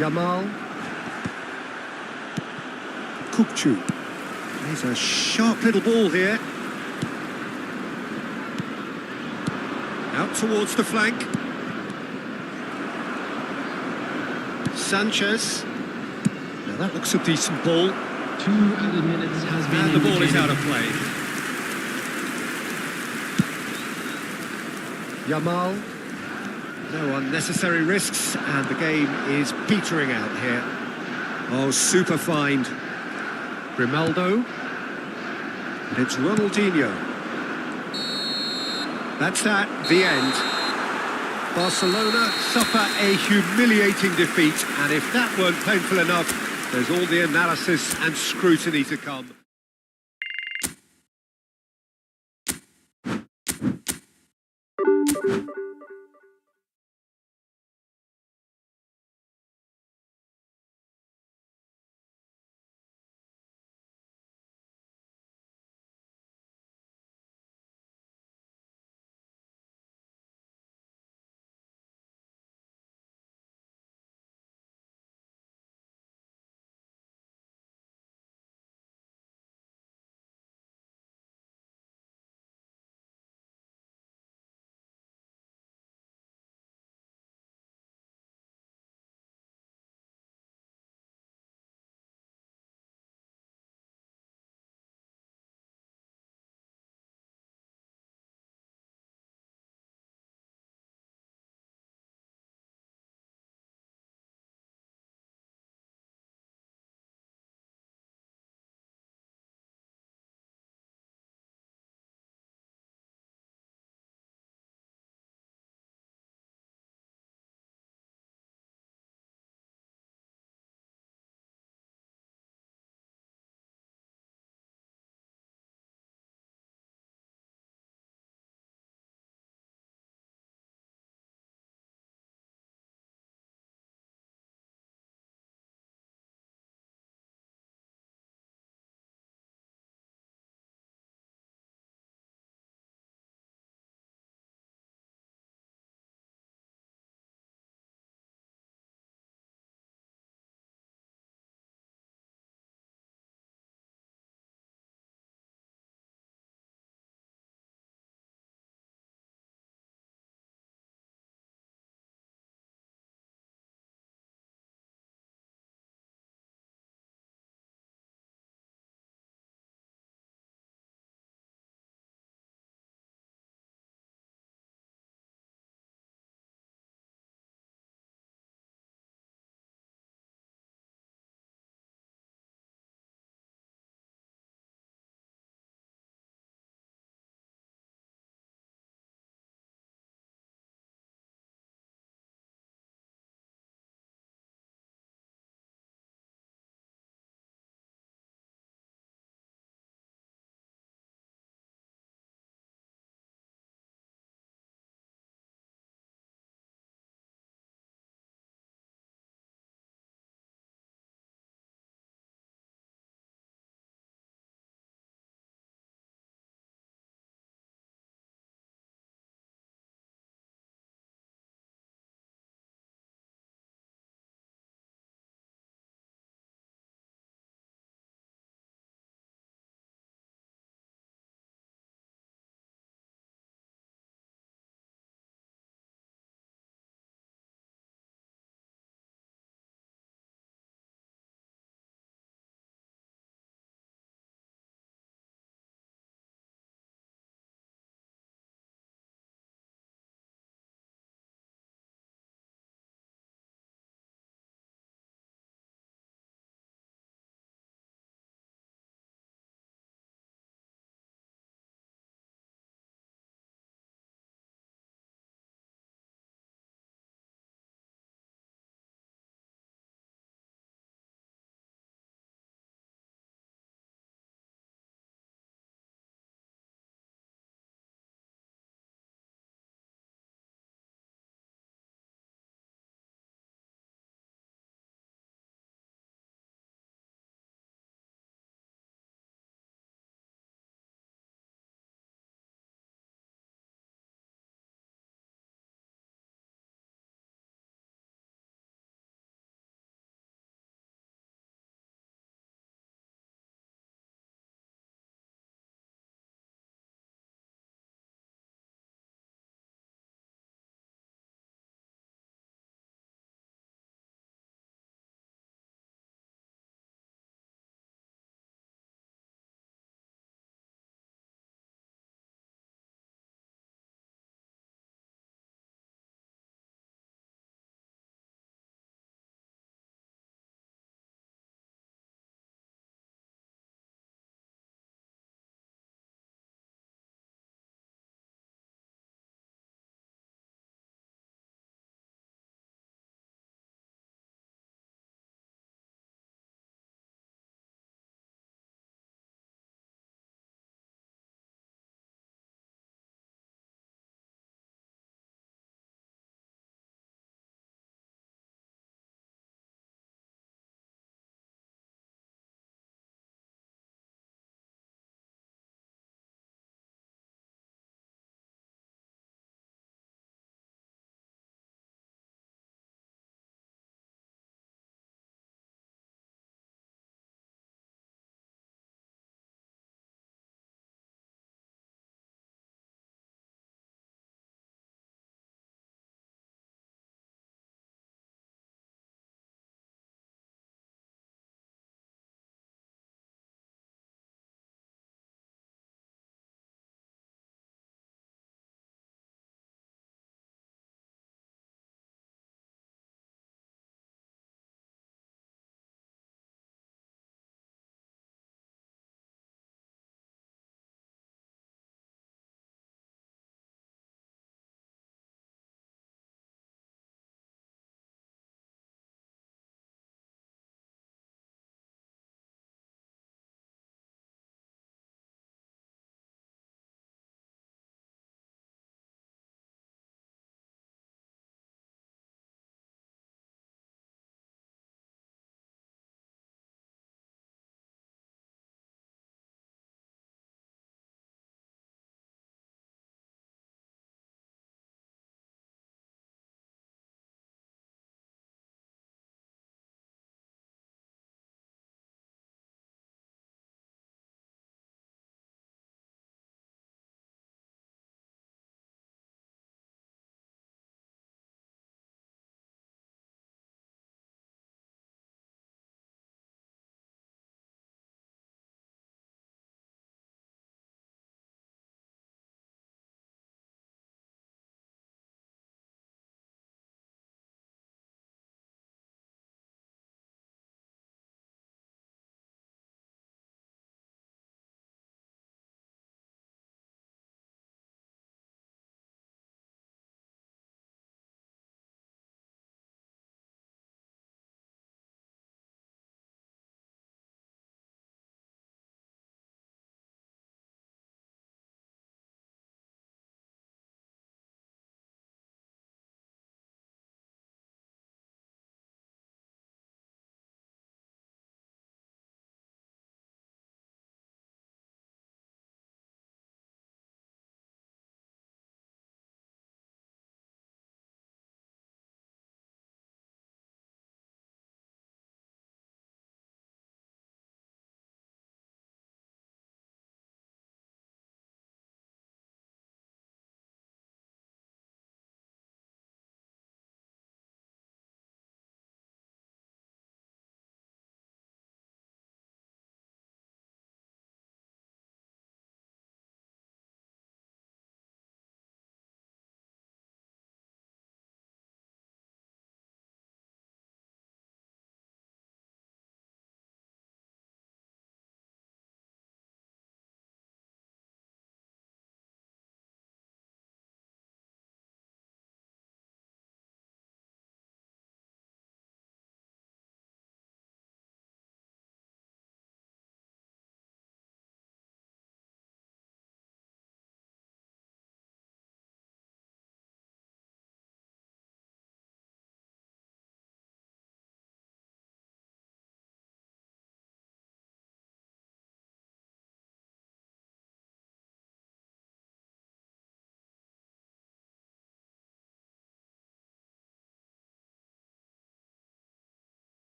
Speaker 1: Yamal. Kupchu. He's a sharp little ball here. Out towards the flank. Sanchez. Now that looks a decent ball.
Speaker 5: 2 added minutes has been
Speaker 1: And the ball is
Speaker 5: indicated.
Speaker 1: out of play. Yamal. No unnecessary risks, and the game is petering out here. Oh, super find. Grimaldo. And it's Ronaldinho. That's that, the end. Barcelona suffer a humiliating defeat, and if that weren't painful enough, there's all the analysis and scrutiny to come.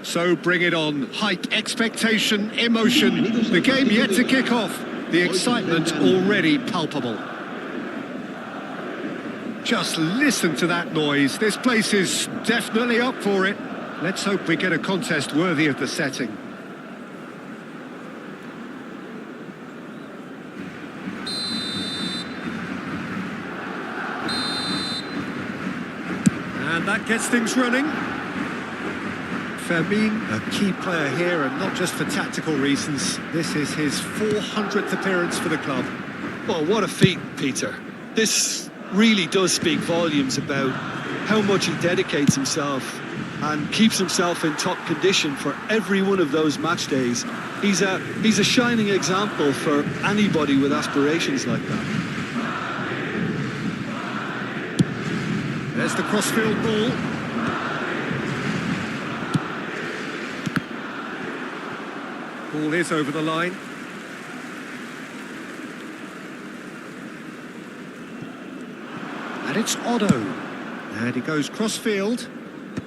Speaker 1: So bring it on. Hype, expectation, emotion. The game yet to kick off. The excitement already palpable. Just listen to that noise. This place is definitely up for it. Let's hope we get a contest worthy of the setting. And that gets things running. Fermin, a key player here, and not just for tactical reasons. This is his 400th appearance for the club.
Speaker 2: Well, what a feat, Peter. This really does speak volumes about how much he dedicates himself and keeps himself in top condition for every one of those match days. He's a shining example for anybody with aspirations like that.
Speaker 1: There's the crossfield ball. Ball is over the line. And it's Otto. And he goes crossfield.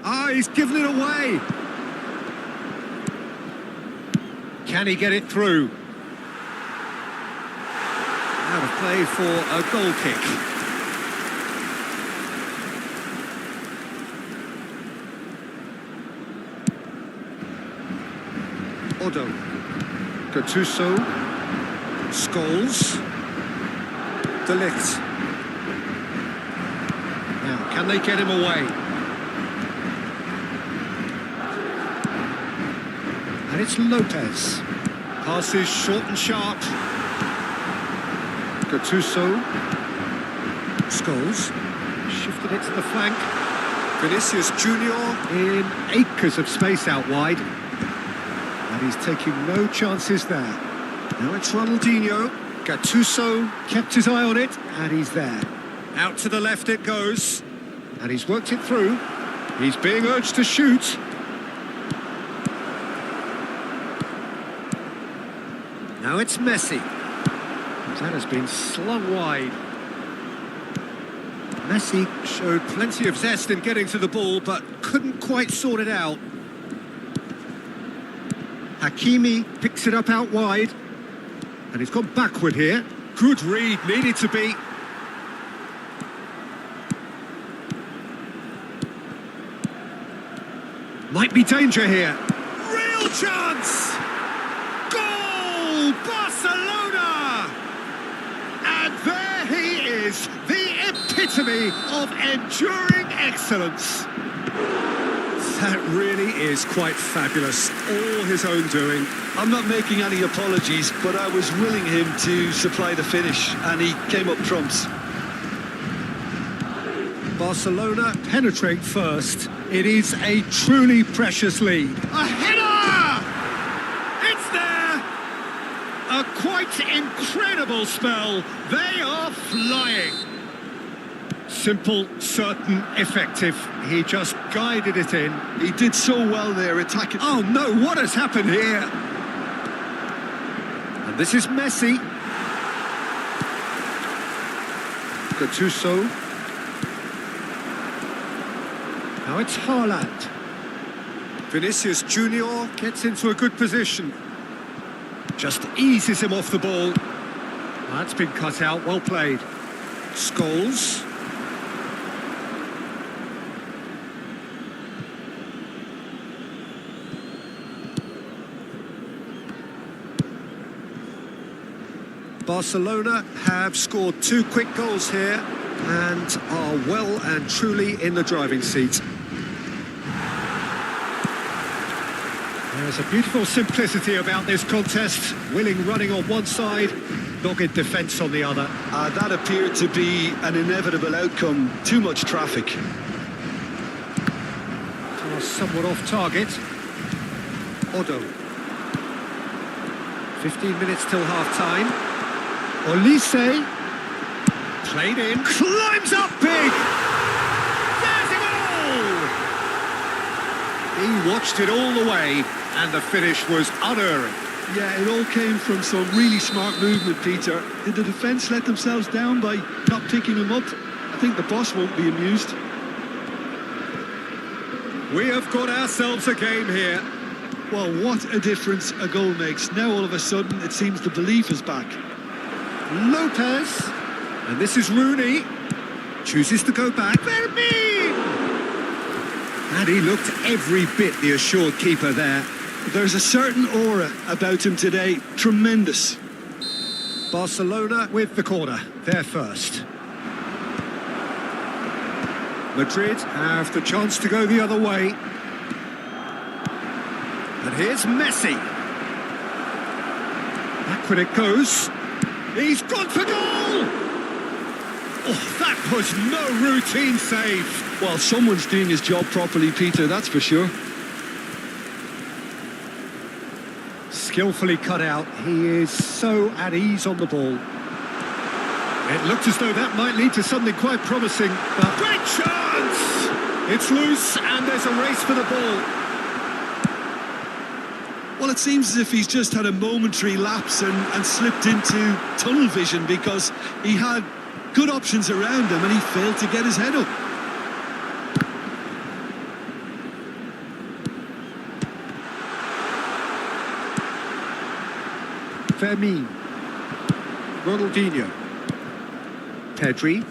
Speaker 1: Ah, he's given it away. Can he get it through? Out of play for a goal kick. Otto. Gattuso. Scholes. De Ligt. Now, can they get him away? And it's Lopez. Passes short and sharp. Gattuso. Scholes. Shifted it to the flank. Vinicius Junior in acres of space out wide. And he's taking no chances there. Now it's Ronaldinho. Gattuso kept his eye on it, and he's there. Out to the left it goes. And he's worked it through. He's being urged to shoot. Now it's Messi. That has been slung wide. Messi showed plenty of zest in getting to the ball, but couldn't quite sort it out. Hakimi picks it up out wide. And he's gone backward here. Good read, needed to be. Might be danger here. Real chance! Goal! Barcelona! And there he is, the epitome of enduring excellence. That really is quite fabulous. All his own doing.
Speaker 2: I'm not making any apologies, but I was willing him to supply the finish, and he came up trumps. Barcelona
Speaker 1: Penetrate first. It is a truly precious lead. A header! It's there! A quite incredible spell. They are flying. Simple, certain, effective. He just guided it in.
Speaker 2: He did so well there, attacking.
Speaker 1: Oh no, what has happened here? And this is Messi. Gattuso. Now it's Haaland. Vinicius Junior gets into a good position. Just eases him off the ball. That's been cut out, well played. Scholes. Barcelona have scored 2 quick goals here and are well and truly in the driving seat. There's a beautiful simplicity about this contest. Willing running on one side, dogged defence on the other.
Speaker 2: That appeared to be an inevitable outcome. Too much traffic.
Speaker 1: Pass somewhat off target. Otto. 15 minutes till half-time. Olise. Played in. Climbs up big! There's a goal! He watched it all the way, and the finish was unerring.
Speaker 2: Yeah, it all came from some really smart movement, Peter. Did the defence let themselves down by not picking him up? I think the boss won't be amused.
Speaker 1: We have got ourselves a game here.
Speaker 2: Well, what a difference a goal makes. Now all of a sudden it seems the belief is back.
Speaker 1: Lopez. And this is Rooney. Chooses to go back. Vermeer! And he looked every bit the assured keeper there.
Speaker 2: There's a certain aura about him today. Tremendous.
Speaker 1: Barcelona with the corner. They're first. Madrid have the chance to go the other way. And here's Messi. Back when it goes. He's gone for goal! Oh, that was no routine save.
Speaker 2: Well, someone's doing his job properly, Peter, that's for sure.
Speaker 1: Skillfully cut out. He is so at ease on the ball. It looked as though that might lead to something quite promising. But great chance! It's loose and there's a race for the ball.
Speaker 2: Well, it seems as if he's just had a momentary lapse and slipped into tunnel vision because he had good options around him and he failed to get his head up.
Speaker 1: Fermin. Ronaldinho. Pedri.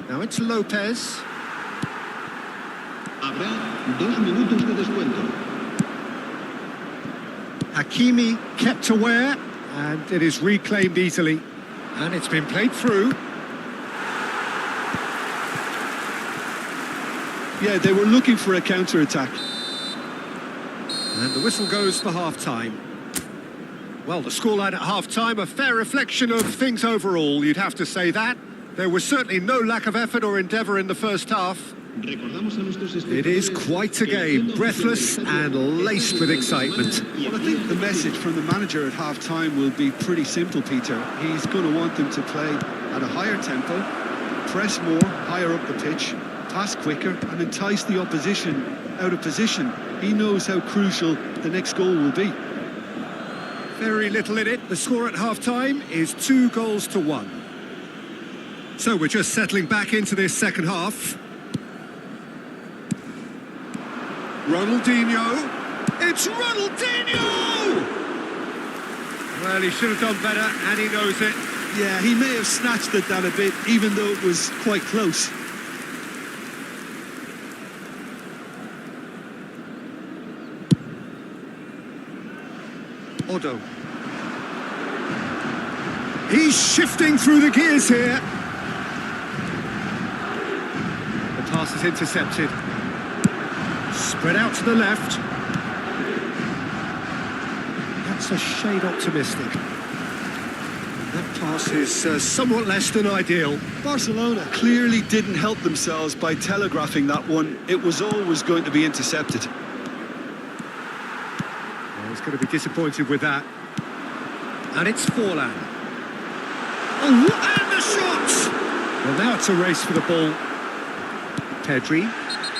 Speaker 1: Now it's Lopez.
Speaker 3: Habrá 2 minutos de descuento.
Speaker 1: Hakimi kept aware, and it is reclaimed easily. And it's been played through.
Speaker 2: Yeah, they were looking for a counter-attack.
Speaker 1: And the whistle goes for half-time. Well, the scoreline at half-time, a fair reflection of things overall, you'd have to say that. There was certainly no lack of effort or endeavour in the first half. It is quite a game, breathless and laced with excitement.
Speaker 2: Well, I think the message from the manager at half-time will be pretty simple, Peter. He's going to want them to play at a higher tempo, press more, higher up the pitch, pass quicker and entice the opposition out of position. He knows how crucial the next goal will be.
Speaker 1: Very little in it. The score at half-time is 2-1. So we're just settling back into this second half. Ronaldinho. It's Ronaldinho! Well, he should have done better, and he knows it.
Speaker 2: Yeah, he may have snatched at that a bit, even though it was quite close.
Speaker 1: Odo. He's shifting through the gears here. The pass is intercepted. Spread out to the left. That's a shade optimistic. That pass is somewhat less than ideal.
Speaker 2: Barcelona clearly didn't help themselves by telegraphing that one. It was always going to be intercepted.
Speaker 1: He's going to be disappointed with that. And it's Forlan. Oh, and the shot! Well, now it's a race for the ball. Pedri.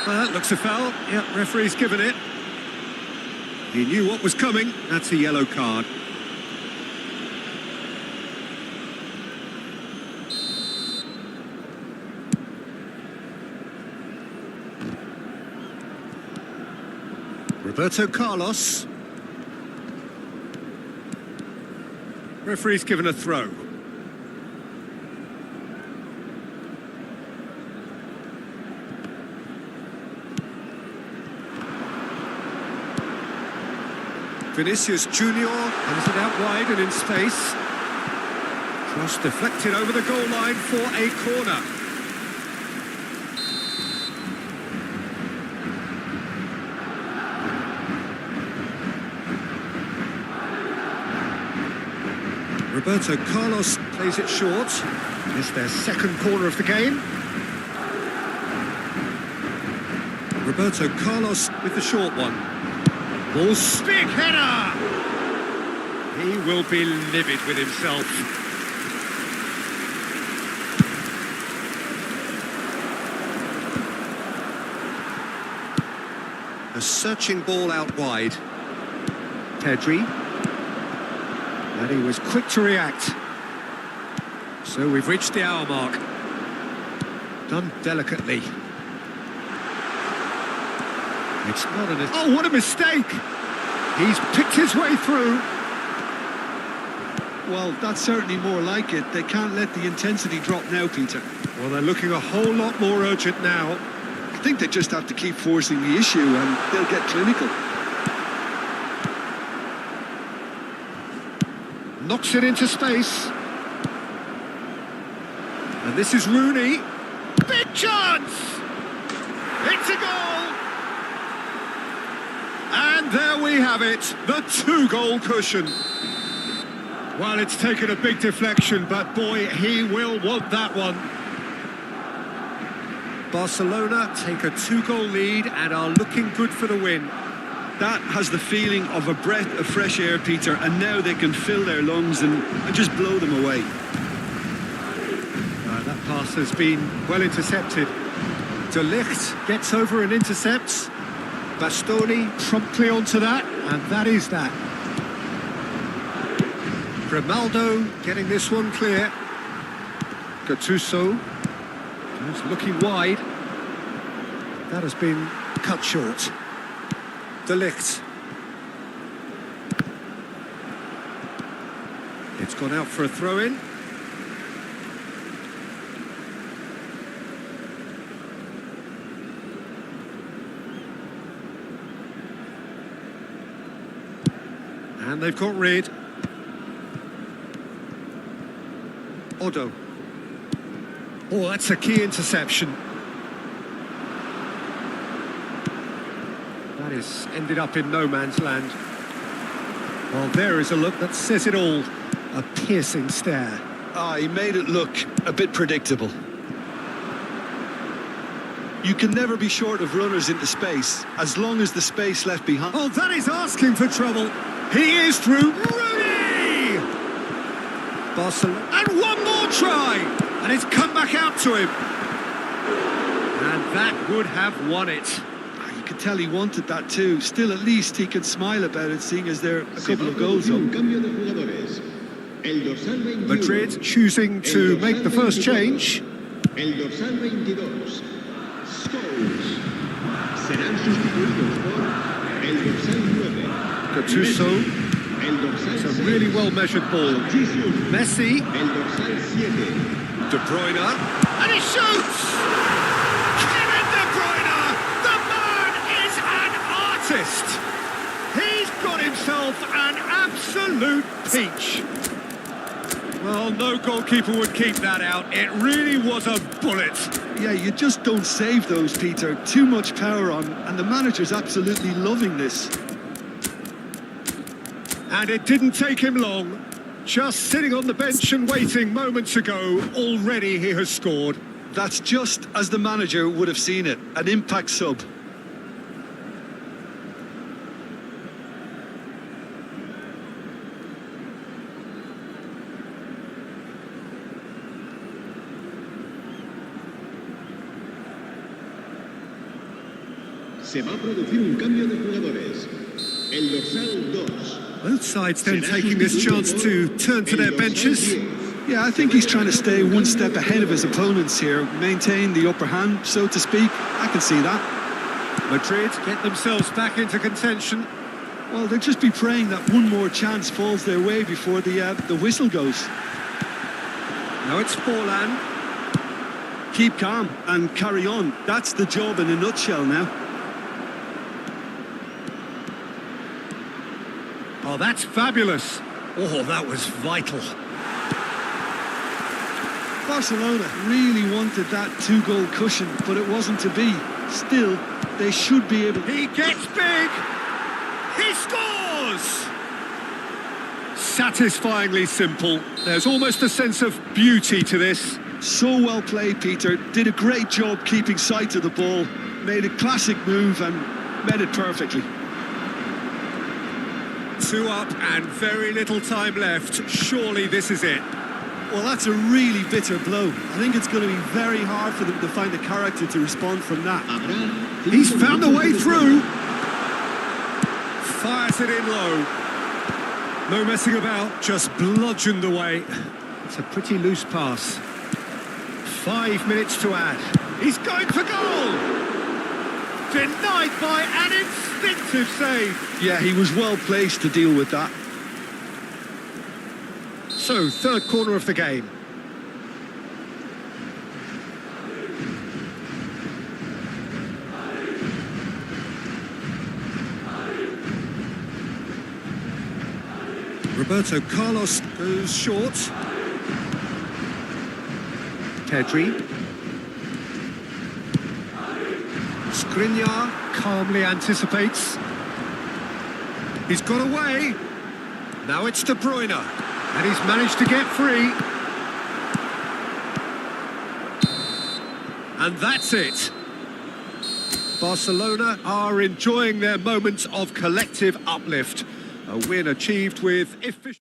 Speaker 1: Well, that looks a foul. Yep, referee's given it. He knew what was coming. That's a yellow card. Roberto Carlos. Referee's given a throw. Vinicius Junior comes it out wide and in space. Cross deflected over the goal line for a corner. Roberto Carlos plays it short. It's their second corner of the game. Roberto Carlos with the short one. Ball stick header! He will be livid with himself. A searching ball out wide. Pedri. And he was quick to react. So we've reached the hour mark. Done delicately. It's not an... Oh, what a mistake! He's picked his way through.
Speaker 2: Well, that's certainly more like it. They can't let the intensity drop now, Peter.
Speaker 1: Well, they're looking a whole lot more urgent now.
Speaker 2: I think they just have to keep forcing the issue and they'll get clinical.
Speaker 1: Knocks it into space. And this is Rooney. Big chance! It's a goal! And there we have it, the 2-goal cushion. Well, it's taken a big deflection, but boy, he will want that one. Barcelona take a 2-goal lead and are looking good for the win.
Speaker 2: That has the feeling of a breath of fresh air, Peter, and now they can fill their lungs and just blow them away.
Speaker 1: That pass has been well intercepted. De Ligt gets over and intercepts. Bastoni promptly onto that, and that is that. Grimaldo getting this one clear. Gattuso is looking wide. That has been cut short. De Ligt. It's gone out for a throw-in. And they've got rid. Odo. Oh, that's a key interception. That is ended up in no man's land. Well, there is a look that says it all. A piercing stare.
Speaker 2: He made it look a bit predictable. You can never be short of runners into space, as long as the space left behind.
Speaker 1: Oh, that is asking for trouble. He is through. Rooney! Barcelona. And one more try! And it's come back out to him. And that would have won it.
Speaker 2: You could tell he wanted that too. Still, at least he can smile about it, seeing as there are a couple of goals up.
Speaker 1: Madrid choosing to make the first change.
Speaker 3: El dorsal 22, Scholes. Serán sustituidos por el dorsal 9.
Speaker 1: Gattuso.
Speaker 3: El dorsal
Speaker 1: It's a
Speaker 3: 6.
Speaker 1: really well measured ball. Messi.
Speaker 3: El dorsal 7.
Speaker 1: De Bruyne. And he shoots! Kevin De Bruyne! The man is an artist! He's got himself an absolute peach. Well, no goalkeeper would keep that out. It really was a bullet.
Speaker 2: Yeah, you just don't save those, Peter. Too much power on, and the manager's absolutely loving this.
Speaker 1: And it didn't take him long. Just sitting on the bench and waiting moments ago, already he has scored.
Speaker 2: That's just as the manager would have seen it, an impact sub.
Speaker 3: Se va a producir un cambio de jugadores. El dorsal 2.
Speaker 1: Both sides then taking this chance to turn to their benches.
Speaker 2: Yeah, I think he's trying to stay one step ahead of his opponents here, maintain the upper hand, so to speak. I can see that.
Speaker 1: Madrid get themselves back into contention.
Speaker 2: Well, they'll just be praying that one more chance falls their way before the whistle goes.
Speaker 1: Now it's Forlan.
Speaker 2: Keep calm and carry on. That's the job in a nutshell now.
Speaker 1: Oh, that's fabulous. Oh, that was vital.
Speaker 2: Barcelona really wanted that 2-goal cushion, but it wasn't to be. Still, they should be able...
Speaker 1: He gets big! He scores! Satisfyingly simple. There's almost a sense of beauty to this.
Speaker 2: So well played, Peter. Did a great job keeping sight of the ball. Made a classic move and met it perfectly.
Speaker 1: 2 up and very little time left. Surely this is it.
Speaker 2: Well, that's a really bitter blow. I think it's going to be very hard for them to find the character to respond from that.
Speaker 1: He's found a way through. Fires it in low. No messing about, just bludgeoned away. It's a pretty loose pass. 5 minutes to add. He's going for goal! Denied by an instinctive save.
Speaker 2: Yeah, he was well placed to deal with that.
Speaker 1: So, third corner of the game. Roberto Carlos goes short. Pedri. Skriniar calmly anticipates. He's got away. Now it's De Bruyne. And he's managed to get free. And that's it. Barcelona are enjoying their moments of collective uplift. A win achieved with efficiency.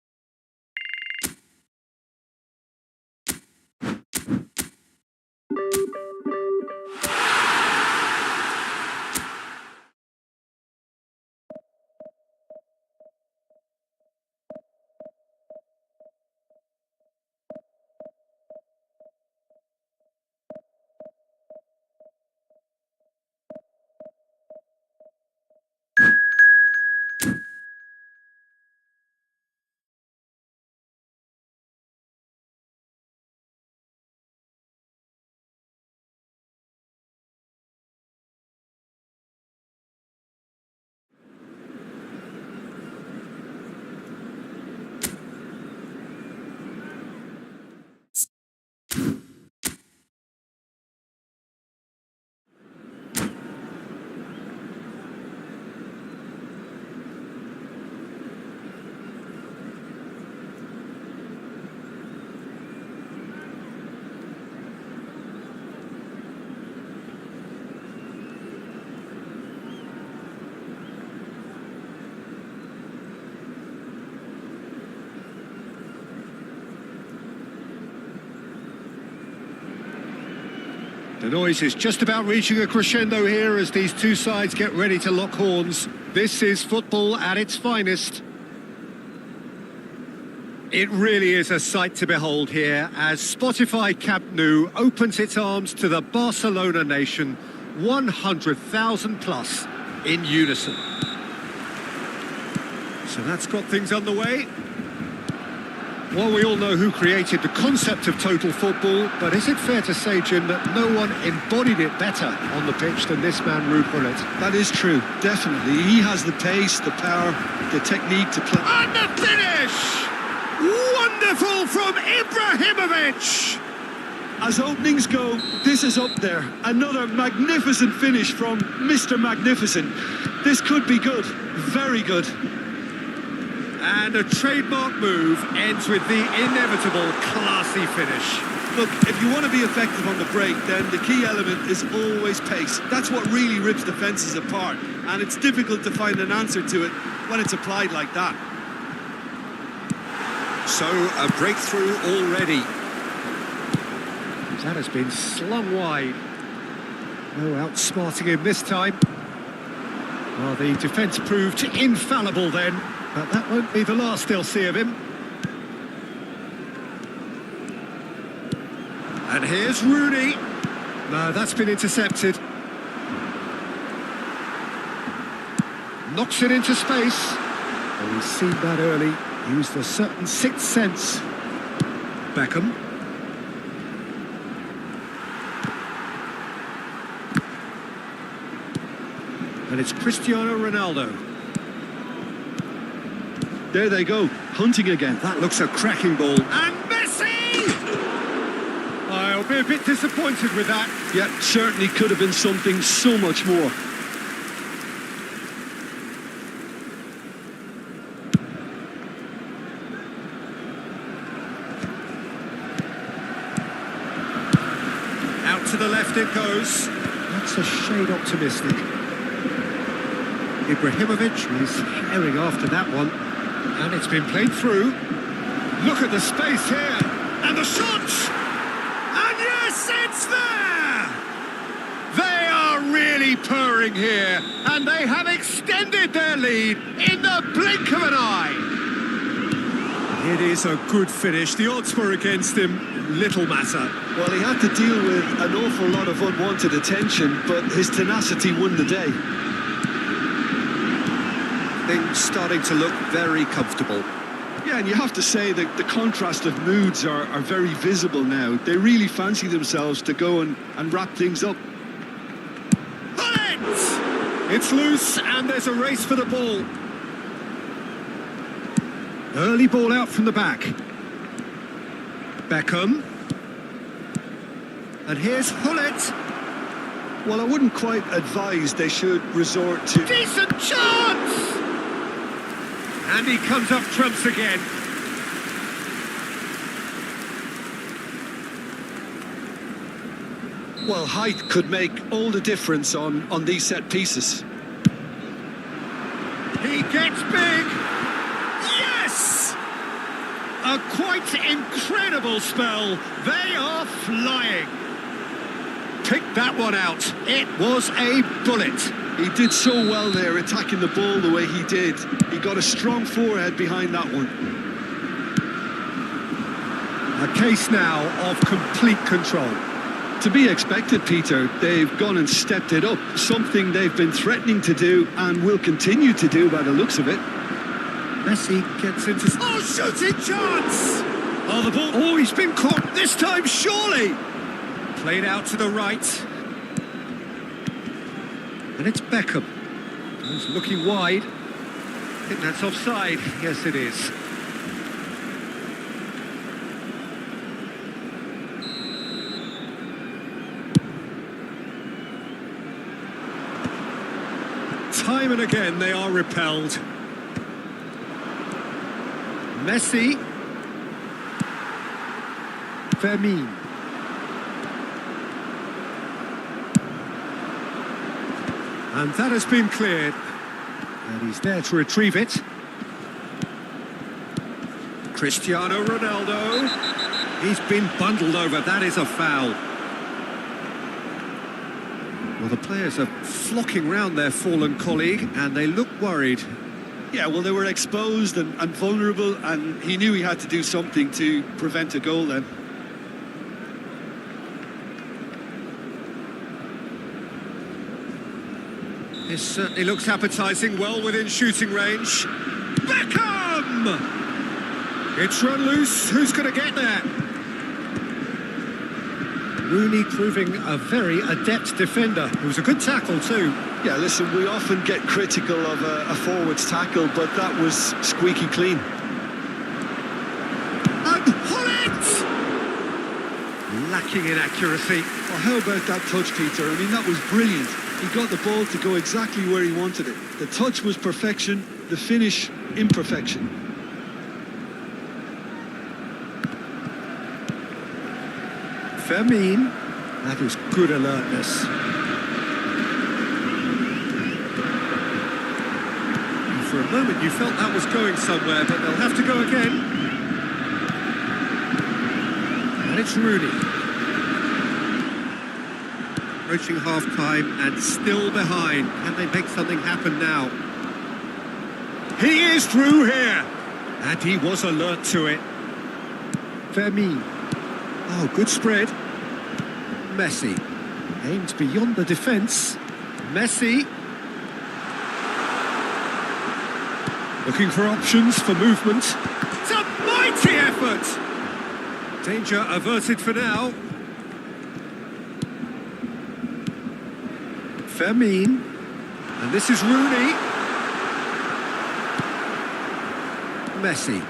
Speaker 1: The noise is just about reaching a crescendo here as these two sides get ready to lock horns. This is football at its finest. It really is a sight to behold here as Spotify Camp Nou opens its arms to the Barcelona nation, 100,000 plus in unison. So that's got things underway. Well, we all know who created the concept of total football, but is it fair to say, Jim, that no one embodied it better on the pitch than this man, Ruud Gullit?
Speaker 2: That is true, definitely. He has the pace, the power, the technique to play.
Speaker 1: And the finish! Wonderful from Ibrahimovic!
Speaker 2: As openings go, this is up there. Another magnificent finish from Mr. Magnificent. This could be good, very good.
Speaker 1: And a trademark move ends with the inevitable classy finish.
Speaker 2: Look, if you want to be effective on the break, then the key element is always pace. That's what really rips defences apart. And it's difficult to find an answer to it when it's applied like that.
Speaker 1: So, a breakthrough already. That has been slung wide. No outsmarting him this time. Well, the defence proved infallible then. But that won't be the last they'll see of him. And here's Rooney. No, that's been intercepted. Knocks it into space. Oh, we've seen that early. Used a certain sixth sense. Beckham. And it's Cristiano Ronaldo.
Speaker 2: There they go, hunting again.
Speaker 1: That looks a cracking ball. And Messi! I'll be a bit disappointed with that.
Speaker 2: Yeah, certainly could have been something so much more.
Speaker 1: Out to the left it goes. That's a shade optimistic. Ibrahimovic is herring after that one. And it's been played through. Look at the space here. And the shot! And yes, it's there! They are really purring here. And they have extended their lead in the blink of an eye. It is a good finish. The odds were against him. little matter.
Speaker 2: Well, he had to deal with an awful lot of unwanted attention, but his tenacity won the day.
Speaker 1: Things starting to look very comfortable.
Speaker 2: Yeah, and you have to say that the contrast of moods are very visible now. They really fancy themselves to go and wrap things up.
Speaker 1: It's loose and there's a race for the ball. Early ball out from the back. Beckham. And here's Hullet.
Speaker 2: Well, I wouldn't quite advise they should resort to...
Speaker 1: Decent chance! And he comes up trumps again.
Speaker 2: Well, height could make all the difference on these set pieces.
Speaker 1: He gets big! Yes! A quite incredible spell. They are flying. Pick that one out. It was a bullet.
Speaker 2: He did so well there, attacking the ball the way he did. He got a strong forehead behind that one.
Speaker 1: A case now of complete control.
Speaker 2: To be expected, Peter. They've gone and stepped it up, something they've been threatening to do and will continue to do by the looks of it.
Speaker 1: Messi gets into... Oh, shooting chance! Oh, the ball... Oh, he's been caught this time, surely! Played out to the right. And it's Beckham. He's looking wide. I think that's offside. Yes, it is. Time and again they are repelled. Messi. Fermin. And that has been cleared. And he's there to retrieve it. Cristiano Ronaldo. He's been bundled over. That is a foul. Well, the players are flocking round their fallen colleague, and they look worried.
Speaker 2: Yeah, well, they were exposed and vulnerable, and he knew he had to do something to prevent a goal then.
Speaker 1: This certainly looks appetising, well within shooting range. Beckham! It's run loose. Who's going to get there? Rooney proving a very adept defender. It was a good tackle too.
Speaker 2: Yeah, listen, we often get critical of a forward's tackle, but that was squeaky clean.
Speaker 1: And Hullet! Lacking in accuracy.
Speaker 2: Well, how about that touch, Peter? I mean, that was brilliant. He got the ball to go exactly where he wanted it. The touch was perfection, the finish, imperfection.
Speaker 1: Fermin, that is good alertness. And for a moment you felt that was going somewhere, but they'll have to go again. And it's Rooney. Approaching half-time and still behind. Can they make something happen now? He is through here! And he was alert to it. Fermin. Oh, good spread. Messi aims beyond the defence. Messi looking for options for movement. It's a mighty effort. Danger averted for now. Fermin, and this is Rooney. Messi.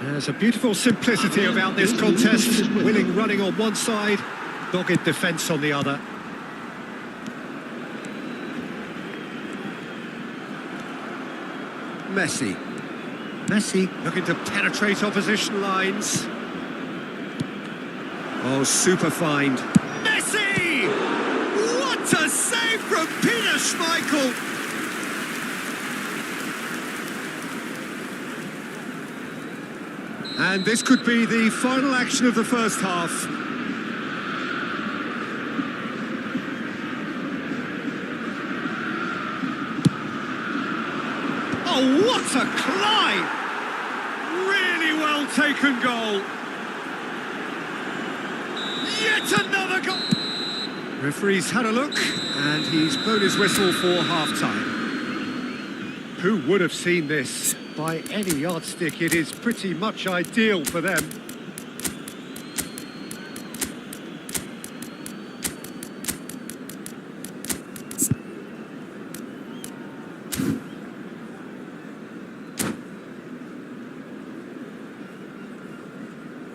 Speaker 1: There's a beautiful simplicity about this contest. Willing running on one side, dogged defence on the other. Messi. Messi looking to penetrate opposition lines. Oh, super find. Messi! What a save from Peter Schmeichel! And this could be the final action of the first half. Oh, what a climb! Really well taken goal. Yet another goal! Referee's had a look, and he's blown his whistle for half-time. Who would have seen this? By any yardstick, it is pretty much ideal for them.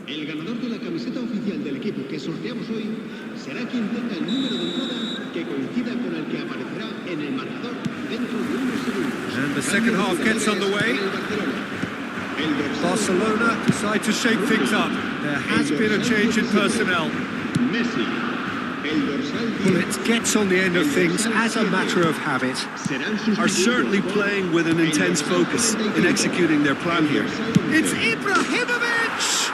Speaker 3: El ganador de la camiseta oficial del equipo que sorteamos hoy será quien tenga el número de entrada que coincida con el que aparecerá en el marcador dentro de unos segundos.
Speaker 1: And the second half gets underway. Barcelona decide to shake things up. There has been a change in personnel.
Speaker 3: Messi, el dorsal
Speaker 1: Well, it gets on the end of things as a matter of habit.
Speaker 2: Are certainly playing with an intense focus in executing their plan here.
Speaker 1: It's Ibrahimovic!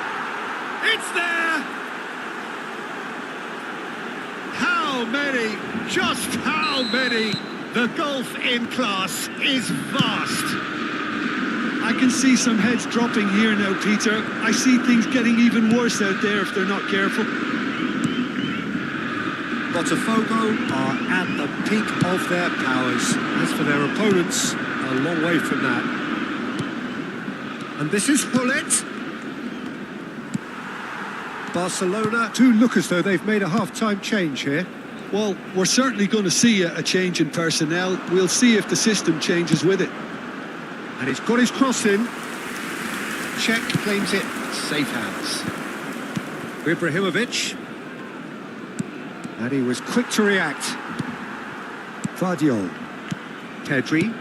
Speaker 1: It's there! How many? Just how many? The gulf in class is vast.
Speaker 2: I can see some heads dropping here now, Peter. I see things getting even worse out there if they're not careful.
Speaker 1: Botafogo are at the peak of their powers. As for their opponents, a long way from that. And this is Hullet. Barcelona do look as though they've made a half-time change here.
Speaker 2: Well, we're certainly going to see a change in personnel. We'll see if the system changes with it.
Speaker 1: And he's got his cross in. Czech claims it. Safe hands. Ibrahimovic. And he was quick to react. Vardiol. Pedri.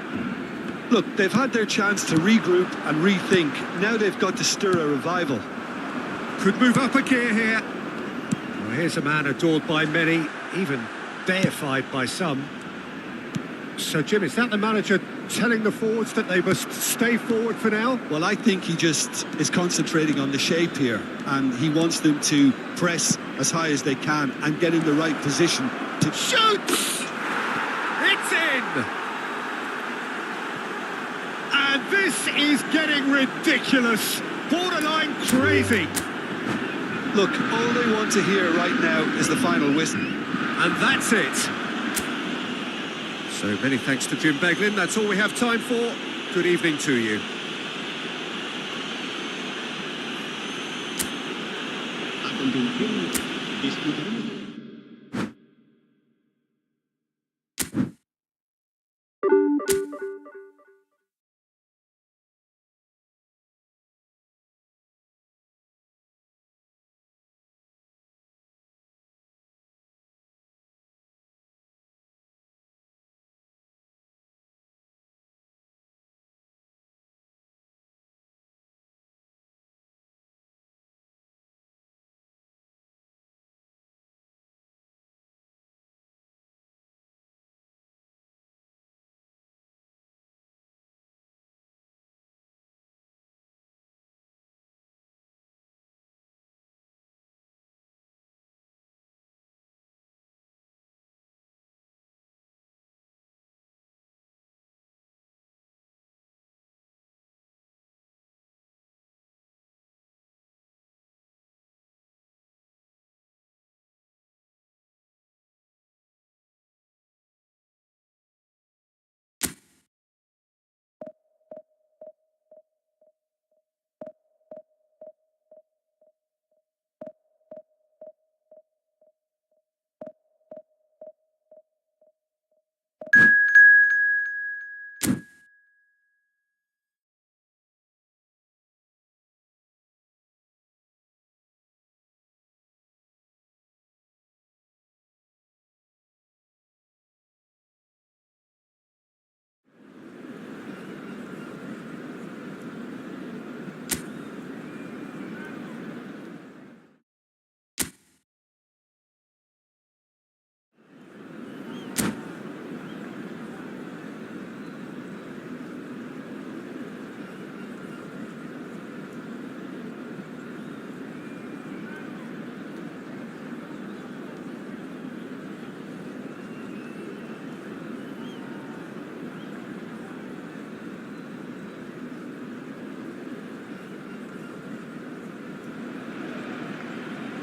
Speaker 2: Look, they've had their chance to regroup and rethink. Now they've got to stir a revival.
Speaker 1: Could move up a gear here. Well, here's a man adored by many, even deified by some. So, Jim, is that the manager telling the forwards that they must stay forward for now?
Speaker 2: Well, I think he just is concentrating on the shape here, and he wants them to press as high as they can and get in the right position to
Speaker 1: Shoot! It's in! And this is getting ridiculous. Borderline crazy.
Speaker 2: Look, all they want to hear right now is the final whistle.
Speaker 1: And that's it. So many thanks to Jim Beglin. That's all we have time for. Good evening to you.
Speaker 3: A continuación, disputaremos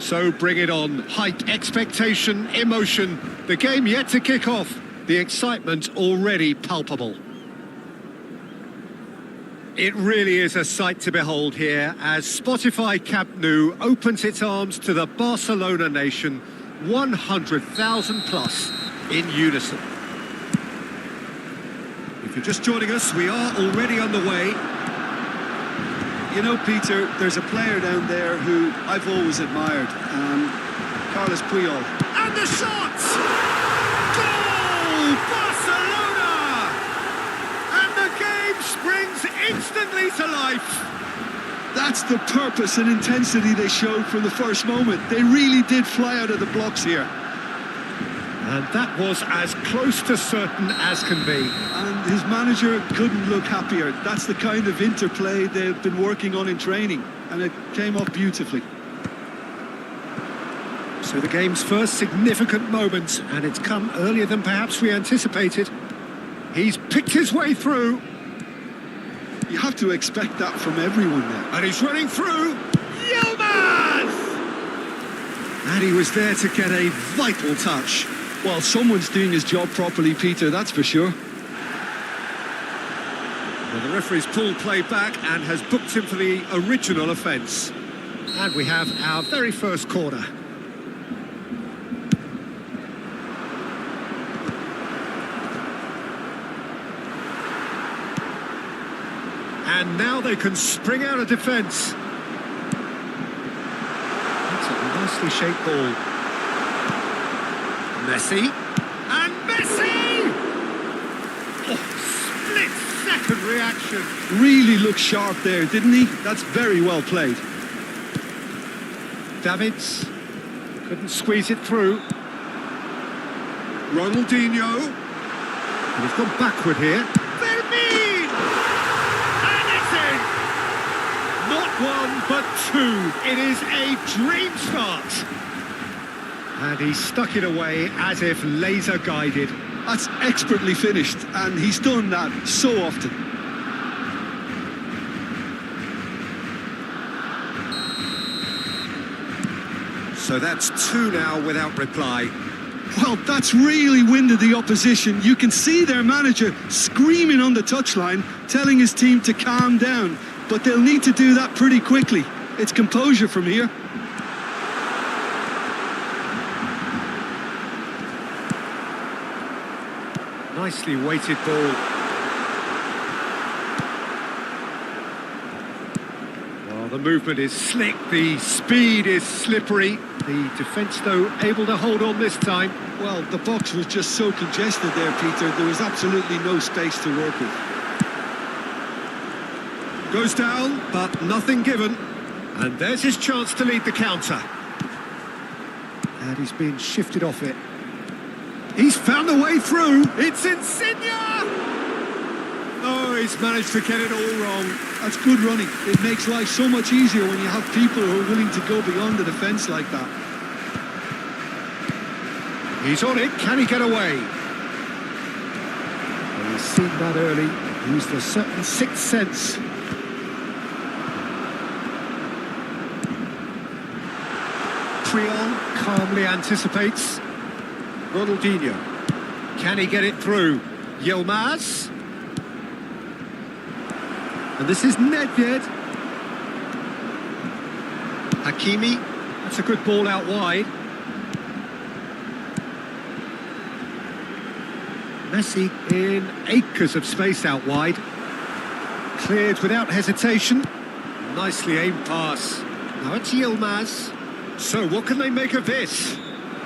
Speaker 1: So bring it on. Height, expectation, emotion. The game yet to kick off. The excitement already palpable. It really is a sight to behold here as Spotify Camp Nou opens its arms to the Barcelona nation, 100,000 plus in unison. If you're just joining us, we are already on the way.
Speaker 2: You know, Peter, there's a player down there who I've always admired, Carlos Puyol.
Speaker 1: And the shot! Goal! Barcelona! And the game springs instantly to life.
Speaker 2: That's the purpose and intensity they showed from the first moment. They really did fly out of the blocks here.
Speaker 1: And that was as close to certain as can be.
Speaker 2: And his manager couldn't look happier. That's the kind of interplay they've been working on in training, and it came off beautifully.
Speaker 1: So the game's first significant moment, and it's come earlier than perhaps we anticipated. He's picked his way through.
Speaker 2: You have to expect that from everyone there.
Speaker 1: And he's running through. Yilmaz! And he was there to get a vital touch.
Speaker 2: Well, someone's doing his job properly, Peter, that's for sure.
Speaker 1: Well, the referee's pulled play back and has booked him for the original offence. And we have our very first corner. And now they can spring out of defence. That's a nicely shaped ball. Messi. And Messi! Oh, split-second reaction.
Speaker 2: Really looked sharp there, didn't he? That's very well played.
Speaker 1: Davids couldn't squeeze it through. Ronaldinho. And he's gone backward here. Vermeer! And it's in! Not one, but two. It is a dream start. And he stuck it away as if laser guided.
Speaker 2: That's expertly finished, and he's done that so often.
Speaker 1: So that's two now without reply.
Speaker 2: Well, that's really winded the opposition. You can see their manager screaming on the touchline, telling his team to calm down. But they'll need to do that pretty quickly. It's composure from here.
Speaker 1: Nicely weighted ball. Well, the movement is slick, the speed is slippery. The defence, though, able to hold on this time.
Speaker 2: Well, the box was just so congested there, Peter. There was absolutely no space to work with.
Speaker 1: Goes down, but nothing given. And there's his chance to lead the counter. And he's been shifted off it. He's found a way through. It's Insigne! Oh, he's managed to get it all wrong.
Speaker 2: That's good running. It makes life so much easier when you have people who are willing to go beyond the defence like that.
Speaker 1: He's on it. Can he get away? Well, he's seen that early. Used a certain sixth sense. Puyol calmly anticipates. Ronaldinho. Can he get it through? Yilmaz. And this is Nedved. Hakimi. That's a good ball out wide. Messi in acres of space out wide. Cleared without hesitation. Nicely aimed pass. Now it's Yilmaz. So what can they make of this?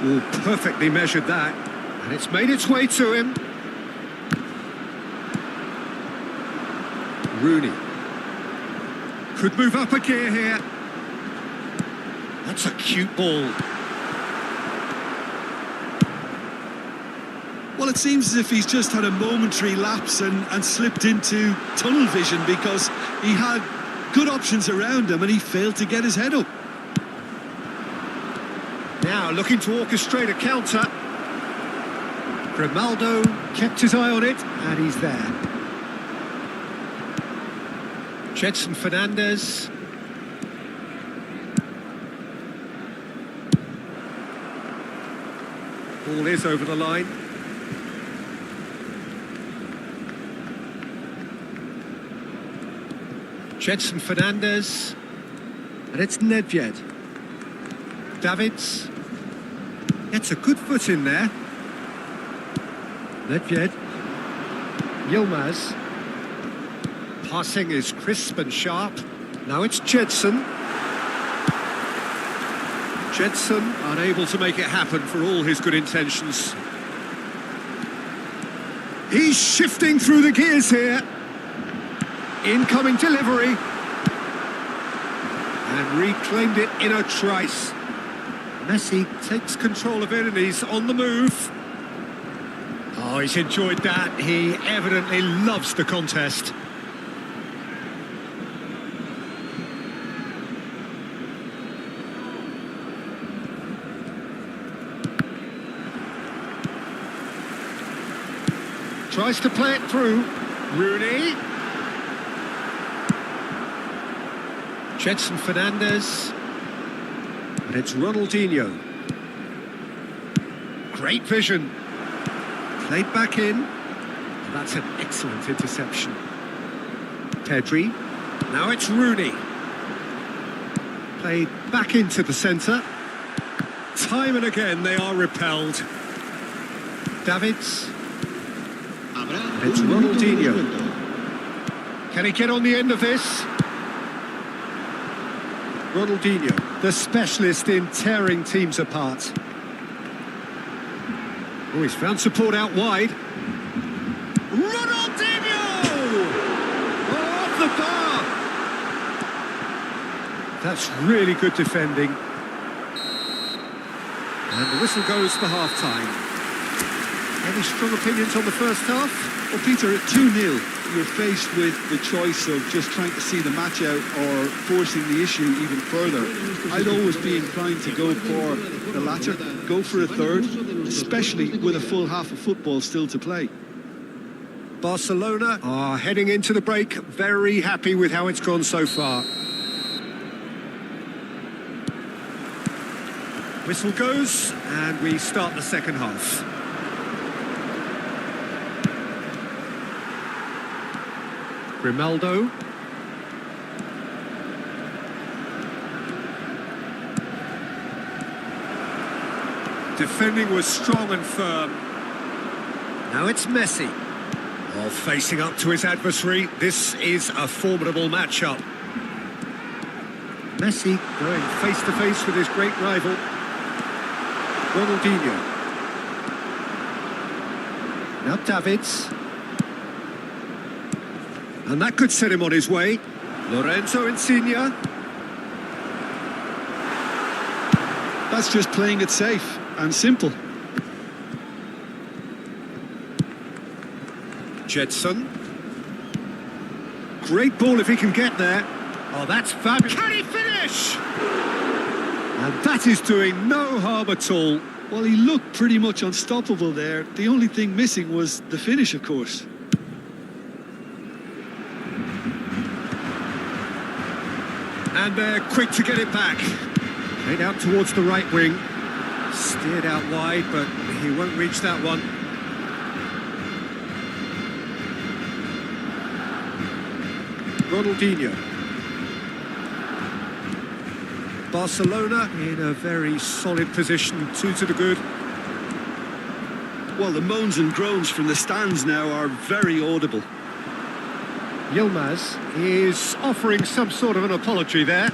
Speaker 1: Oh, perfectly measured that. And it's made its way to him. Rooney. Could move up a gear here. That's a cute ball.
Speaker 2: Well, it seems as if he's just had a momentary lapse and slipped into tunnel vision because he had good options around him and he failed to get his head up.
Speaker 1: Now looking to orchestrate a counter. Grimaldo kept his eye on it, and he's there. Jetson Fernandez. Ball is over the line. Jedson Fernandez. And it's Nedved. Davids. Gets a good foot in there. Nedved. Yilmaz. Passing is crisp and sharp. Now it's Jedson. Jedson unable to make it happen for all his good intentions. He's shifting through the gears here. Incoming delivery. And reclaimed it in a trice. Messi takes control of it and he's on the move. Oh, he's enjoyed that. He evidently loves the contest. Tries to play it through. Rooney. Jedson Fernandez. And it's Ronaldinho. Great vision. Played back in. That's an excellent interception. Pedri. Now it's Rooney. Played back into the centre. Time and again they are repelled. Davids. And it's Ronaldinho. Can he get on the end of this? Ronaldinho, the specialist in tearing teams apart. Oh, he's found support out wide. Ronaldinho! Oh, off the bar! That's really good defending. And the whistle goes for half-time. Any strong opinions on the first half?
Speaker 2: Well, Peter, at 2-0, you're faced with the choice of just trying to see the match out or forcing the issue even further. I'd always be inclined to go for the latter, go for a third, especially with a full half of football still to play.
Speaker 1: Barcelona are heading into the break, very happy with how it's gone so far. Whistle goes, and we start the second half. Grimaldo. Defending was strong and firm. Now it's Messi. While facing up to his adversary, this is a formidable matchup. Messi going face to face with his great rival. Ronaldinho. Now Davids. And that could set him on his way. Lorenzo Insigne.
Speaker 2: That's just playing it safe and simple.
Speaker 1: Jedson. Great ball if he can get there. Oh, that's fabulous. Can he finish? And that is doing no harm at all.
Speaker 2: Well, he looked pretty much unstoppable there. The only thing missing was the finish, of course.
Speaker 1: And they're quick to get it back. Played out towards the right wing. Steered out wide, but he won't reach that one. Ronaldinho. Barcelona in a very solid position, 2 to the good.
Speaker 2: Well, the moans and groans from the stands now are very audible.
Speaker 1: Yilmaz is offering some sort of an apology there.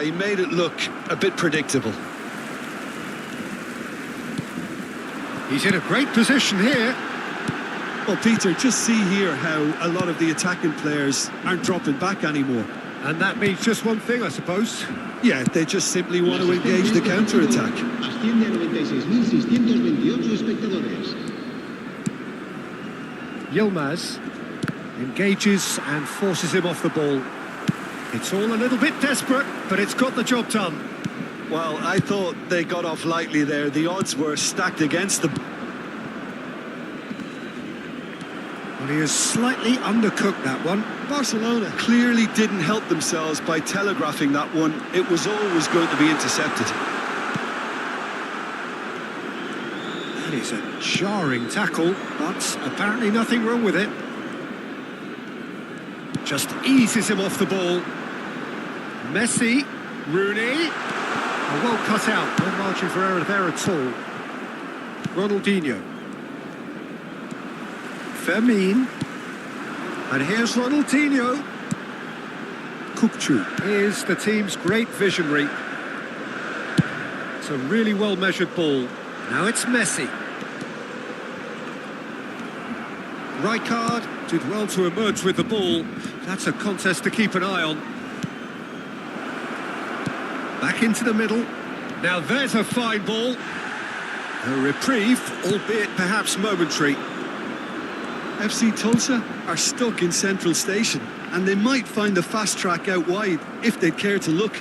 Speaker 2: He made it look a bit predictable.
Speaker 1: He's in a great position here.
Speaker 2: Well, Peter, just see here how a lot of the attacking players aren't dropping back anymore.
Speaker 1: And that means just one thing, I suppose.
Speaker 2: Yeah, they just simply want to engage the counter-attack.
Speaker 3: Asciende a 96.628 espectadores.
Speaker 1: Yilmaz engages and forces him off the ball. It's all a little bit desperate, but it's got the job done.
Speaker 2: Well, I thought they got off lightly there. The odds were stacked against them.
Speaker 1: Well, he has slightly undercooked that one.
Speaker 2: Barcelona clearly didn't help themselves by telegraphing that one. It was always going to be intercepted.
Speaker 1: That Jarring tackle, but apparently nothing wrong with it. Just eases him off the ball. Messi, Rooney. Oh, well cut out, no margin for error there at all. Ronaldinho. Fermin. And here's Ronaldinho. Kukcu is the team's great visionary. It's a really well-measured ball. Now it's Messi. Rijkaard did well to emerge with the ball. That's a contest to keep an eye on. Back into the middle. Now there's a fine ball. A reprieve, albeit perhaps momentary.
Speaker 2: FC Tulsa are stuck in Central Station, and they might find the fast track out wide if they'd care to look.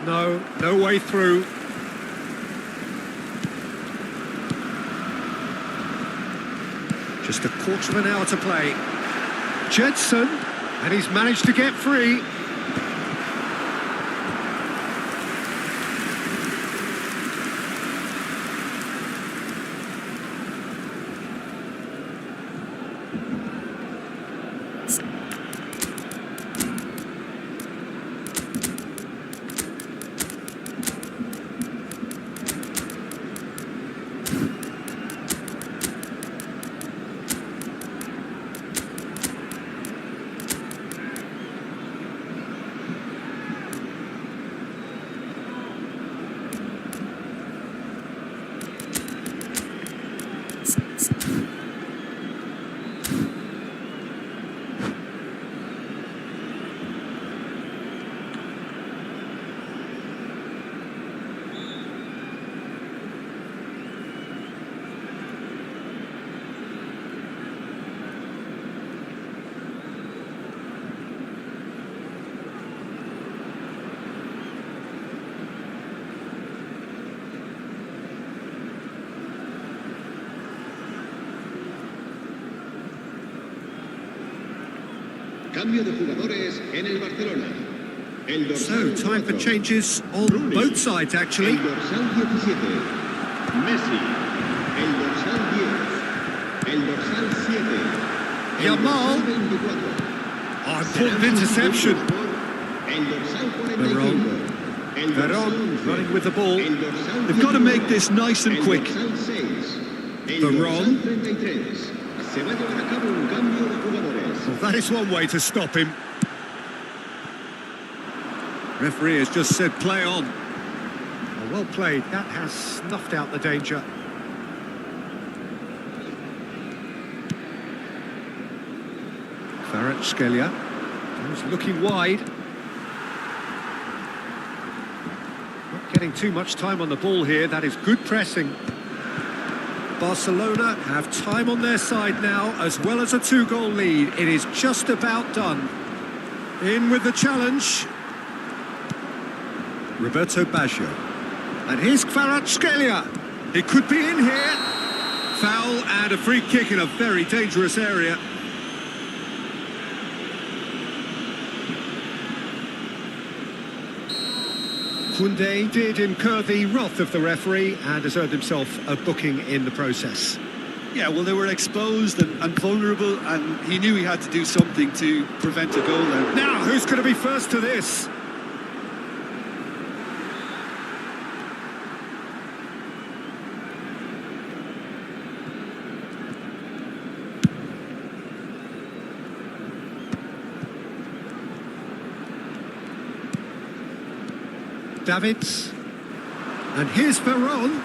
Speaker 1: No way through. Just a quarter of an hour to play. Jedson, and he's managed to get free.
Speaker 3: Cambio de jugadores en el Barcelona. El
Speaker 1: So,
Speaker 3: dorsal
Speaker 1: time for
Speaker 3: 4,
Speaker 1: changes on
Speaker 3: Rooney.
Speaker 1: both sides, actually.
Speaker 3: El dorsal 17, Messi. El dorsal 10, el dorsal 7, el
Speaker 1: Yamal.
Speaker 3: dorsal 24.
Speaker 1: Oh, important interception.
Speaker 3: El dorsal 45.
Speaker 1: Veron.
Speaker 3: El dorsal
Speaker 1: Veron
Speaker 3: 11,
Speaker 1: running with the ball.
Speaker 3: el dorsal
Speaker 2: They've got to
Speaker 3: 19,
Speaker 2: make this nice and
Speaker 3: el
Speaker 2: quick.
Speaker 3: dorsal 6, el
Speaker 1: Veron.
Speaker 3: dorsal 33. Se va a llevar a cabo un cambio de jugadores.
Speaker 1: Well, that is one way to stop him. Referee has just said play on. Oh, well played. That has snuffed out the danger. Kvaratskhelia. He's looking wide. Not getting too much time on the ball here. That is good pressing. Barcelona have time on their side now, as well as a 2-goal lead. It is just about done. In with the challenge. Roberto Baggio. And here's Kvaratskhelia. He could be in here. Foul and a free kick in a very dangerous area. Koundé did incur the wrath of the referee and has earned himself a booking in the process.
Speaker 2: Yeah, well, they were exposed and vulnerable, and he knew he had to do something to prevent a goal then.
Speaker 1: Now, who's going to be first to this? Davids. And here's Veron.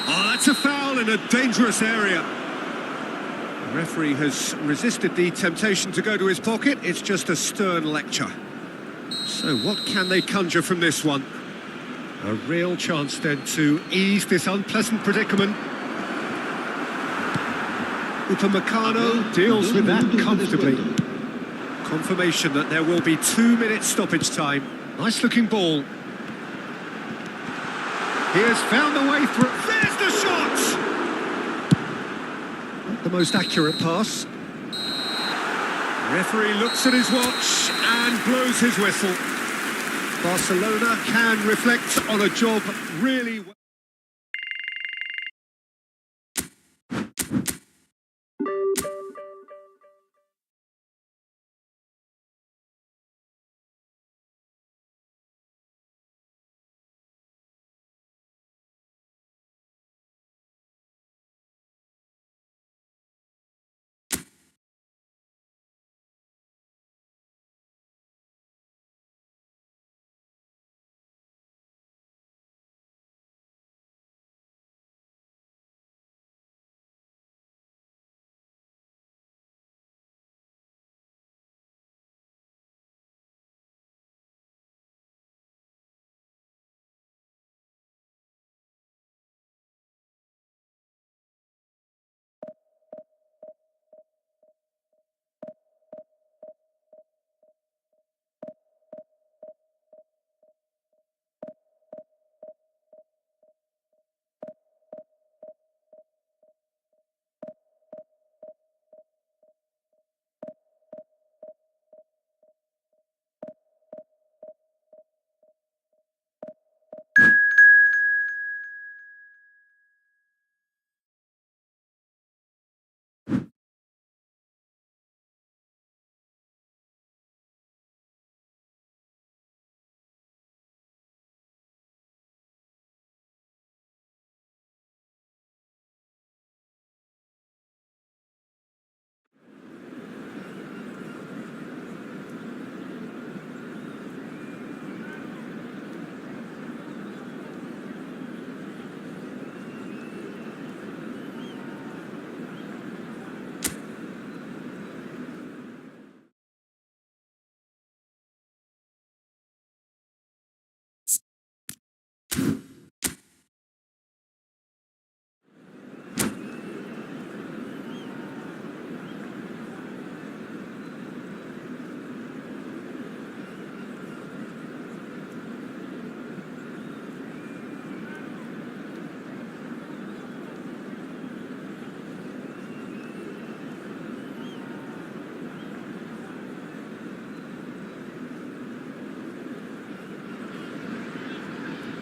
Speaker 1: Oh, that's a foul in a dangerous area. The referee has resisted the temptation to go to his pocket. It's just a stern lecture. So what can they conjure from this one? A real chance then to ease this unpleasant predicament. Upamecano deals with that comfortably. Confirmation that there will be 2 minutes stoppage time. Nice looking ball. He has found the way through. There's the shot! Not the most accurate pass. Referee looks at his watch and blows his whistle. Barcelona can reflect on a job really well.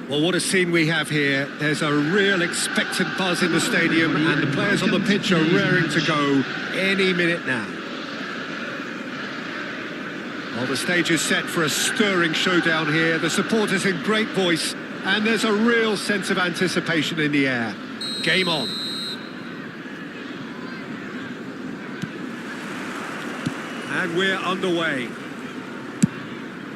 Speaker 1: Well, what a scene we have here. There's a real expectant buzz in the stadium, and the players on the pitch are raring to go any minute now. Well, the stage is set for a stirring showdown here. The supporters in great voice, and there's a real sense of anticipation in the air. Game on. And we're underway.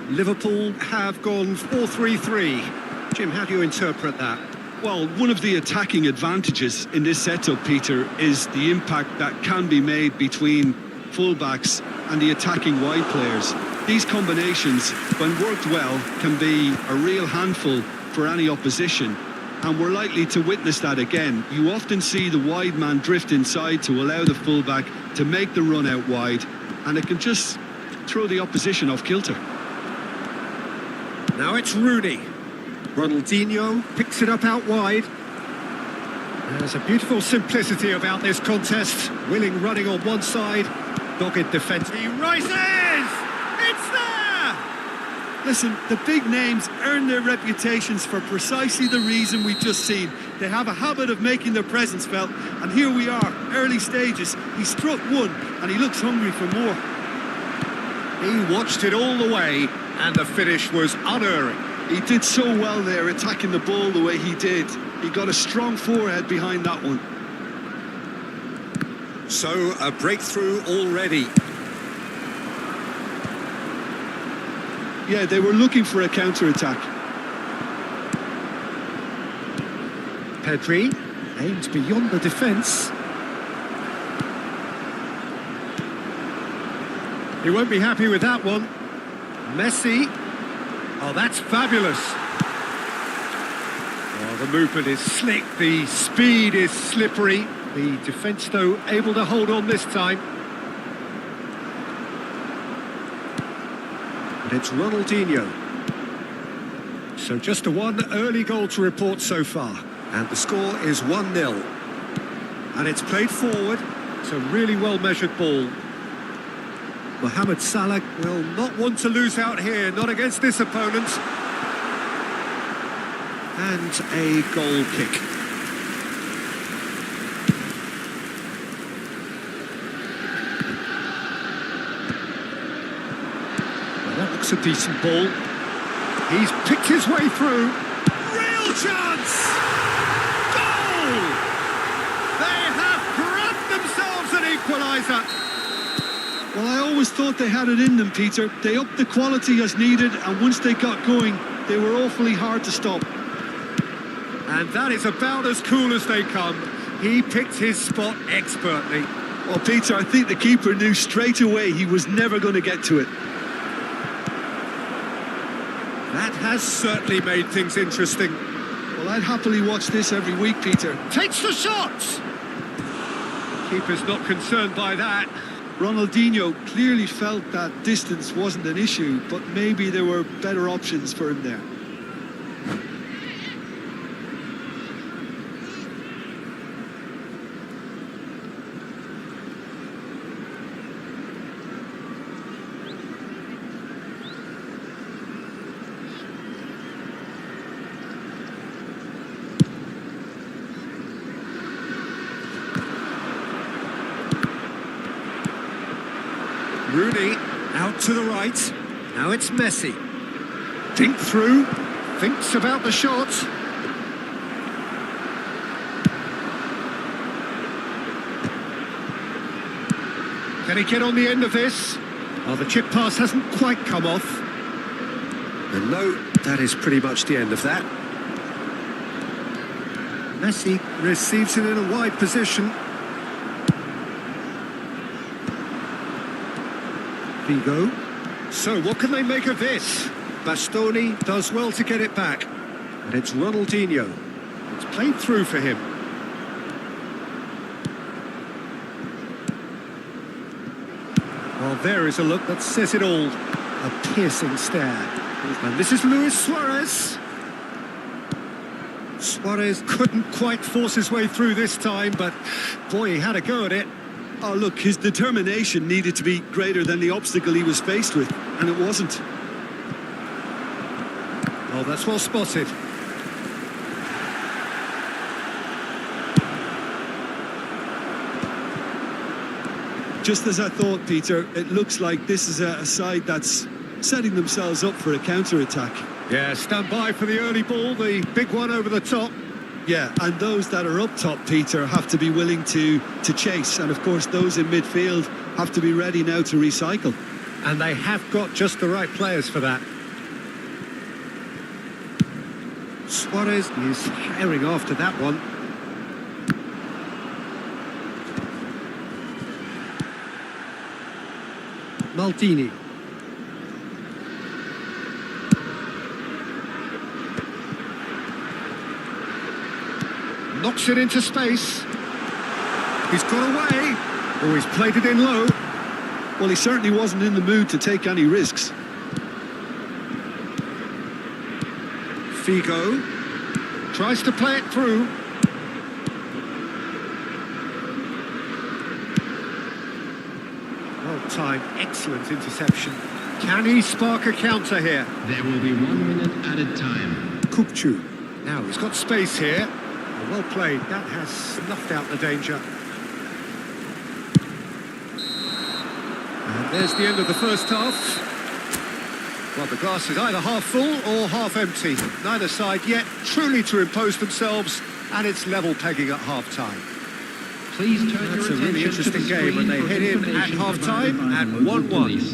Speaker 1: Liverpool have gone 4-3-3. Jim, how do you interpret that?
Speaker 2: Well, one of the attacking advantages in this setup, Peter, is the impact that can be made between fullbacks and the attacking wide players. These combinations, when worked well, can be a real handful for any opposition, and we're likely to witness that again. You often see the wide man drift inside to allow the fullback to make the run out wide, and it can just throw the opposition off kilter.
Speaker 1: Now it's Rooney. Ronaldinho picks it up out wide. There's a beautiful simplicity about this contest. Willing running on one side, dogged defence. He rises! It's there!
Speaker 2: Listen, the big names earn their reputations for precisely the reason we've just seen. They have a habit of making their presence felt, and here we are, early stages. He struck one, and he looks hungry for more.
Speaker 1: He watched it all the way, and the finish was unerring.
Speaker 2: He did so well there, attacking the ball the way he did. He got a strong forehead behind that one.
Speaker 1: So, a breakthrough already.
Speaker 2: Yeah, they were looking for a counter-attack.
Speaker 1: Pedri aims beyond the defence. He won't be happy with that one. Messi. Oh, that's fabulous. Oh, the movement is slick, the speed is slippery. The defence, though, able to hold on this time. And it's Ronaldinho. So just a one early goal to report so far. And the score is 1-0. And it's played forward. It's a really well-measured ball. Mohamed Salah will not want to lose out here, not against this opponent. And a goal kick. Well, that looks a decent ball. He's picked his way through. Real chance! Goal! They have grabbed themselves an equaliser.
Speaker 2: Well, I always thought they had it in them, Peter. They upped the quality as needed, and once they got going, they were awfully hard to stop.
Speaker 1: And that is about as cool as they come. He picked his spot expertly.
Speaker 2: Well, Peter, I think the keeper knew straight away he was never going to get to it.
Speaker 1: That has certainly made things interesting.
Speaker 2: Well, I'd happily watch this every week, Peter.
Speaker 1: Takes the shot! Keeper's not concerned by that.
Speaker 2: Ronaldinho clearly felt that distance wasn't an issue, but maybe there were better options for him there.
Speaker 1: Rooney out to the right. Now it's Messi. Think through. Thinks about the shot. Can he get on the end of this? Oh, the chip pass hasn't quite come off. And no, that is pretty much the end of that. Messi receives it in a wide position. Vigo. So what can they make of this? Bastoni does well to get it back. And it's Ronaldinho. It's played through for him. Well, there is a look that says it all. A piercing stare. And this is Luis Suarez. Suarez couldn't quite force his way through this time, but boy, he had a go at it.
Speaker 2: Oh, look, his determination needed to be greater than the obstacle he was faced with, and it wasn't.
Speaker 1: Oh, that's well spotted.
Speaker 2: Just as I thought, Peter, it looks like this is a side that's setting themselves up for a counter-attack.
Speaker 1: Yeah, stand by for the early ball, the big one over the top.
Speaker 2: Yeah, and those that are up top, Peter, have to be willing to chase. And, of course, those in midfield have to be ready now to recycle.
Speaker 1: And they have got just the right players for that. Suarez is herring after that one. Maldini. Knocks it into space. He's got away. Oh, he's played it in low.
Speaker 2: Well, he certainly wasn't in the mood to take any risks.
Speaker 1: Figo tries to play it through. Well timed, excellent interception. Can he spark a counter here?
Speaker 5: There will be 1 minute added time.
Speaker 1: Kupchu. Now he's got space here. Well played. That has snuffed out the danger. And there's the end of the first half. Well, the glass is either half full or half empty. Neither side yet truly to impose themselves, and it's level pegging at half-time.
Speaker 5: Please turn
Speaker 1: That's
Speaker 5: your
Speaker 1: a
Speaker 5: attention
Speaker 1: really
Speaker 5: to
Speaker 1: interesting
Speaker 5: the
Speaker 1: game, and
Speaker 5: screen
Speaker 1: they
Speaker 5: for
Speaker 1: head in at
Speaker 5: information
Speaker 1: half-time
Speaker 5: provided by
Speaker 1: at
Speaker 5: local
Speaker 1: 1-1.
Speaker 5: police.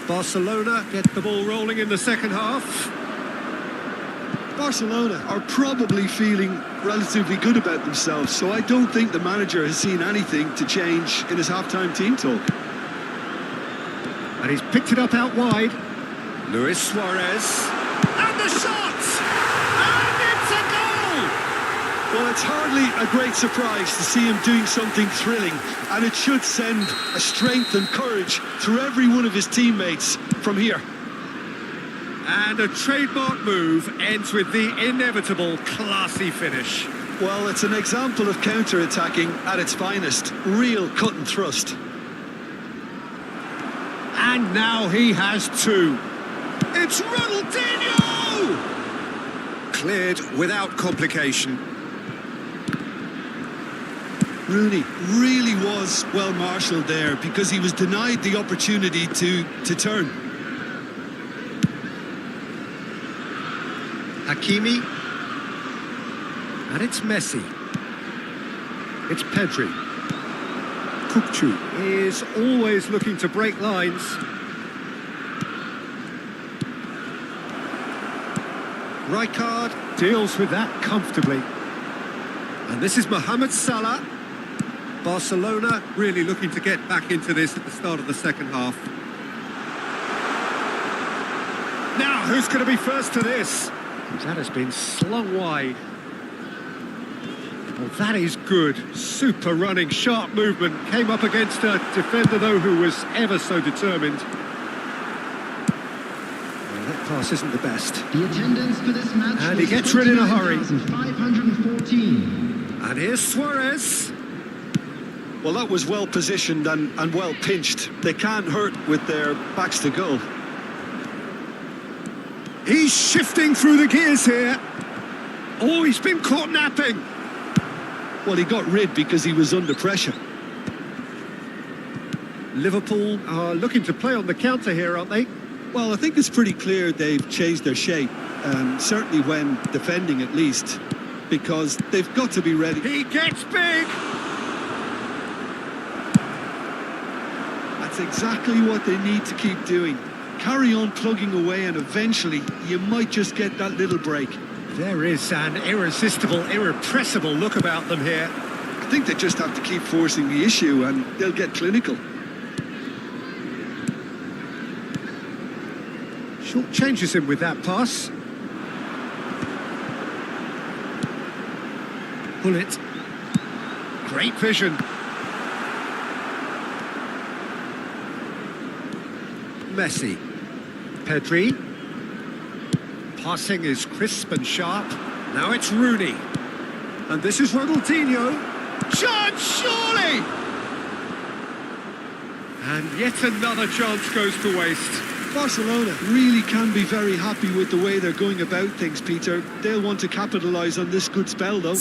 Speaker 1: Barcelona get the ball rolling in the second half.
Speaker 2: Barcelona are probably feeling relatively good about themselves, so I don't think the manager has seen anything to change in his half-time team talk.
Speaker 1: And he's picked it up out wide. Luis Suarez. And the shot! And it's a goal!
Speaker 2: Well, it's hardly a great surprise to see him doing something thrilling, and it should send a strength and courage through every one of his teammates from here.
Speaker 1: And a trademark move ends with the inevitable classy finish.
Speaker 2: Well, it's an example of counter-attacking at its finest. Real cut and thrust.
Speaker 1: And now he has two. It's Ronaldinho! Cleared without complication.
Speaker 2: Rooney really was well marshalled there because he was denied the opportunity to turn.
Speaker 1: Hakimi. And it's Messi. It's Pedri. Kupchu is always looking to break lines. Rijkaard deals with that comfortably. And this is Mohamed Salah. Barcelona really looking to get back into this at the start of the second half. Now, who's going to be first to this? That has been slung wide. Well, that is good. Super running, sharp movement. Came up against a defender, though, who was ever so determined. Well, that pass isn't the best.
Speaker 5: The attendance for this match
Speaker 1: And he gets rid in a hurry.
Speaker 5: 514.
Speaker 1: And here's Suarez.
Speaker 2: Well, that was well positioned and well pinched. They can't hurt with their backs to goal.
Speaker 1: He's shifting through the gears here. Oh, he's been caught napping.
Speaker 2: Well, he got rid because he was under pressure.
Speaker 1: Liverpool are looking to play on the counter here, aren't they?
Speaker 2: Well, I think it's pretty clear they've changed their shape, certainly when defending at least, because they've got to be ready.
Speaker 1: He gets big.
Speaker 2: That's exactly what they need to keep doing. Carry on plugging away, and eventually you might just get that little break.
Speaker 1: There is an irresistible, irrepressible look about them here.
Speaker 2: I think they just have to keep forcing the issue and they'll get clinical.
Speaker 1: Short changes him with that pass. Bullet. Great vision. Messi. Pedri. Passing is crisp and sharp. Now it's Rooney. And this is Ronaldinho. Chance, surely! And yet another chance goes to waste.
Speaker 2: Barcelona really can be very happy with the way they're going about things, Peter. They'll want to capitalise on this good spell, though.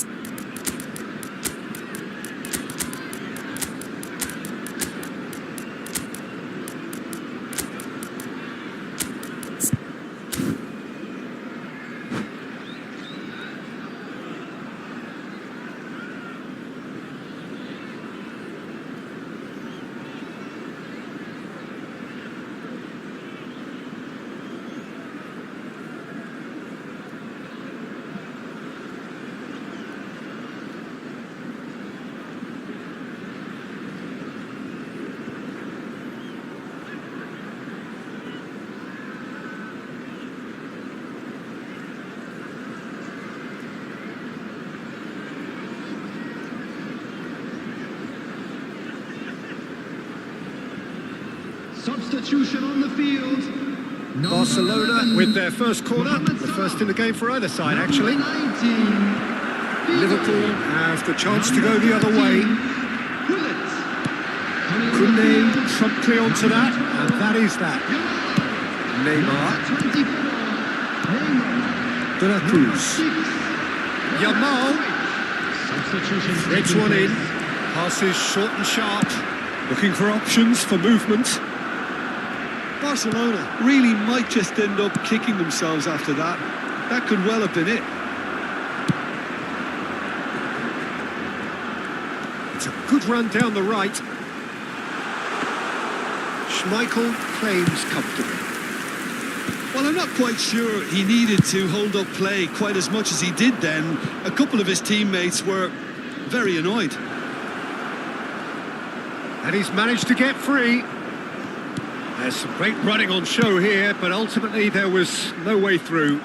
Speaker 5: Substitution on the field.
Speaker 1: Barcelona with their first corner, the first in the game for either side actually. Liverpool have the chance to go the other way. Koundé promptly onto that, and that is that. Neymar. De la Cruz. Yamal. Threads one in. Passes short and sharp. Looking for options for movement.
Speaker 2: Barcelona really might just end up kicking themselves after that. That could well have been it.
Speaker 1: It's a good run down the right. Schmeichel claims comfortably.
Speaker 2: Well, I'm not quite sure he needed to hold up play quite as much as he did then. A couple of his teammates were very annoyed.
Speaker 1: And he's managed to get free. There's some great running on show here, but ultimately there was no way through.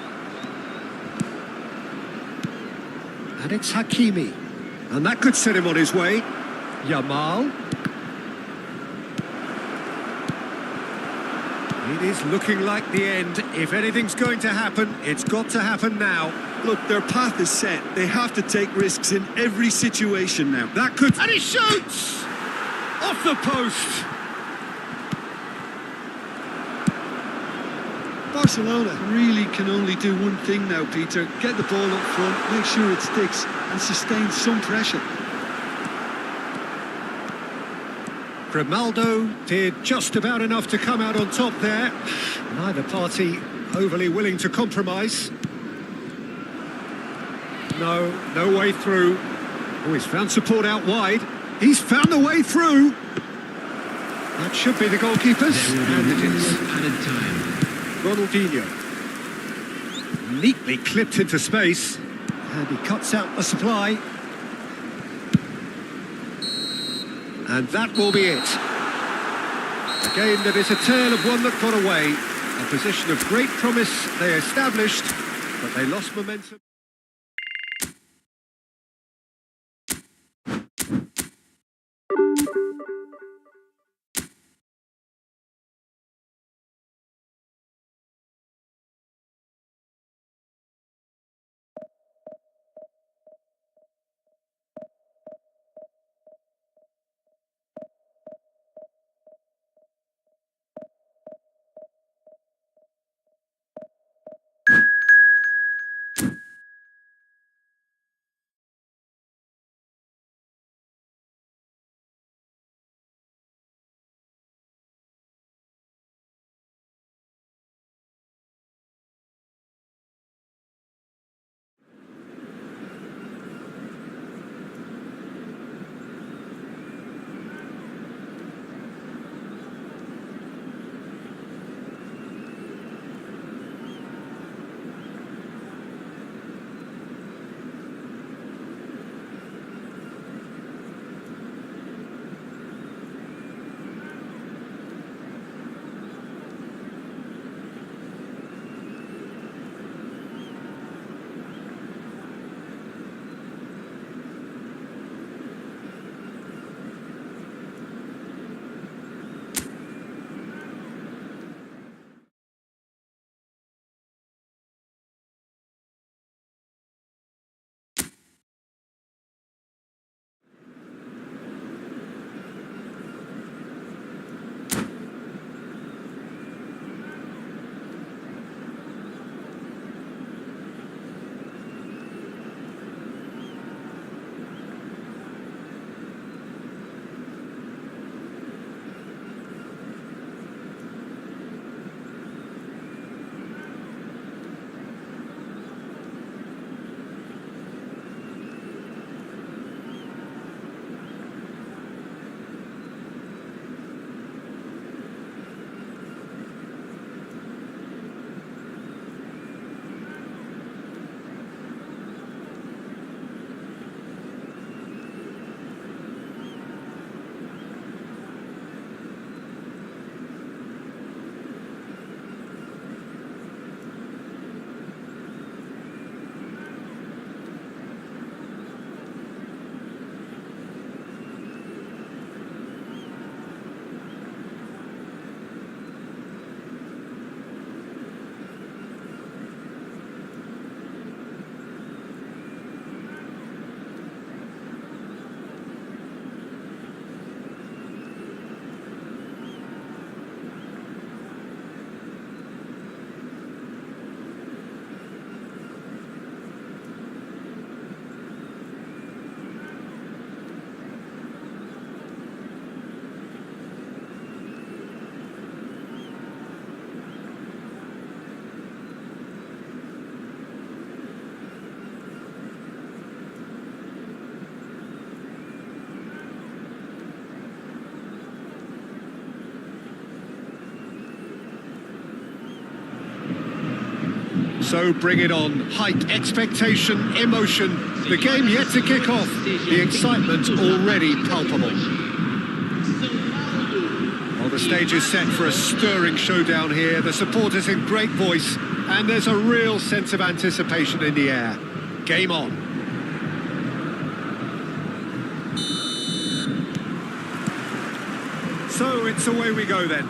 Speaker 1: And it's Hakimi. And that could set him on his way. Yamal. It is looking like the end. If anything's going to happen, it's got to happen now.
Speaker 2: Look, their path is set. They have to take risks in every situation now.
Speaker 1: That could... And he shoots! Off the post!
Speaker 2: Barcelona really can only do one thing now, Peter. Get the ball up front, make sure it sticks, and sustain some pressure.
Speaker 1: Grimaldo did just about enough to come out on top there. Neither party overly willing to compromise. No way through. Oh, he's found support out wide. He's found the way through. That should be the goalkeepers, and it is.
Speaker 5: Added time.
Speaker 1: Ronaldinho. Neatly clipped into space, and he cuts out the supply. And that will be it. A game that is a tale of one that got away. A position of great promise they established, but they lost momentum. So bring it on. Hype, expectation, emotion. The game yet to kick off. The excitement already palpable. Well, the stage is set for a stirring showdown here. The supporters in great voice, and there's a real sense of anticipation in the air. Game on. So it's away we go then.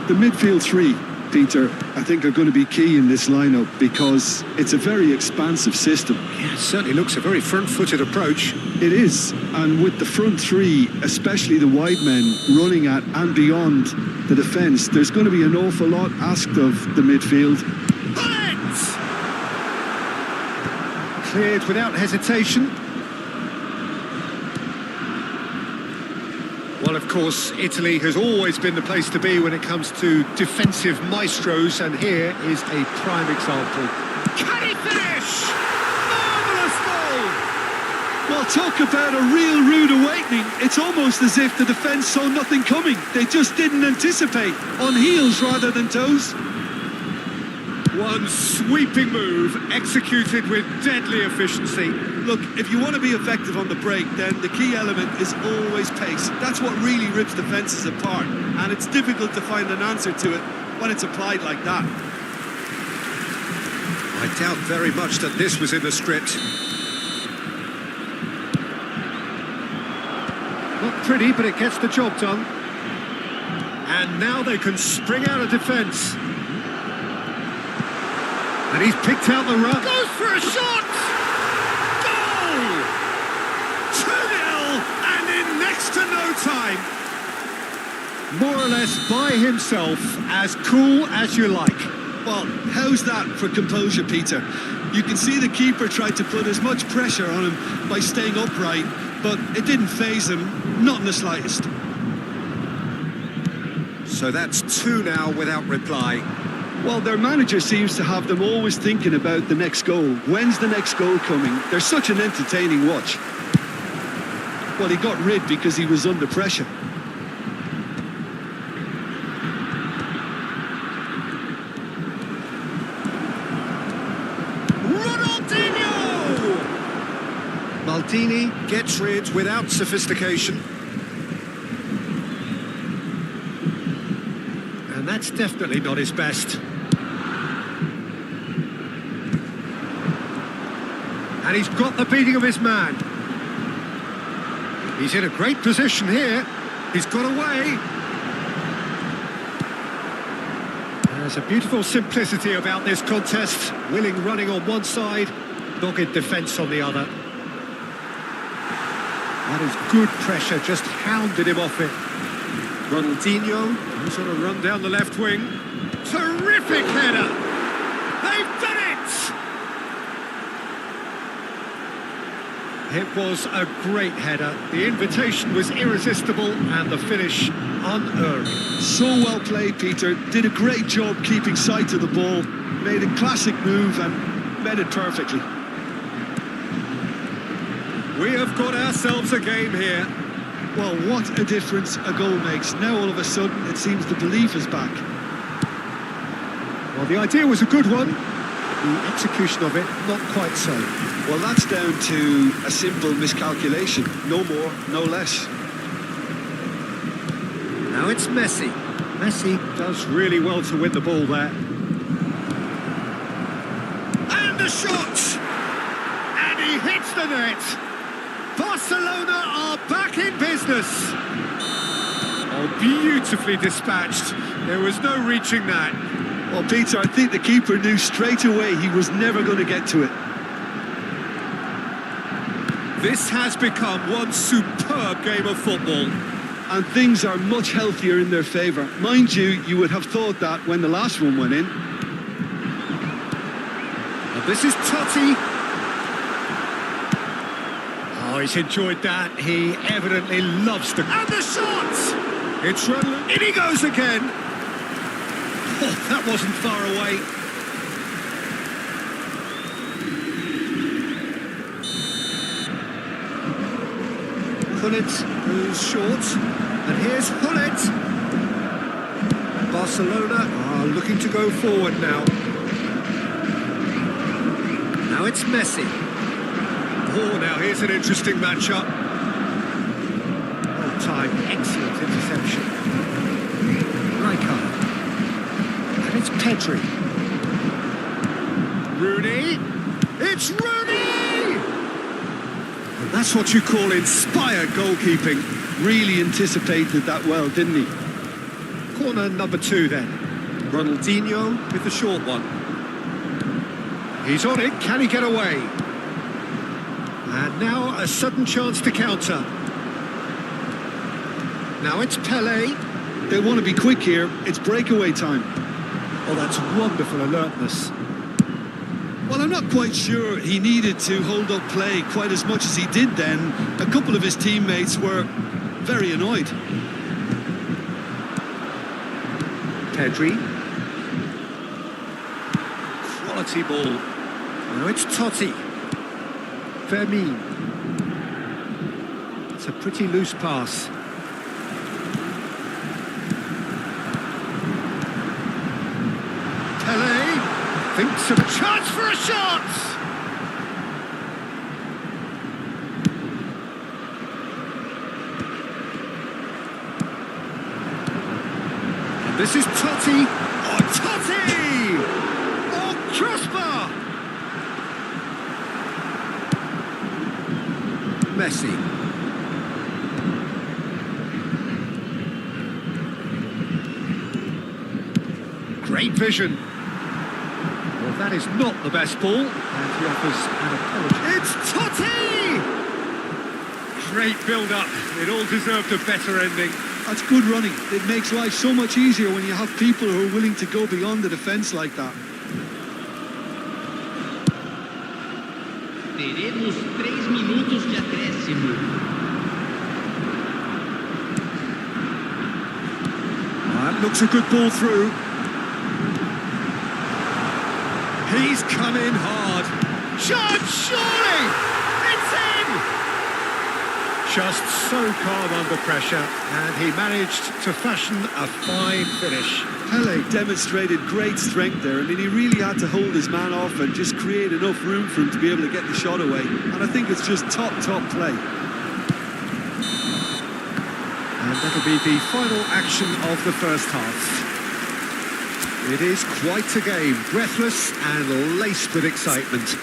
Speaker 2: The midfield three, Peter, I think are going to be key in this lineup because it's a very expansive system.
Speaker 1: Yeah, it certainly looks a very front-footed approach.
Speaker 2: It is, and with the front three, especially the wide men running at and beyond the defence, there's going to be an awful lot asked of the midfield.
Speaker 1: Bullets! Cleared without hesitation. Well, of course, Italy has always been the place to be when it comes to defensive maestros, and here is a prime example. Can he finish? Marvellous goal!
Speaker 2: Well, talk about a real rude awakening. It's almost as if the defence saw nothing coming. They just didn't anticipate, on heels rather than toes.
Speaker 1: One sweeping move, executed with deadly efficiency.
Speaker 2: Look, if you want to be effective on the break, then the key element is always pace. That's what really rips defences apart, and it's difficult to find an answer to it when it's applied like that.
Speaker 1: I doubt very much that this was in the script. Not pretty, but it gets the job done. And now they can spring out of defence. And he's picked out the run. Goes for a shot! Goal! 2-0, and in next to no time. More or less by himself, as cool as you like.
Speaker 2: Well, how's that for composure, Peter? You can see the keeper tried to put as much pressure on him by staying upright, but it didn't faze him, not in the slightest.
Speaker 1: So that's 2 now without reply.
Speaker 2: Well, their manager seems to have them always thinking about the next goal. When's the next goal coming? They're such an entertaining watch. Well, he got rid because he was under pressure.
Speaker 1: Maldini gets rid without sophistication. And that's definitely not his best. And he's got the beating of his man. He's in a great position here. He's got away. There's a beautiful simplicity about this contest. Willing running on one side, dogged defence on the other. That is good pressure, just hounded him off it. Ronaldinho goes on a run down the left wing. Terrific header! They've done it! It was a great header. The invitation was irresistible and the finish unerring.
Speaker 2: So well played, Peter. Did a great job keeping sight of the ball. Made a classic move and met it perfectly.
Speaker 1: We have got ourselves a game here.
Speaker 2: Well, what a difference a goal makes. Now all of a sudden it seems the belief is back.
Speaker 1: Well, the idea was a good one. The execution of it, not quite so.
Speaker 2: Well, that's down to a simple miscalculation. No more, no less.
Speaker 1: Now it's Messi. Messi does really well to win the ball there. And the shot! And he hits the net. Barcelona are back in business. Oh, beautifully dispatched. There was no reaching that.
Speaker 2: Well, Peter, I think the keeper knew straight away he was never going to get to it.
Speaker 1: This has become one superb game of football.
Speaker 2: And things are much healthier in their favour. Mind you, you would have thought that when the last one went in.
Speaker 1: And this is Totti. Oh, he's enjoyed that. He evidently loves the... And the shot! It's run... In he goes again. Oh, that wasn't far away. Gullit goes short. And here's Gullit. Barcelona are looking to go forward now. Now it's Messi. Oh, now here's an interesting matchup. Well timed, excellent interception. Rijkaard. And it's Pedri. Rooney. It's Rooney! And that's what you call inspired goalkeeping.
Speaker 2: Really anticipated that well, didn't he?
Speaker 1: Corner number 2 then. Ronaldinho with the short one. He's on it, can he get away? And now a sudden chance to counter. Now it's Pelé.
Speaker 2: They want to be quick here, it's breakaway time.
Speaker 1: Oh, that's wonderful alertness.
Speaker 2: Well, I'm not quite sure he needed to hold up play quite as much as he did then. A couple of his teammates were very annoyed.
Speaker 1: Pedri. Quality ball. Now it's Totti. Fermin. It's a pretty loose pass. Pelé thinks of a chance for a shot! And this is Totti. Oh, Totti! Oh, crossbar! Messi. Great vision. Well, that is not the best ball, and he offers an apology. It's Totti! Great build-up. It all deserved a better ending.
Speaker 2: That's good running. It makes life so much easier when you have people who are willing to go beyond the defence like that.
Speaker 5: Teremos 3 minutos de acréscimo.
Speaker 1: That looks a good ball through. He's come in hard. Shot, surely! It's in! Just so calm under pressure, and he managed to fashion a fine finish.
Speaker 2: Pelé demonstrated great strength there. I mean, he really had to hold his man off and just create enough room for him to be able to get the shot away. And I think it's just top play.
Speaker 1: And that'll be the final action of the first half. It is quite a game, breathless and laced with excitement.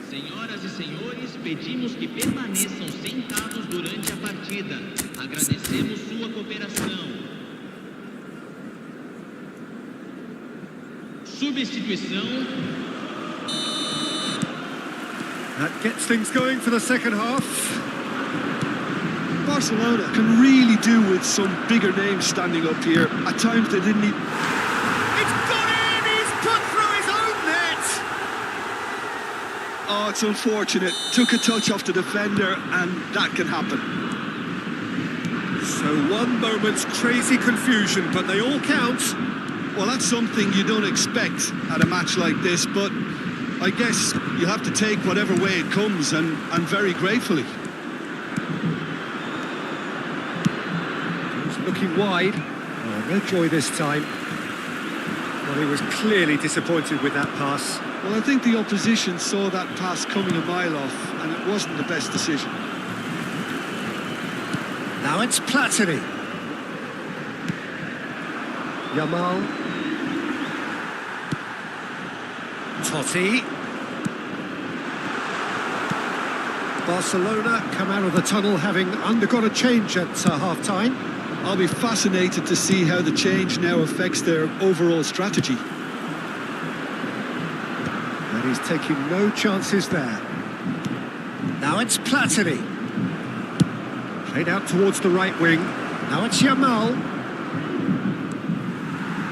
Speaker 5: Senhoras e senhores, pedimos que permaneçam sentados durante a partida. Agradecemos sua cooperação. Substituição.
Speaker 1: That gets things going for the second half.
Speaker 2: Barcelona can really do with some bigger names standing up here. At times they didn't need...
Speaker 1: It's gone in! He's put through his own net!
Speaker 2: Oh, it's unfortunate. Took a touch off the defender, and that can happen.
Speaker 1: So one moment's crazy confusion, but they all count.
Speaker 2: Well, that's something you don't expect at a match like this, but I guess you have to take whatever way it comes, and very gratefully.
Speaker 1: Looking wide. Oh, no joy this time. Well, he was clearly disappointed with that pass.
Speaker 2: Well, I think the opposition saw that pass coming a mile off, and it wasn't the best decision.
Speaker 1: Now it's Platini. Yamal. Totti. Barcelona come out of the tunnel having undergone a change at half-time.
Speaker 2: I'll be fascinated to see how the change now affects their overall strategy.
Speaker 1: And he's taking no chances there. Now it's Platini. Played out towards the right wing. Now it's Yamal.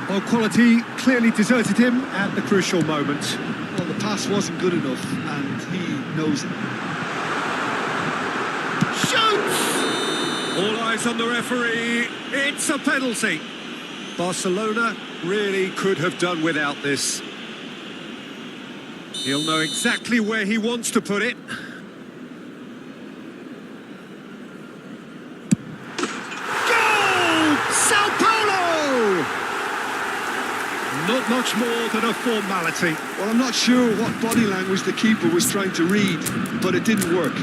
Speaker 1: Oh, quality clearly deserted him at the crucial moment.
Speaker 2: Well, the pass wasn't good enough, and he knows it.
Speaker 1: Shoots! All eyes on the referee. It's a penalty. Barcelona really could have done without this. He'll know exactly where he wants to put it. Goal! Sao Paulo! much more than a formality.
Speaker 2: Well, I'm not sure what body language the keeper was trying to read, but it didn't work.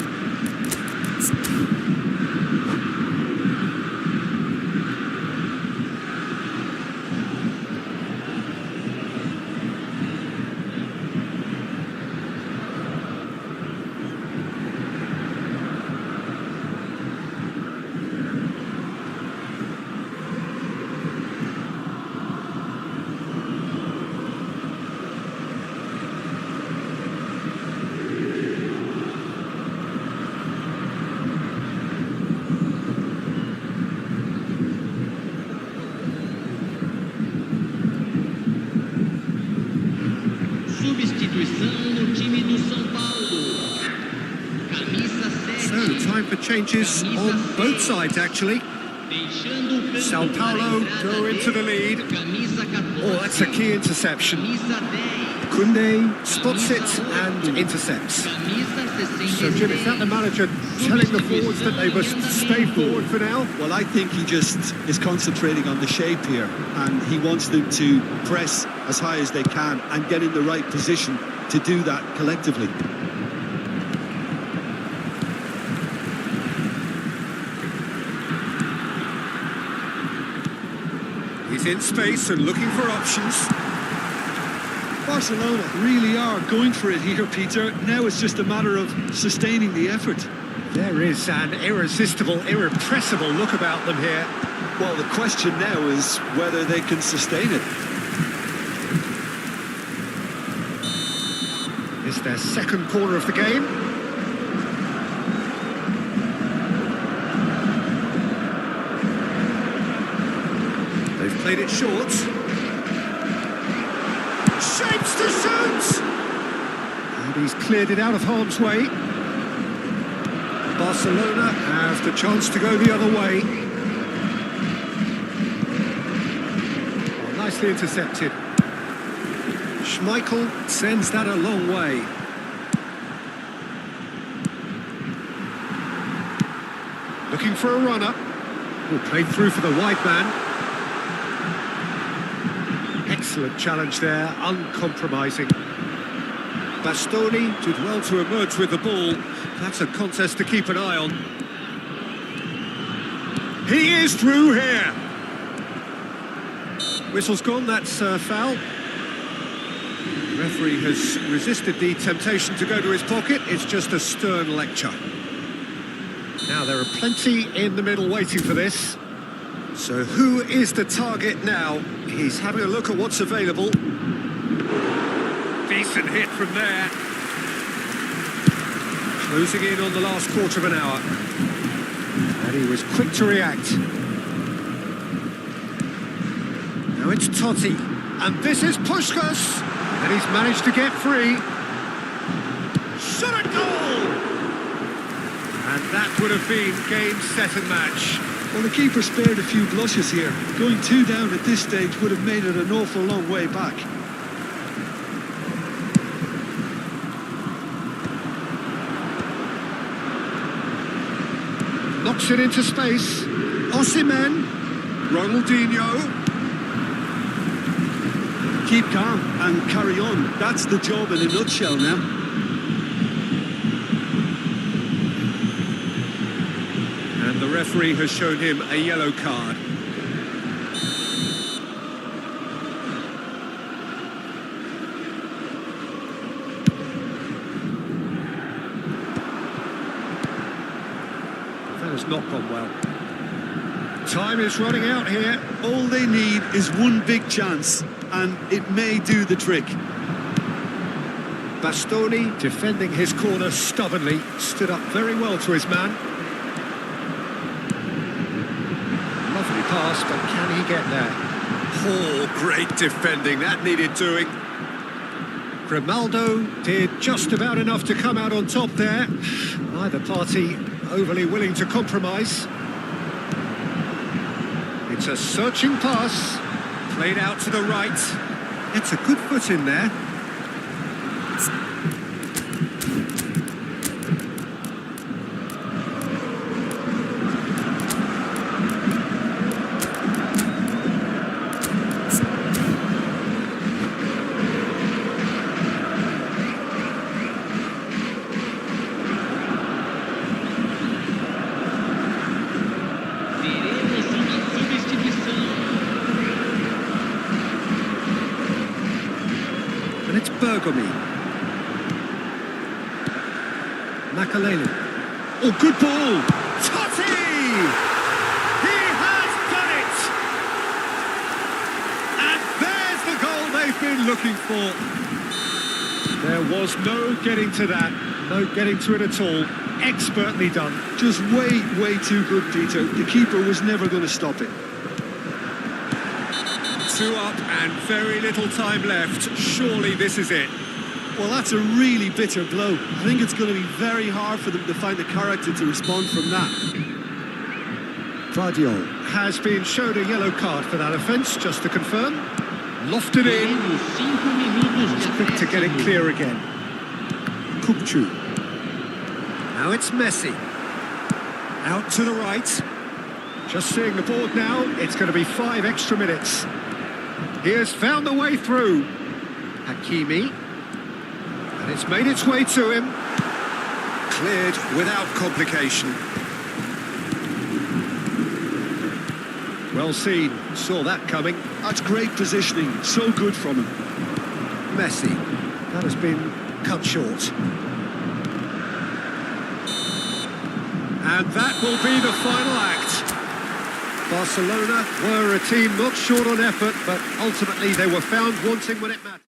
Speaker 5: Substituição no time do São Paulo. Camisa 7.
Speaker 1: So, time for changes on both sides, actually.
Speaker 5: Deixando o campo
Speaker 1: Sao Paulo
Speaker 5: para a entrada
Speaker 1: go into the lead.
Speaker 5: Camisa 14.
Speaker 1: Oh, that's a key interception.
Speaker 5: Camisa 10.
Speaker 1: Kunde spots it and intercepts.
Speaker 5: Camisa
Speaker 1: So, Jim, is that the manager telling the forwards that they must stay forward for now?
Speaker 2: Well, I think he just is concentrating on the shape here, and he wants them to press as high as they can and get in the right position to do that collectively.
Speaker 1: He's in space and looking for options.
Speaker 2: Barcelona really are going for it here, Peter. Now it's just a matter of sustaining the effort.
Speaker 1: There is an irresistible, irrepressible look about them here.
Speaker 2: Well, the question now is whether they can sustain it.
Speaker 1: It's their second corner of the game. They've played it short. Shapes to shoot! And he's cleared it out of harm's way. Barcelona have the chance to go the other way. Oh, nicely intercepted. Schmeichel sends that a long way. Looking for a runner. Who played through for the wide man. Excellent challenge there, uncompromising. Bastoni did well to emerge with the ball. That's a contest to keep an eye on. He is through here. Whistle's gone, that's foul. The referee has resisted the temptation to go to his pocket. It's just a stern lecture. Now there are plenty in the middle waiting for this. So who is the target now? He's having a look at what's available. Decent hit from there. Closing in on the last quarter of an hour. And he was quick to react. Now it's Totti. And this is Puskás. And he's managed to get free. Shot at goal! And that would have been game, set and match.
Speaker 2: Well, the keeper spared a few blushes here. Going 2 down at this stage would have made it an awful long way back.
Speaker 1: Knocks it into space. Osimhen. Ronaldinho.
Speaker 2: Keep calm and carry on. That's the job in a nutshell now.
Speaker 1: And the referee has shown him a yellow card. That has not gone well. Time is running out here.
Speaker 2: All they need is one big chance, and it may do the trick.
Speaker 1: Bastoni defending his corner stubbornly, stood up very well to his man. Lovely pass, but can he get there? Oh, great defending, that needed doing. Grimaldo did just about enough to come out on top there. Neither party overly willing to compromise. It's a searching pass, played out to the right. It's a good foot in there. Bergomi. Makalele. Oh, good ball! Totti! He has done it! And there's the goal they've been looking for. There was no getting to that, no getting to it at all. Expertly done.
Speaker 2: Just way too good, Peter. The keeper was never going to stop it.
Speaker 1: 2 up and very little time left. Surely this is it.
Speaker 2: Well, that's a really bitter blow. I think it's going to be very hard for them to find the character to respond from that.
Speaker 1: Vardiol has been shown a yellow card for that offence, just to confirm. Lofted in. He's quick to get it clear again. Kupchu. Now it's Messi. Out to the right. Just seeing the board now, it's going to be 5 extra minutes. He has found the way through. Hakimi. And it's made its way to him. Cleared without complication. Well seen. Saw that coming.
Speaker 2: That's great positioning. So good from him.
Speaker 1: Messi. That has been cut short. And that will be the final act. Barcelona were a team not short on effort, but ultimately they were found wanting when it mattered.